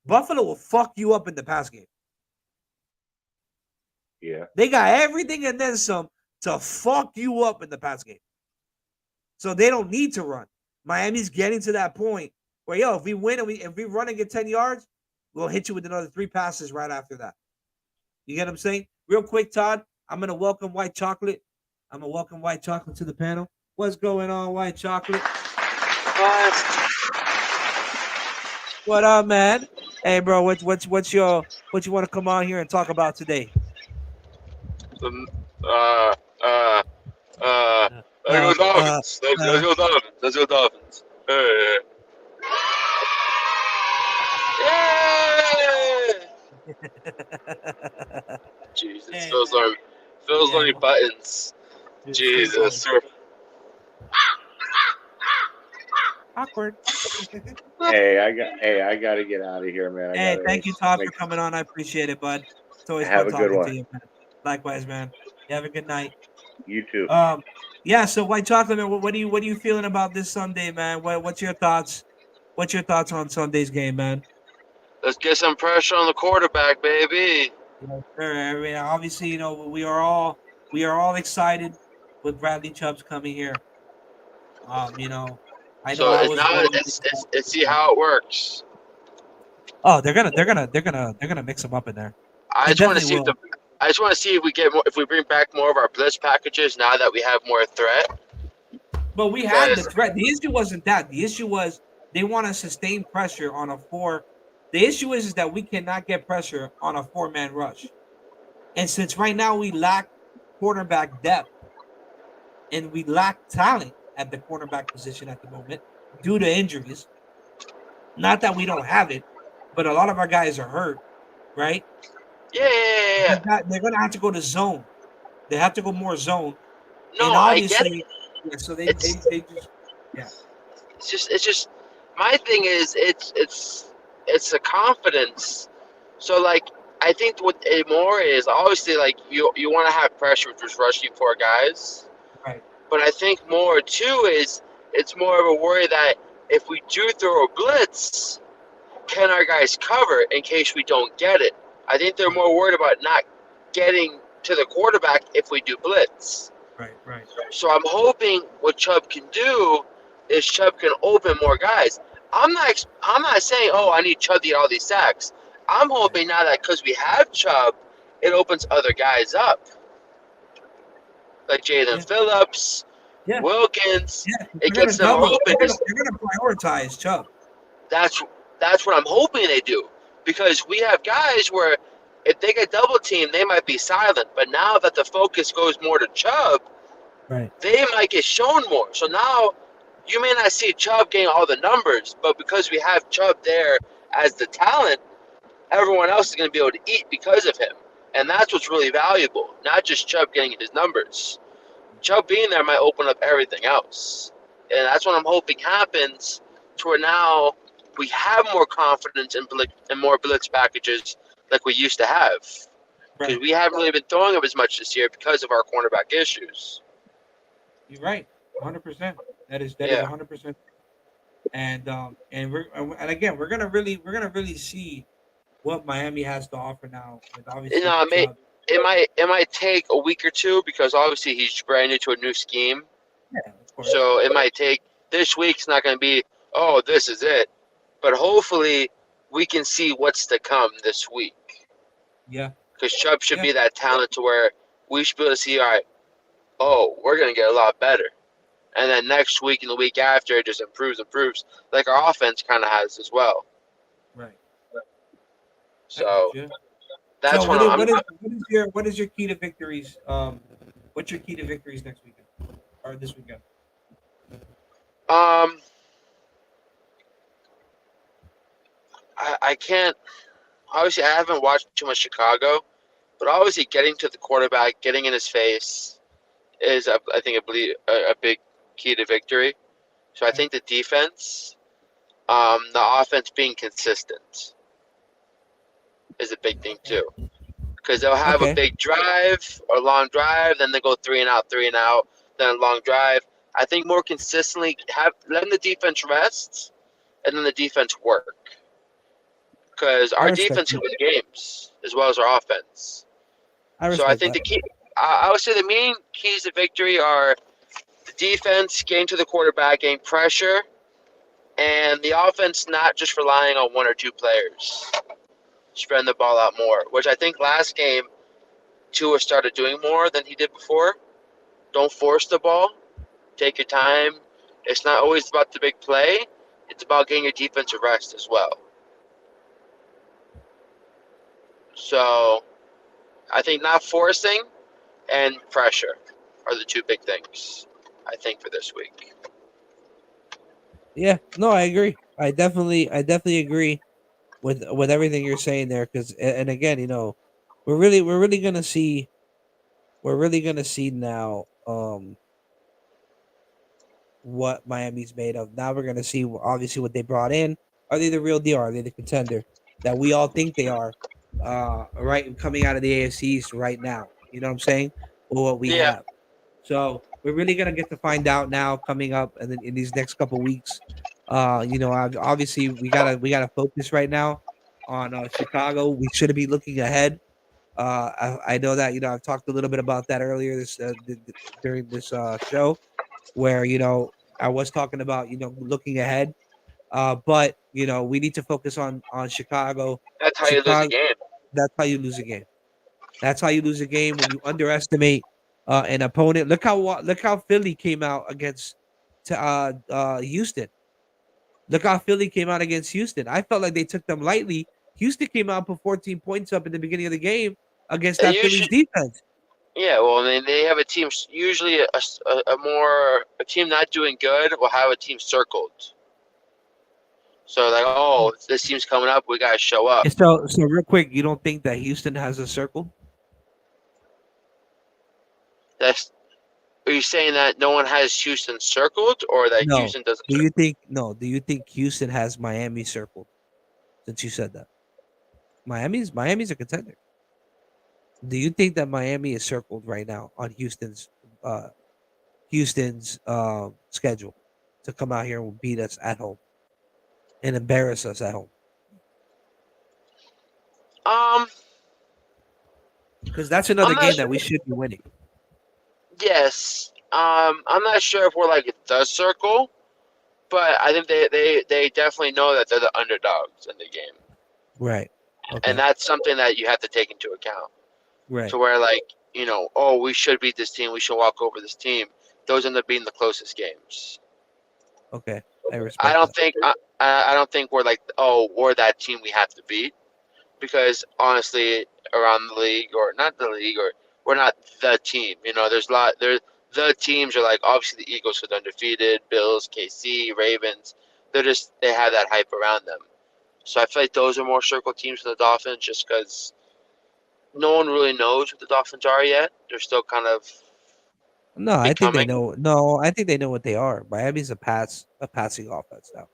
S3: Buffalo will fuck you up in the pass game.
S10: Yeah.
S3: They got everything and then some to fuck you up in the pass game. So they don't need to run. Miami's getting to that point where, if we win and if we run and get 10 yards, we'll hit you with another 3 passes right after that. You get what I'm saying? Real quick, Todd, I'm going to welcome White Chocolate. I'm going to welcome White Chocolate to the panel. What's going on, White Chocolate? What up, man? Hey, bro, what you want to come on here and talk about today?
S11: Let's go Dolphins. Let's go Dolphins. Hey. Jesus, feels like buttons. Jesus.
S3: Awkward.
S10: Hey, I got to get out of here, man.
S3: Thank you, Todd, for coming on. I appreciate it, bud. It's always
S10: fun
S3: talking
S10: to
S3: you, man. Likewise, man. You have a good night.
S10: You too.
S3: Yeah. So, White Chocolate, man, what are you feeling about this Sunday, man? What's your thoughts? What's your thoughts on Sunday's game, man?
S11: Let's get some pressure on the quarterback, baby.
S3: I mean, obviously, we are all excited with Bradley Chubb's coming here. I know
S11: So
S3: I
S11: it's
S3: was
S11: not.
S3: really.
S11: It's see how it works.
S3: Oh, they're gonna mix them up in there.
S11: I
S3: They
S11: just want to
S3: definitely
S11: see if
S3: will.
S11: I just want to see if we get more, if we bring back more of our blitz packages now that we have more threat.
S3: But we had the threat. The issue wasn't that. The issue was they want to sustain pressure on a four. The issue is that we cannot get pressure on a 4-man rush. And since right now we lack quarterback depth and we lack talent at the cornerback position at the moment due to injuries, not that we don't have it, but a lot of our guys are hurt, right?
S11: Yeah.
S3: They're going to have to go to zone. They have to go more zone.
S11: No,
S3: And
S11: I get
S3: obviously,
S11: it.
S3: yeah, so they
S11: It's
S3: just, yeah.
S11: it's just my thing is it's a confidence. So like I think what it more is obviously like you want to have pressure with just rushing 4 guys,
S3: Right.
S11: but I think more too is it's more of a worry that if we do throw a blitz, can our guys cover in case we don't get it? I think they're more worried about not getting to the quarterback if we do blitz.
S3: Right.
S11: So I'm hoping what Chubb can do is Chubb can open more guys. I'm not saying I need Chubb to get all these sacks. I'm hoping now that because we have Chubb, it opens other guys up like Jalen Phillips,
S3: Yeah.
S11: Wilkins.
S3: Yeah,
S11: It gets them open.
S3: They're gonna prioritize Chubb.
S11: That's what I'm hoping they do because we have guys where if they get double teamed, they might be silent. But now that the focus goes more to Chubb,
S3: Right.
S11: they might get shown more. So now you may not see Chubb getting all the numbers, but because we have Chubb there as the talent, everyone else is going to be able to eat because of him. And that's what's really valuable, not just Chubb getting his numbers. Chubb being there might open up everything else. And that's what I'm hoping happens to where now we have more confidence in more blitz packages like we used to have. Because we haven't really been throwing them as much this year because of our cornerback issues.
S3: You're right, 100%. That is
S11: Yeah.
S3: 100%. And again, we're gonna really see what Miami has to offer now with obviously the Chubb.
S11: It might take a week or two because obviously he's brand new to a new scheme.
S3: Yeah, of course.
S11: So it might take this week's not going to be this is it, but hopefully we can see what's to come this week.
S3: Yeah.
S11: Because Chubb should be that talent to where we should be able to see, all right, we're going to get a lot better. And then next week and the week after, it just improves, like our offense kind of has as well.
S3: Right.
S11: So that's
S3: what is your key to victories? What's your key to victories next weekend or this weekend?
S11: I can't. Obviously, I haven't watched too much Chicago, but obviously getting to the quarterback, getting in his face, is I believe a big key to victory. So I think the defense, the offense being consistent, is a big thing too. Because they'll have a big drive or long drive, then they go 3-and-out, then a long drive. I think more consistently letting the defense rest, and then the defense work. Because our defense can win games as well as our offense. So I think the key, I would say the main keys to victory are the defense getting to the quarterback, getting pressure, and the offense not just relying on 1 or 2 players, spreading the ball out more. Which I think last game, Tua started doing more than he did before. Don't force the ball. Take your time. It's not always about the big play. It's about getting your defensive rest as well. So I think not forcing and pressure are the 2 big things, I think, for this week.
S3: Yeah, no, I agree. I definitely agree with everything you're saying there. Because and again, we're really gonna see now what Miami's made of. Now we're gonna see obviously what they brought in. Are they the real deal? Are they the contender that we all think they are? Right, coming out of the AFC East right now. You know what I'm saying? Or what we have. So we're really gonna get to find out now coming up, and then in these next couple weeks. Obviously we gotta focus right now on Chicago. We should be looking ahead. I know that I've talked a little bit about that earlier during this show, where I was talking about looking ahead. But we need to focus on Chicago.
S11: That's how you lose a
S3: Chicago.
S11: game.
S3: That's how you lose a game. That's how you lose a game when you underestimate an opponent. Look how Philly came out against Houston. Look how Philly came out against Houston. I felt like they took them lightly. Houston came out, put 14 points up in the beginning of the game against
S11: They
S3: that Phillies defense.
S11: Yeah, well, I mean, they have a team. Usually, a team not doing good will have a team circled. So like, oh, this team's coming up. We gotta show up.
S3: So real quick, you don't think that Houston has a circle?
S11: Are you saying that no one has Houston circled, or that
S3: No.
S11: Houston doesn't?
S3: Do you think Houston has Miami circled? Since you said that, Miami's a contender. Do you think that Miami is circled right now on Houston's schedule to come out here and beat us at home and embarrass us at home? Because that's another game that we should be winning.
S11: Yes. I'm not sure if we're like the circle, but I think they definitely know that they're the underdogs in the game.
S3: Right. Okay.
S11: And that's something that you have to take into account.
S3: Right.
S11: To where we should beat this team. We should walk over this team. Those end up being the closest games.
S3: Okay. I respect.
S11: I don't think we're like, oh, we're that team we have to beat, because honestly, around the league, or not the league, or we're not the team. There's a lot. The teams are like, obviously the Eagles are undefeated, Bills, KC, Ravens. They have that hype around them. So I feel like those are more circle teams than the Dolphins, just because no one really knows what the Dolphins are yet. They're still kind of
S3: No, I think they know. No, I think they know what they are. Miami's a passing offense now.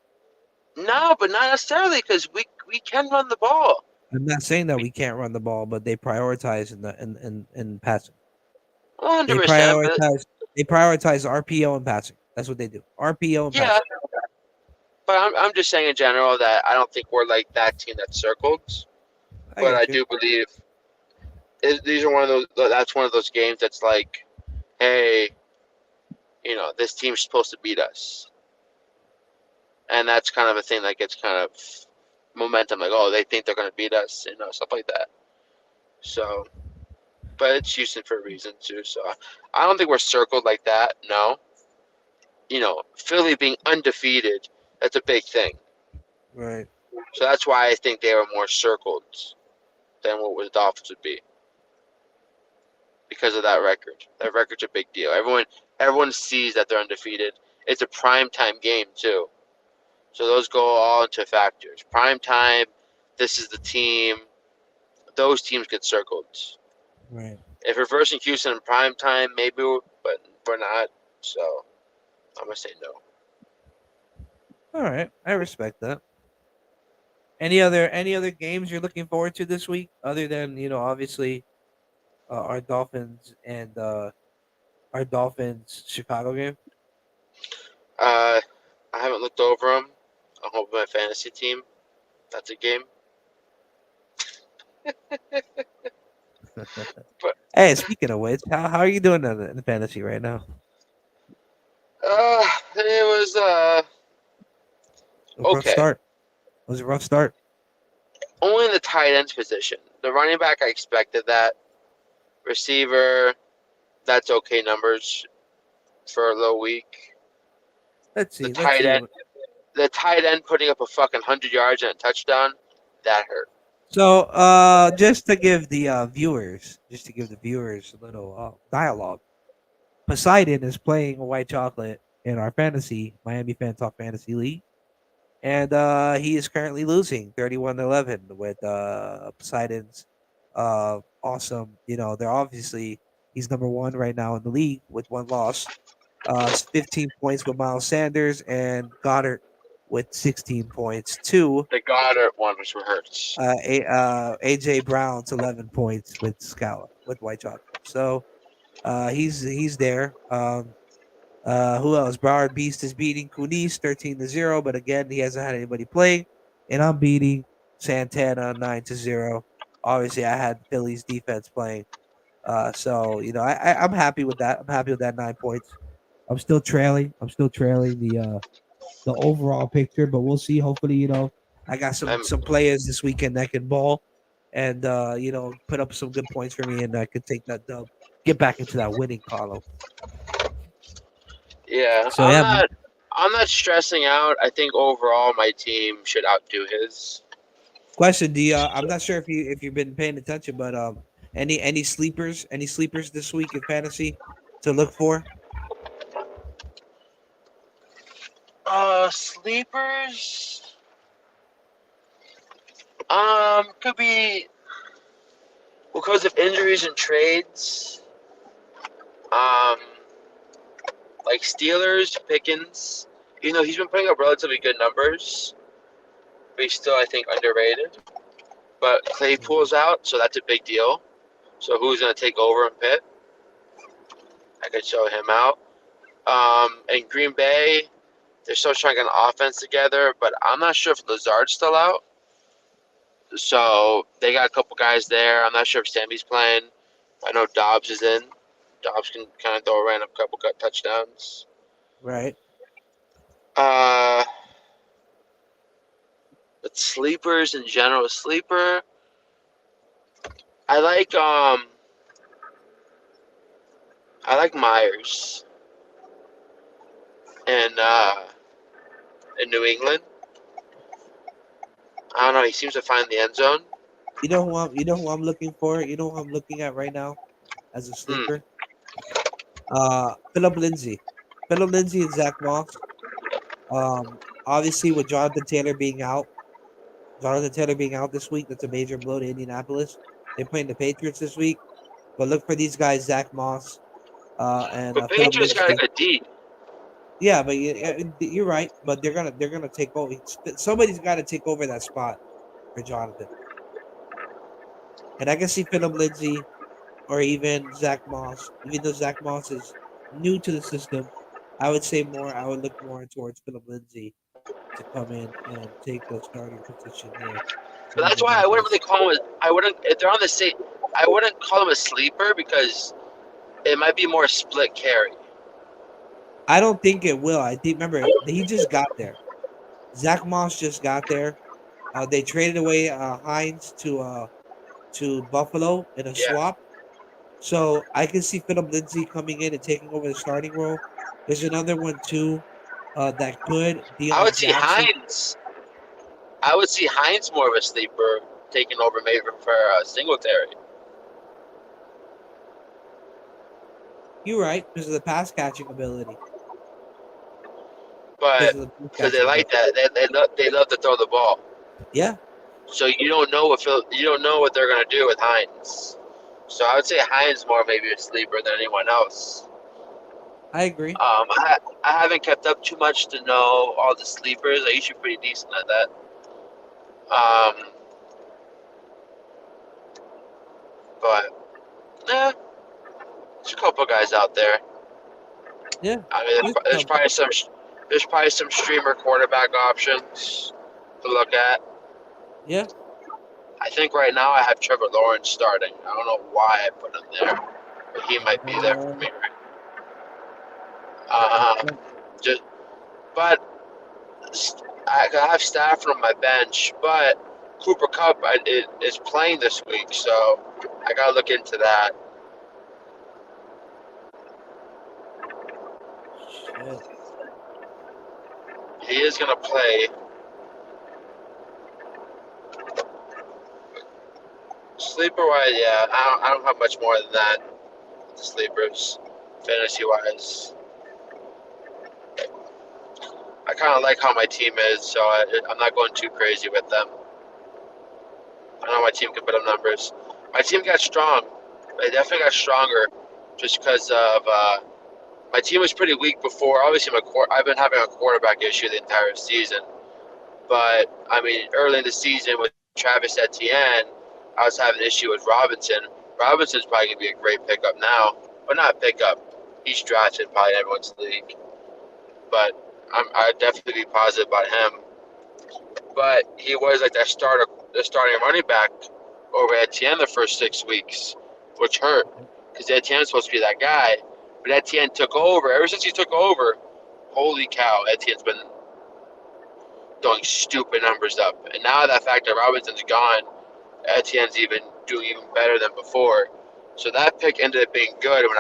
S11: No, but not necessarily, because we can run the ball.
S3: I'm not saying that we can't run the ball, but they prioritize in passing.
S11: 100%.
S3: They prioritize RPO and passing. That's what they do. RPO and passing.
S11: But I'm just saying in general that I don't think we're like that team that's circled. But I do believe these are one of those. That's one of those games that's like, hey, this team's supposed to beat us, and that's kind of a thing that gets kind of momentum. Like, oh, they think they're going to beat us, stuff like that. So, but it's Houston for a reason too. So I don't think we're circled like that. No. Philly being undefeated, that's a big thing.
S3: Right.
S11: So that's why I think they were more circled than what the Dolphins would be. Because of that record. That record's a big deal. Everyone sees that they're undefeated. It's a primetime game too. So those go all into factors. Primetime, this is the team. Those teams get circled.
S3: Right.
S11: If we're versing Houston in primetime, maybe, but we're not. So I'm going to say no.
S3: All right, I respect that. Any other games you're looking forward to this week, other than obviously our Dolphins and our Dolphins Chicago game?
S11: I haven't looked over them. I'm hoping my fantasy team. That's a game.
S3: Hey, speaking of which, how are you doing in the fantasy right now?
S11: It was
S3: A rough
S11: okay.
S3: start. It was a rough start.
S11: Only in the tight ends position. The running back, I expected that. Receiver, that's okay numbers for a low week.
S3: Let's see.
S11: The tight end putting up a fucking 100 yards and a touchdown, that hurt.
S3: So, just to give the viewers a little dialogue. Poseidon is playing White Chocolate in our Miamifantalk fantasy league, and he is currently losing 31-11 with Poseidon's awesome. They're obviously he's number one right now in the league with one loss. 15 points with Miles Sanders and Goddard with 16 points. Two.
S11: The Goddard one was what hurts.
S3: AJ Brown's 11 points with White Chocolate. So he's there. Who else? Broward Beast is beating Kunis 13-0, but again, he hasn't had anybody play. And I'm beating Santana 9-0. Obviously, I had Phillies defense playing. So I'm happy with that. I'm happy with that 9 points. I'm still trailing. The overall picture, but we'll see. Hopefully, I got some players this weekend that can ball and put up some good points for me, and I could take that dub, get back into that winning column.
S11: Yeah,
S3: So
S11: I'm not stressing out. I think overall my team should outdo his.
S3: Question: Do you? I'm not sure if you've been paying attention, but any sleepers this week in fantasy to look for?
S11: Sleepers. Could be because of injuries and trades. Like Steelers, Pickens. He's been putting up relatively good numbers, but he's still, I think, underrated. But Claypool's out, so that's a big deal. So who's going to take over in Pitt? I could show him out. And Green Bay, they're still trying to get an offense together, but I'm not sure if Lazard's still out. So they got a couple guys there. I'm not sure if Sammy's playing. I know Dobbs is in. Dobbs can kind of throw a random couple touchdowns.
S3: Right.
S11: But sleepers in general, sleeper. I like Myers in New England. I don't know. He seems to find the end zone.
S3: You know who I'm looking for? You know who I'm looking at right now as a sleeper? Philip Lindsay. Philip Lindsay and Zach Moss. Obviously with Jonathan Taylor being out this week, that's a major blow to Indianapolis. They're playing the Patriots this week. But look for these guys, Zach Moss, and
S11: But
S3: Philip
S11: Patriots got a good D.
S3: Yeah, but you're right. But they're gonna take over. Somebody's got to take over that spot for Jonathan. And I can see Philip Lindsay or even Zach Moss. Even though Zach Moss is new to the system, I would look more towards Philip Lindsay to come in and take the starting position here.
S11: But that's why I wouldn't really call him. If they're on the same. I wouldn't call him a sleeper because it might be more split carry.
S3: I don't think it will. I think remember he just got there. Zach Moss just got there. They traded away Hines to Buffalo in a swap. So I can see Philip Lindsay coming in and taking over the starting role. There's another one too that could.
S11: I would see Hines. I would see Hines more of a sleeper taking over maybe for Singletary.
S3: You're right because of the pass catching ability.
S11: But because they like that, they love to throw the ball.
S3: Yeah.
S11: So you don't know what they're gonna do with Hines. So I would say Hines more maybe a sleeper than anyone else.
S3: I agree.
S11: I haven't kept up too much to know all the sleepers. I usually pretty decent at that. But yeah, there's a couple guys out there.
S3: Yeah.
S11: I mean, there's probably some streamer quarterback options to look at.
S3: Yeah.
S11: I think right now I have Trevor Lawrence starting. I don't know why I put him there, but he might be there for me. But I have Stafford on my bench, but Cooper Kupp is playing this week, so I gotta look into that.
S3: Shit.
S11: He is gonna play. Sleeper wise, yeah, I don't have much more than that. Sleepers, fantasy wise. I kind of like how my team is, so I'm not going too crazy with them. I know my team can put up numbers. My team got strong. They definitely got stronger just because of my team was pretty weak before. Obviously, I've been having a quarterback issue the entire season. But, I mean, early in the season with Travis Etienne, I was having an issue with Robinson. Robinson's probably going to be a great pickup now. But not a pickup. He's drafted probably in everyone's league. But I'd definitely be positive about him. But he was like that starter their starting running back over Etienne the first 6 weeks, which hurt because Etienne was supposed to be that guy, but Etienne took over. Ever since he took over, holy cow, Etienne's been throwing stupid numbers up. And now that Factor Robinson's gone, Etienne's doing even better than before. So that pick ended up being good. When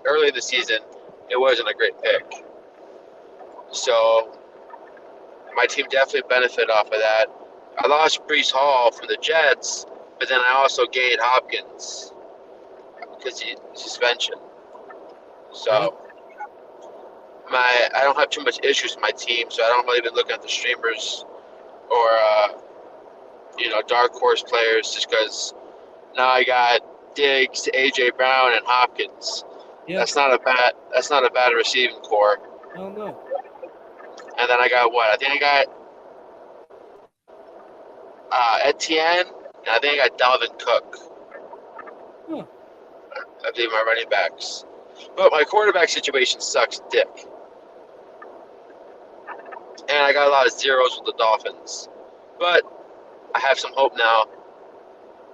S11: early in the season, it wasn't a great pick. So my team definitely benefited off of that. I lost Breece Hall from the Jets, but then I also gained Hopkins because he suspension. So I don't have too much issues with my team, so I don't really even look at the streamers or dark horse players just because now I got Diggs, AJ Brown, and Hopkins. Yep. That's not a bad receiving core.
S3: Oh no.
S11: And then I got what? I think I got Etienne, and I think I got Dalvin Cook. I believe my running backs. But my quarterback situation sucks dick. And I got a lot of zeros with the Dolphins. But I have some hope now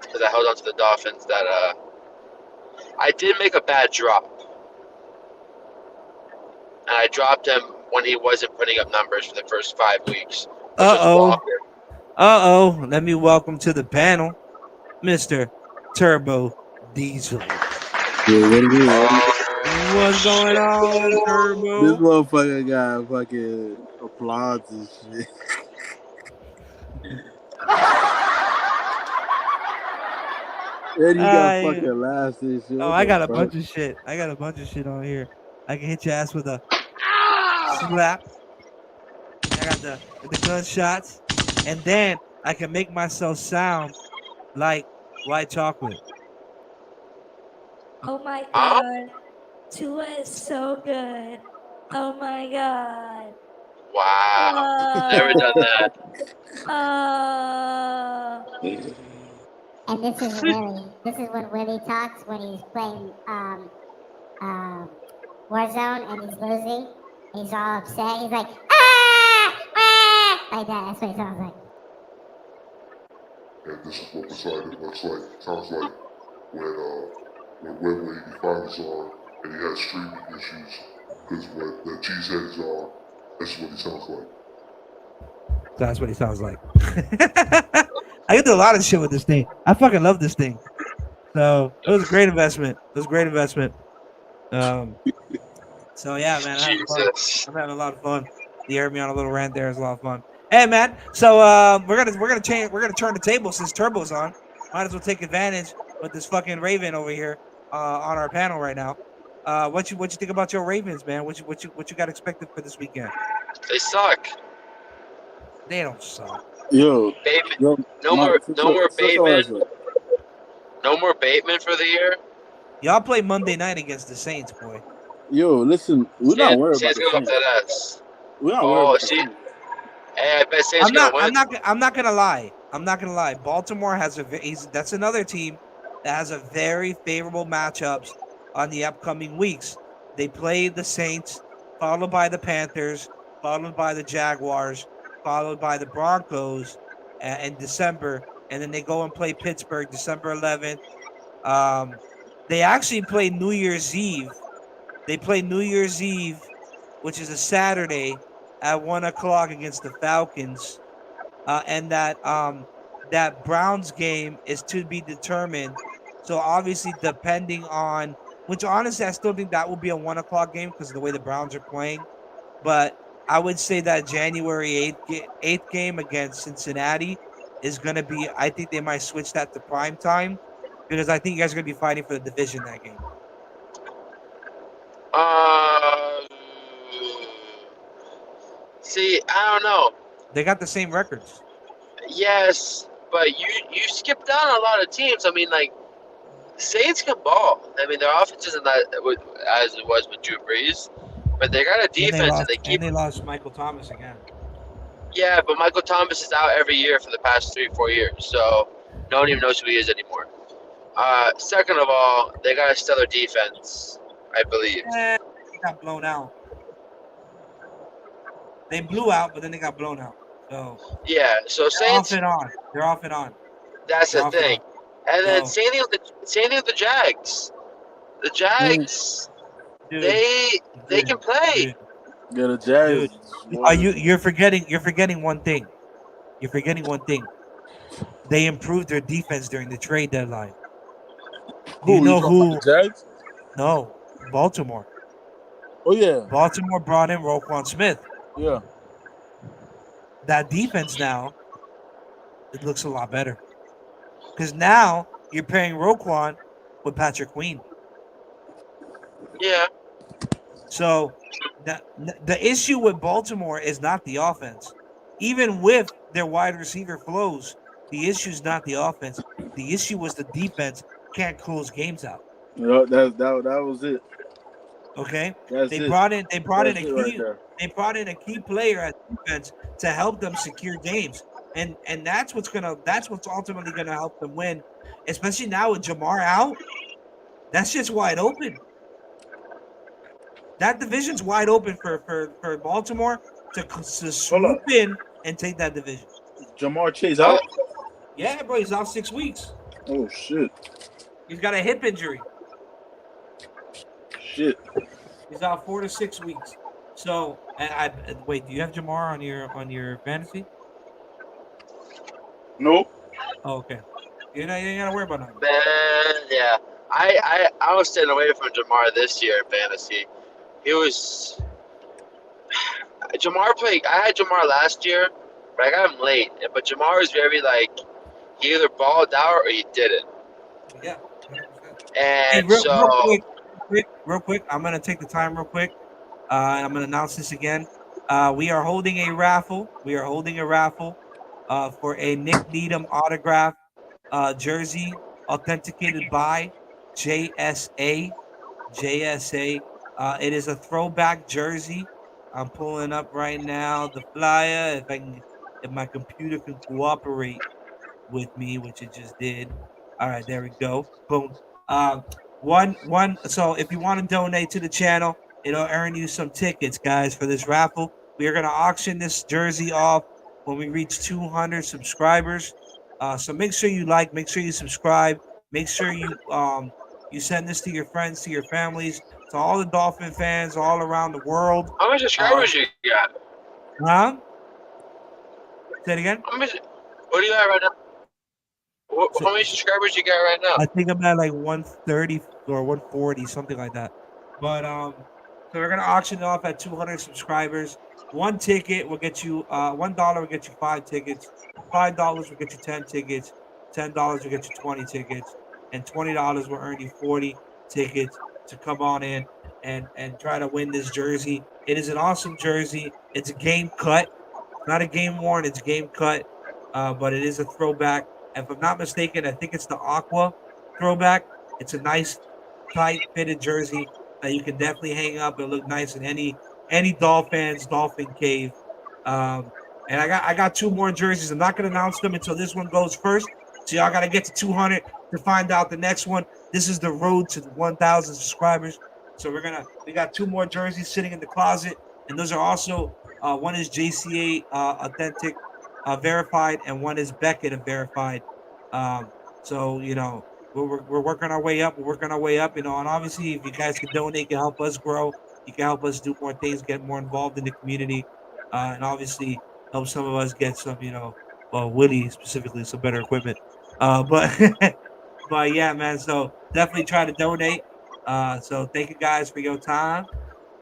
S11: because I held on to the Dolphins that I did make a bad drop. And I dropped him when he wasn't putting up numbers for the first 5 weeks.
S3: Let me welcome to the panel, Mr. Turbo Diesel. What's going on, Turbo?
S12: This motherfucker got fucking applause and shit. And you got fucking laughs and shit.
S3: Oh, I got a bunch of shit. I got a bunch of shit on here. I can hit your ass with a slap. I got the gunshots, and then I can make myself sound like white chocolate.
S8: Oh my god. Tua is so good. Oh my god.
S11: Wow. Never done that.
S13: And this is when Willie talks when he's playing Warzone and he's losing. He's all upset. He's like, like that. That's what he sounds like.
S2: And this is what Poseidon looks like. Sounds like when Wembley finals on and he has streaming issues because when the cheeseheads are, that's what he sounds like.
S3: That's what he sounds like. I can do a lot of shit with this thing. I fucking love this thing. So it was a great investment. So yeah, man, I'm having a lot of fun. You heard me on a little rant there. It's a lot of fun. Hey, man. So we're gonna turn the table since Turbo's on. Might as well take advantage with this fucking Raven over here on our panel right now. What you think about your Ravens, man? What you got expected for this weekend?
S11: They suck.
S3: They don't suck.
S12: Yo,
S11: Bateman. No more Bateman. No more Bateman for the year.
S3: Y'all play Monday night against the Saints, boy.
S12: Yo, listen, we're not worried about the
S11: Saints.
S12: We're not worried about the Saints.
S11: Hey, I bet Saints gonna win.
S3: I'm not gonna lie. Baltimore has that's another team that has a very favorable matchups on the upcoming weeks. They play the Saints, followed by the Panthers, followed by the Jaguars, followed by the Broncos in December, and then they go and play Pittsburgh December 11th. They actually play New Year's Eve. They play New Year's Eve, which is a Saturday, at 1:00 against the Falcons, and that Browns game is to be determined. So obviously, depending on which, honestly, I still think that will be a 1:00 game because of the way the Browns are playing. But I would say that January 8th game against Cincinnati is going to be. I think they might switch that to prime time because I think you guys are going to be fighting for the division that game.
S11: See, I don't know.
S3: They got the same records.
S11: Yes, but you skipped down a lot of teams. I mean, like, Saints can ball. I mean, their offense isn't that as it was with Drew Brees, but they got a defense
S3: and they lost Michael Thomas again.
S11: Yeah, but Michael Thomas is out every year for the past 3-4 years, so no one even knows who he is anymore. Second of all, they got a stellar defense, I believe.
S3: They got blown out. They blew out, but then they got blown out. So
S11: yeah, so Saints
S3: off and on. They're off and on.
S11: That's the thing. And then
S3: So,
S11: same thing with the Jags. The Jags, they can play.
S12: Yeah, the Jazz.
S3: Dude, you're forgetting one thing. You're forgetting one thing. They improved their defense during the trade deadline. Do you
S12: Who you
S3: know
S12: talking
S3: who?
S12: about? The Jags?
S3: No, Baltimore.
S12: Oh yeah,
S3: Baltimore brought in Roquan Smith.
S12: yeah.
S3: That defense now, it looks a lot better. Because now you're pairing Roquan with Patrick Queen.
S11: Yeah.
S3: So the issue with Baltimore is not the offense. Even with their wide receiver flows, the issue is not the offense. The issue was the defense can't close games out.
S12: Yeah, that was it.
S3: Okay,
S12: That's
S3: they
S12: it.
S3: brought in
S12: That's it right there.
S3: a key player at defense to help them secure games, and that's what's ultimately gonna help them win, especially now with Jamar out. That's just wide open. That division's wide open for Baltimore to swoop in and take that division.
S12: Jamar Chase out?
S3: Yeah, bro, he's out 6 weeks.
S12: Oh shit.
S3: He's got a hip injury.
S12: Shit.
S3: He's out 4 to 6 weeks. So, and wait, do you have Jamar on your fantasy?
S12: No.
S3: Oh, okay. You ain't gotta worry about nothing.
S11: Man, yeah. I was staying away from Jamar this year in fantasy. He was Jamar played. I had Jamar last year, but I got him late. But Jamar was very he either balled out or he didn't.
S3: Yeah.
S11: And
S3: Hey,
S11: so
S3: real quick, I'm gonna take the time real quick. I'm gonna announce this again. We are holding a raffle. For a Nick Needham autograph jersey authenticated by JSA. It is a throwback jersey. I'm pulling up right now the flyer. If my computer can cooperate with me, which it just did. All right, there we go. Boom. One. So if you want to donate to the channel, it'll earn you some tickets, guys, for this raffle. We are gonna auction this jersey off when we reach 200 subscribers. So make sure you like, make sure you subscribe, make sure you send this to your friends, to your families, to all the Dolphin fans all around the world.
S11: how many subscribers you got?
S3: Huh? Say it again.
S11: What do you have right now? How many subscribers you got right now?
S3: I think I'm at like 130 or 140, something like that. But so we're gonna auction it off at 200 subscribers. One ticket will get you $1 will get you 5 tickets, $5 will get you 10 tickets, $10 will get you 20 tickets, and $20 will earn you 40 tickets to come on in and try to win this jersey. It is an awesome jersey. It's a game cut, not a game worn. It's game cut, but it is a throwback. If I'm not mistaken, I think it's the Aqua throwback. It's a nice, tight fitted jersey that you can definitely hang up and look nice in any Dolphin cave. And I got 2 more jerseys. I'm not gonna announce them until this one goes first. So y'all gotta get to 200 to find out the next one. This is the road to 1,000 subscribers. So we got 2 more jerseys sitting in the closet, and those are also one is JCA authentic verified, and one is Beckett verified. So we're working our way up. We're working our way up. And obviously, if you guys can donate, you can help us grow. You can help us do more things, get more involved in the community, and obviously help some of us get some, well, Willie specifically, some better equipment. But but yeah, man. So definitely try to donate. So thank you guys for your time,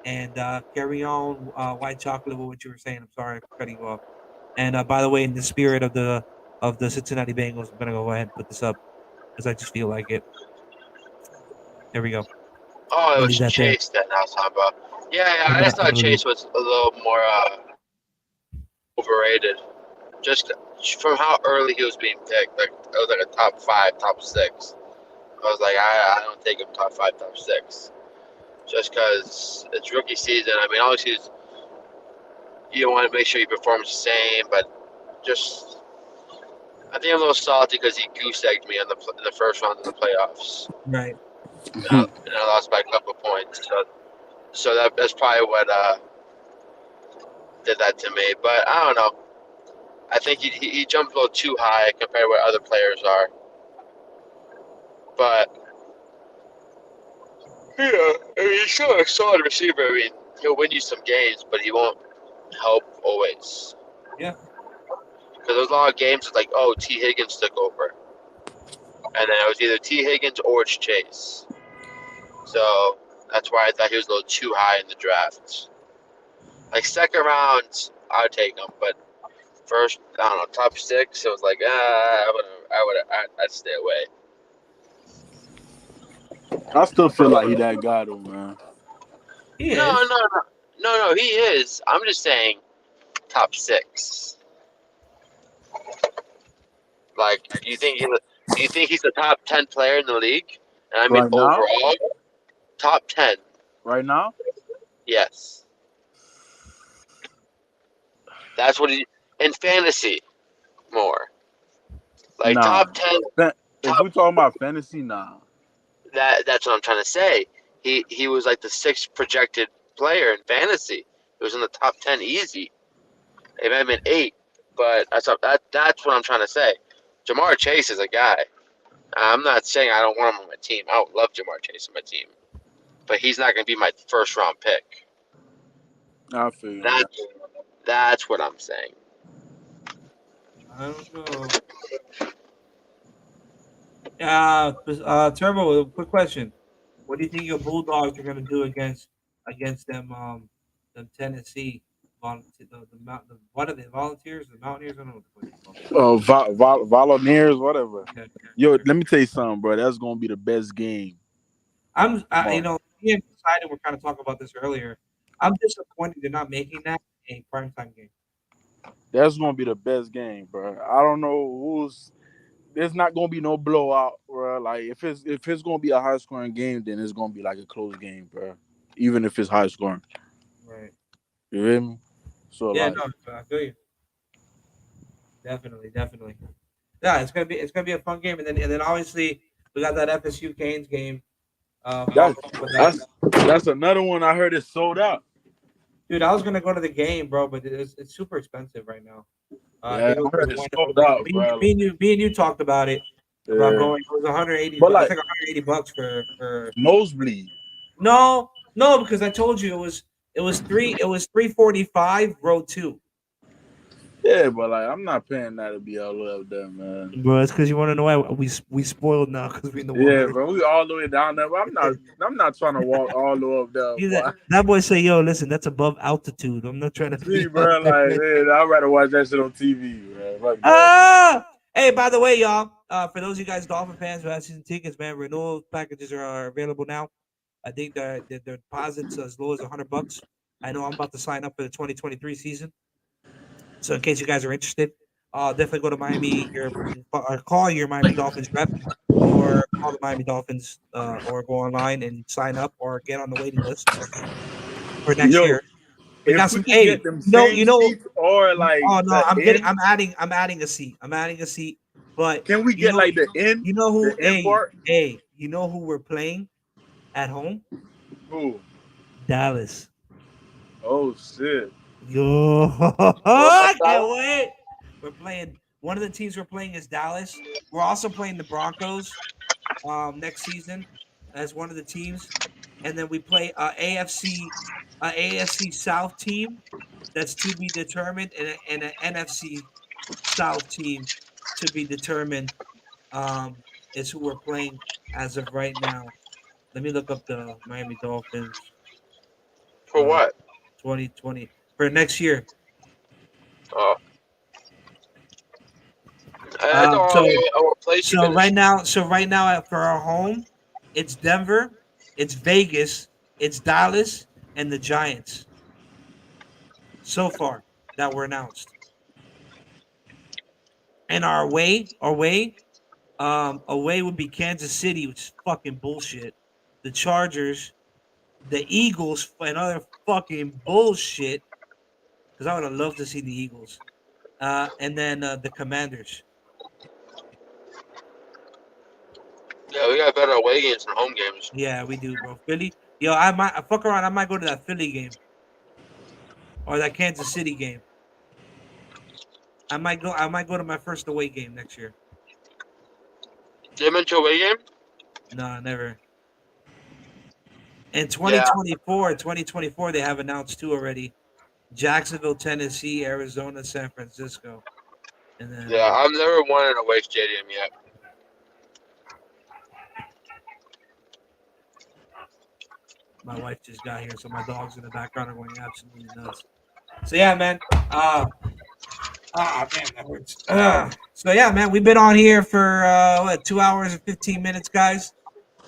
S3: and carry on, White Chocolate, with what you were saying. I'm sorry for cutting you off. And by the way, in the spirit of the Cincinnati Bengals, I'm gonna go ahead and put this up because I just feel like it. There we go.
S11: Oh, it
S3: I'll
S11: was
S3: leave that there.
S11: Chase that I was talking about. Yeah,
S3: I'm
S11: I
S3: gonna-
S11: just
S3: I'm
S11: thought
S3: gonna
S11: Chase was a little more overrated. Just from how early he was being picked, like it was like a top 5, top 6. I was like, I don't take him top 5, top 6, just because it's rookie season. I mean, obviously, you want to make sure he performs the same, but just I think I'm a little salty because he goose egged me in the first round of the playoffs.
S3: Right.
S11: And I lost by a couple points. So that's probably what did that to me. But I don't know. I think he jumped a little too high compared to what other players are. But yeah, I mean, he's still a solid receiver. I mean, he'll win you some games, but he won't help always.
S3: Yeah.
S11: Because there's a lot of games like, oh, T. Higgins took over, and then it was either T. Higgins or it's Chase. So that's why I thought he was a little too high in the draft. Like second round, I would take him, but first, I don't know, top 6, it was like, I'd stay away.
S12: I still feel like he that guy though, man.
S11: No, he is. I'm just saying top 6. Like, do you think he's a top 10 player in the league? And I mean
S12: Right now?
S11: overall, top 10.
S12: Right now?
S11: Yes. That's what he in fantasy more. Like
S12: Nah.
S11: top 10.
S12: If we talking about fantasy, nah.
S11: That's what I'm trying to say. He was like the 6th projected player in fantasy. It was in the top 10 easy. It might have been 8, but that's what I'm trying to say. Jamar Chase is a guy. I'm not saying I don't want him on my team. I would love Jamar Chase on my team, but he's not going to be my first round pick.
S12: I feel you.
S11: That's what I'm saying.
S3: I don't know. Turbo, quick question. What do you think your Bulldogs are going to do against them Tennessee what are they, Volunteers, the Mountaineers? I don't know what they're called.
S12: Volunteers, whatever.
S3: Yeah.
S12: Yo, let me tell you something, bro. That's gonna be the best game.
S3: Me and Poseidon were kind of talking about this earlier. I'm disappointed they're not making that a primetime game.
S12: That's gonna be the best game, bro. I don't know there's not gonna be no blowout, bro. Like if it's gonna be a high scoring game, then it's gonna be like a close game, bro. Even if it's high scoring.
S3: Right.
S12: You hear me? So
S3: yeah, no, I feel you. Definitely. Yeah, it's gonna be a fun game, and then obviously we got that FSU Canes game.
S12: That's another one I heard is sold out.
S3: Dude, I was gonna go to the game, bro, but it's super expensive right now.
S12: Yeah, I heard it's sold out, bro.
S3: Me and you talked about it. About going. It was 180. But like, $180 for
S12: nosebleed.
S3: No, because I told you it was 345 row 2.
S12: Yeah, but like I'm not paying that to be all the way up there, man.
S3: Bro, it's because you want to know why we spoiled now because we in the water.
S12: Yeah, bro, we all the way down there. But I'm not trying to walk all the way up there.
S3: That boy say, "Yo, listen, that's above altitude. I'm not trying to
S12: see, bro. Like, man, I'd rather watch that shit on TV, man.
S3: Hey, by the way, y'all, for those of you guys Dolphin fans who have season tickets, man, renewal packages are available now. I think the deposits as low as $100. I know I'm about to sign up for the 2023 season. So in case you guys are interested, definitely go to Miami or call your Miami Dolphins rep or call the Miami Dolphins or go online and sign up or get on the waiting list for next year. We got some
S12: seats or like
S3: I'm adding a seat. But
S12: can we get like the end?
S3: You know who you know who we're playing at home?
S12: Who?
S3: Dallas.
S12: Oh shit.
S3: Yo, I can't wait. We're playing. One of the teams we're playing is Dallas. We're also playing the Broncos next season as one of the teams, and then we play AFC South team that's to be determined, and an NFC South team to be determined. Is who we're playing as of right now. Let me look up the Miami Dolphins
S11: for what
S3: 2020. For next year.
S11: Oh.
S3: So right now for our home, it's Denver, it's Vegas, it's Dallas, and the Giants. So far that were announced. And our away would be Kansas City, which is fucking bullshit. The Chargers, the Eagles, and other fucking bullshit. Because I would have loved to see the Eagles. And then the Commanders.
S11: Yeah, we got better away games than home games.
S3: Yeah, we do, bro. Philly. Yo, I might go to that Philly game. Or that Kansas City game. I might go to my first away game next year.
S11: You been to away game?
S3: No, never. In 2024, they have announced 2 already: Jacksonville, Tennessee, Arizona, San Francisco, and then
S11: Yeah, I've never won an away stadium yet.
S3: my wife just got here, so my dogs in the background are going absolutely nuts. So yeah, man. Damn, that hurts. So yeah, man, we've been on here for 2 hours and 15 minutes, guys.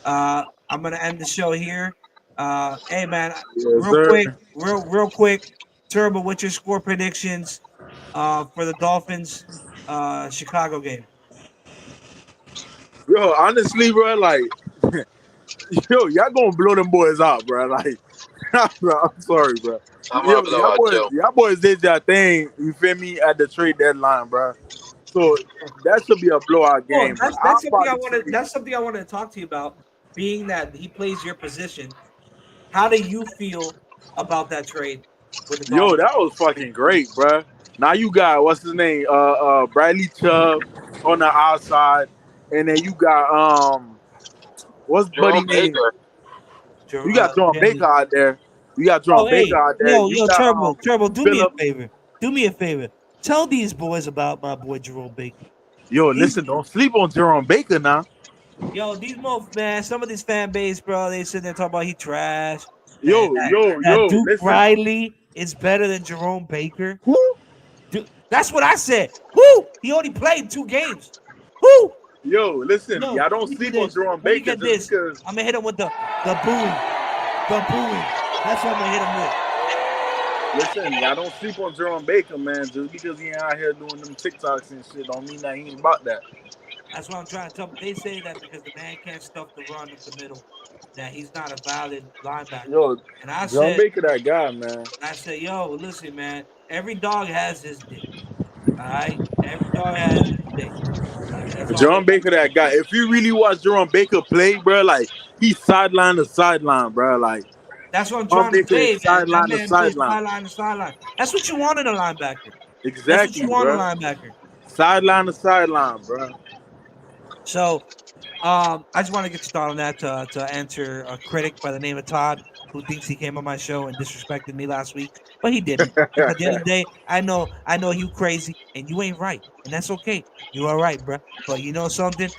S3: I'm gonna end the show here. Hey, man,
S12: Yes, sir.
S3: real quick, Turbo, what's your score predictions for the Dolphins Chicago game?
S12: Yo, honestly, bro, like, yo, y'all gonna blow them boys out, bro. Like, bro, I'm sorry, bro.
S11: I'm
S12: Yo,
S11: gonna blow out too.
S12: y'all boys did that thing. You feel me at the trade deadline, bro. So that should be a blowout
S3: Oh,
S12: game, bro.
S3: that's something I wanted. That's something I wanted to talk to you about. Being that he plays your position, how do you feel about that trade with the
S12: Yo,
S3: Dolphins?
S12: that was fucking great, bro. Now you got what's his name, Bradley Chubb on the outside, and then you got what's buddy
S11: Jerome
S12: name?
S11: Baker.
S12: You got John Baker out there. You got John
S3: Oh,
S12: Baker
S3: hey,
S12: out there.
S3: yo,
S12: You
S3: yo,
S12: got
S3: Turbo, do me a
S12: Phillip.
S3: favor. Do me a favor. Tell these boys about my boy Jerome Baker.
S12: Yo, listen, don't sleep on Jerome Baker now.
S3: Yo, these man, some of this fan base, bro, they sit there talking about he trash.
S12: Yo,
S3: That Duke
S12: listen.
S3: Riley is better than Jerome Baker.
S12: Who?
S3: Dude, that's what I said. Who? He only played 2 games. Who?
S12: Yo, listen,
S3: Yo,
S12: y'all don't sleep on Jerome
S3: Let me
S12: Baker
S3: get
S12: just
S3: this.
S12: because.
S3: I'm gonna hit him with the booing. The booing. That's what I'm gonna hit him with.
S12: Listen, y'all don't sleep on Jerome Baker, man. Just because he ain't out here doing them TikToks and shit don't mean that he ain't about that.
S3: That's what I'm trying to tell them. They say that because the man can't stuff the run up the middle, that he's not a valid linebacker.
S12: Yo,
S3: And I
S12: Jerome
S3: said,
S12: Baker, that guy, man.
S3: yo, listen, man, every dog has his day. All right? Every dog has his day. That's all
S12: Jerome Baker, that guy. If you really watch Jerome Baker play, bro, like he's sideline to sideline, bro. Like
S3: That's what I'm
S12: Jerome
S3: trying to
S12: Baker
S3: say,
S12: is
S3: man. That
S12: sideline to
S3: man plays
S12: sideline.
S3: sideline to sideline. That's what you want in a linebacker. That's what
S12: Exactly,
S3: you want in a
S12: bro.
S3: linebacker.
S12: Sideline to sideline, bro.
S3: So, I just want to get your thought on that to answer a critic by the name of Todd who thinks he came on my show and disrespected me last week, but he didn't. Because at the end of the day, I know you crazy and you ain't right, and that's okay. You all right, bro. But you know something?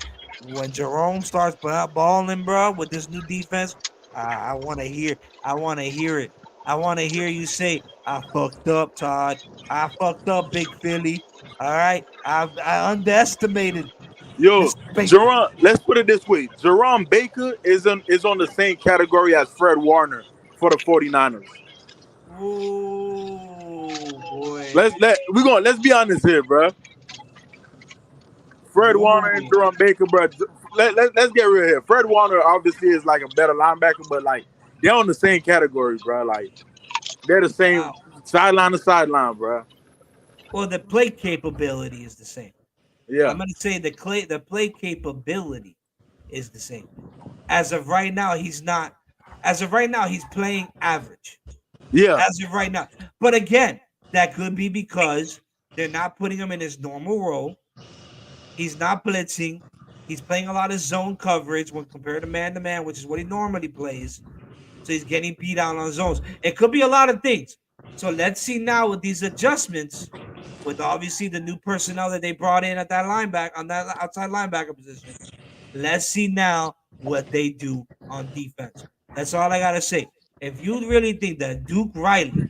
S3: When Jerome starts balling, bro, with this new defense, I want to hear. I want to hear it. I want to hear you say, "I fucked up, Todd. I fucked up, Big Philly. All right, I underestimated."
S12: Yo, Jerome, let's put it this way. Jerome Baker is on the same category as Fred Warner for the 49ers.
S3: Oh boy.
S12: Let's be honest here, bro. Fred Warner and Jerome Baker, bro. Let's get real here. Fred Warner obviously is like a better linebacker, but like they're on the same category, bro. Like they're the same sideline to sideline, bro.
S3: Well, the play capability is the same.
S12: Yeah.
S3: I'm gonna say the play capability is the same. As of right now, he's not. As of right now, he's playing average.
S12: Yeah.
S3: As of right now, but again, that could be because they're not putting him in his normal role. He's not blitzing. He's playing a lot of zone coverage when compared to man, which is what he normally plays. So he's getting beat out on zones. It could be a lot of things. So let's see now with these adjustments, with obviously the new personnel that they brought in at that on that outside linebacker position. Let's see now what they do on defense. That's all I gotta say. If you really think that Duke Riley,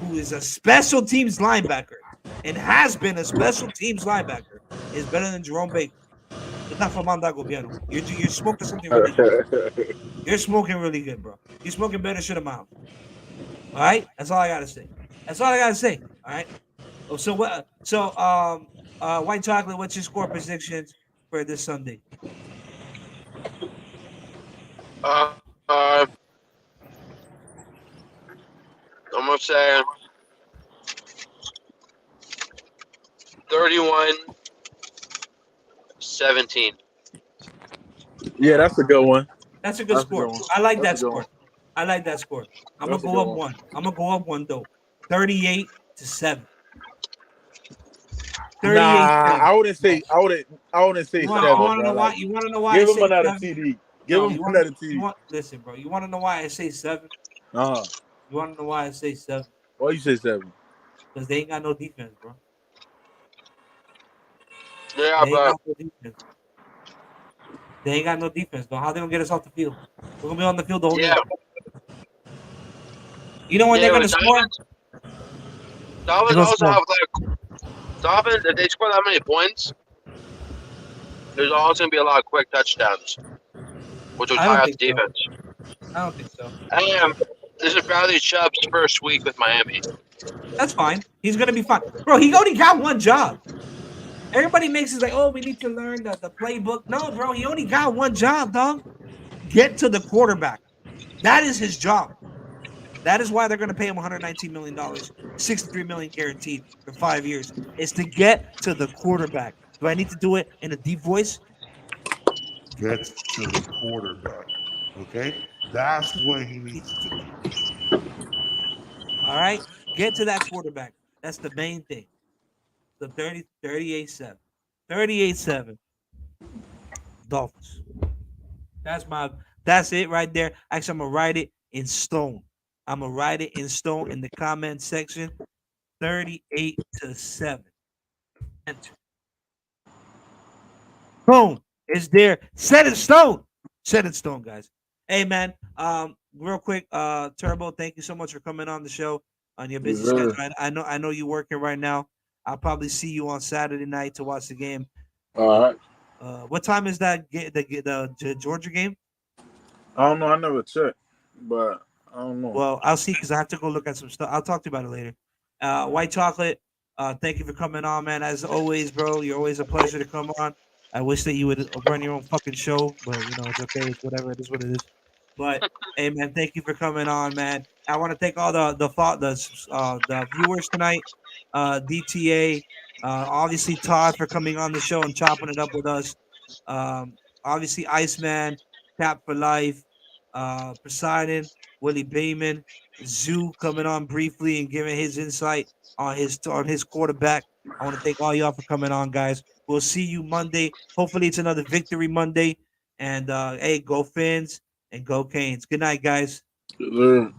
S3: who is a special teams linebacker and has been a special teams linebacker, is better than Jerome Baker, you're smoking something really good. You're smoking really good, bro. You're smoking better shit amount. All right, that's all I gotta say. That's all I gotta say. All right. Oh, so what? So White Chocolate, what's your score predictions for this Sunday?
S11: I'm gonna say 31-17.
S12: Yeah, that's a good one.
S3: That's a good score. I like that score. I like that score. I'm gonna
S12: That's a
S3: go
S12: good
S3: up
S12: one.
S3: one. I'm gonna go up one though. 38-7.
S12: Nah, I wouldn't say. I wouldn't say
S3: You
S12: 7,
S3: want to
S12: bro.
S3: know why?
S12: Like,
S3: You want to know why I
S12: give him
S3: say
S12: another
S3: 7?
S12: TD. Give
S3: No,
S12: him another TD.
S3: Listen, bro. You want to know why I say 7?
S12: Uh huh.
S3: You want to know why I say 7?
S12: Why you say 7?
S3: Because they ain't got no defense, bro.
S11: Yeah,
S3: They ain't
S11: but
S3: got no defense. They ain't got no defense, though. How they gonna get us off the field? We're gonna be on the field the whole
S11: yeah,
S3: game. You know when they're
S11: yeah.
S3: gonna
S11: But
S3: score? They're
S11: Dolphins
S3: gonna
S11: also
S3: score.
S11: have Dolphins. If they score that many points, there's also gonna be a lot of quick touchdowns, which will
S3: I
S11: tire
S3: don't
S11: out the
S3: think so.
S11: defense.
S3: I don't think so.
S11: And this is Bradley Chubb's first week with Miami.
S3: That's fine. He's gonna be fine, bro. He only got one job. Everybody makes it like, oh, we need to learn the playbook. No, bro. He only got one job, dog. Get to the quarterback. That is his job. That is why they're going to pay him $119 million, $63 million guaranteed for 5 years. Is to get to the quarterback. Do I need to do it in a deep voice?
S2: Get to the quarterback. Okay? That's what he needs to do.
S3: All right? Get to that quarterback. That's the main thing. So 38-7. 38-7. Dolphins. That's it right there. Actually, I'm gonna write it in stone. I'm gonna write it in stone in the comment section. 38-7. Enter. Boom. It's there. Set in stone. Set in stone, guys. Hey man. Real quick, Turbo, thank you so much for coming on the show on your busy schedule. I know you're working right now. I'll probably see you on Saturday night to watch the game.
S12: All right.
S3: What time is that the Georgia game?
S12: I don't know. I never checked, but I don't know.
S3: Well, I'll see because I have to go look at some stuff. I'll talk to you about it later. White Chocolate, thank you for coming on, man. As always, bro, you're always a pleasure to come on. I wish that you would run your own fucking show, but you know it's okay. It's whatever. It is what it is. But hey, man, thank you for coming on, man. I want to thank all the viewers tonight. DTA, obviously Todd for coming on the show and chopping it up with us. Obviously Iceman, Cap for Life, Poseidon, Willie Bayman, Zoo coming on briefly and giving his insight on his quarterback. I want to thank all y'all for coming on, guys. We'll see you Monday. Hopefully, it's another victory Monday. And hey, go Fins and go Canes. Good night, guys.
S12: Good.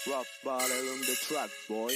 S14: Rock bottle on the track, boy.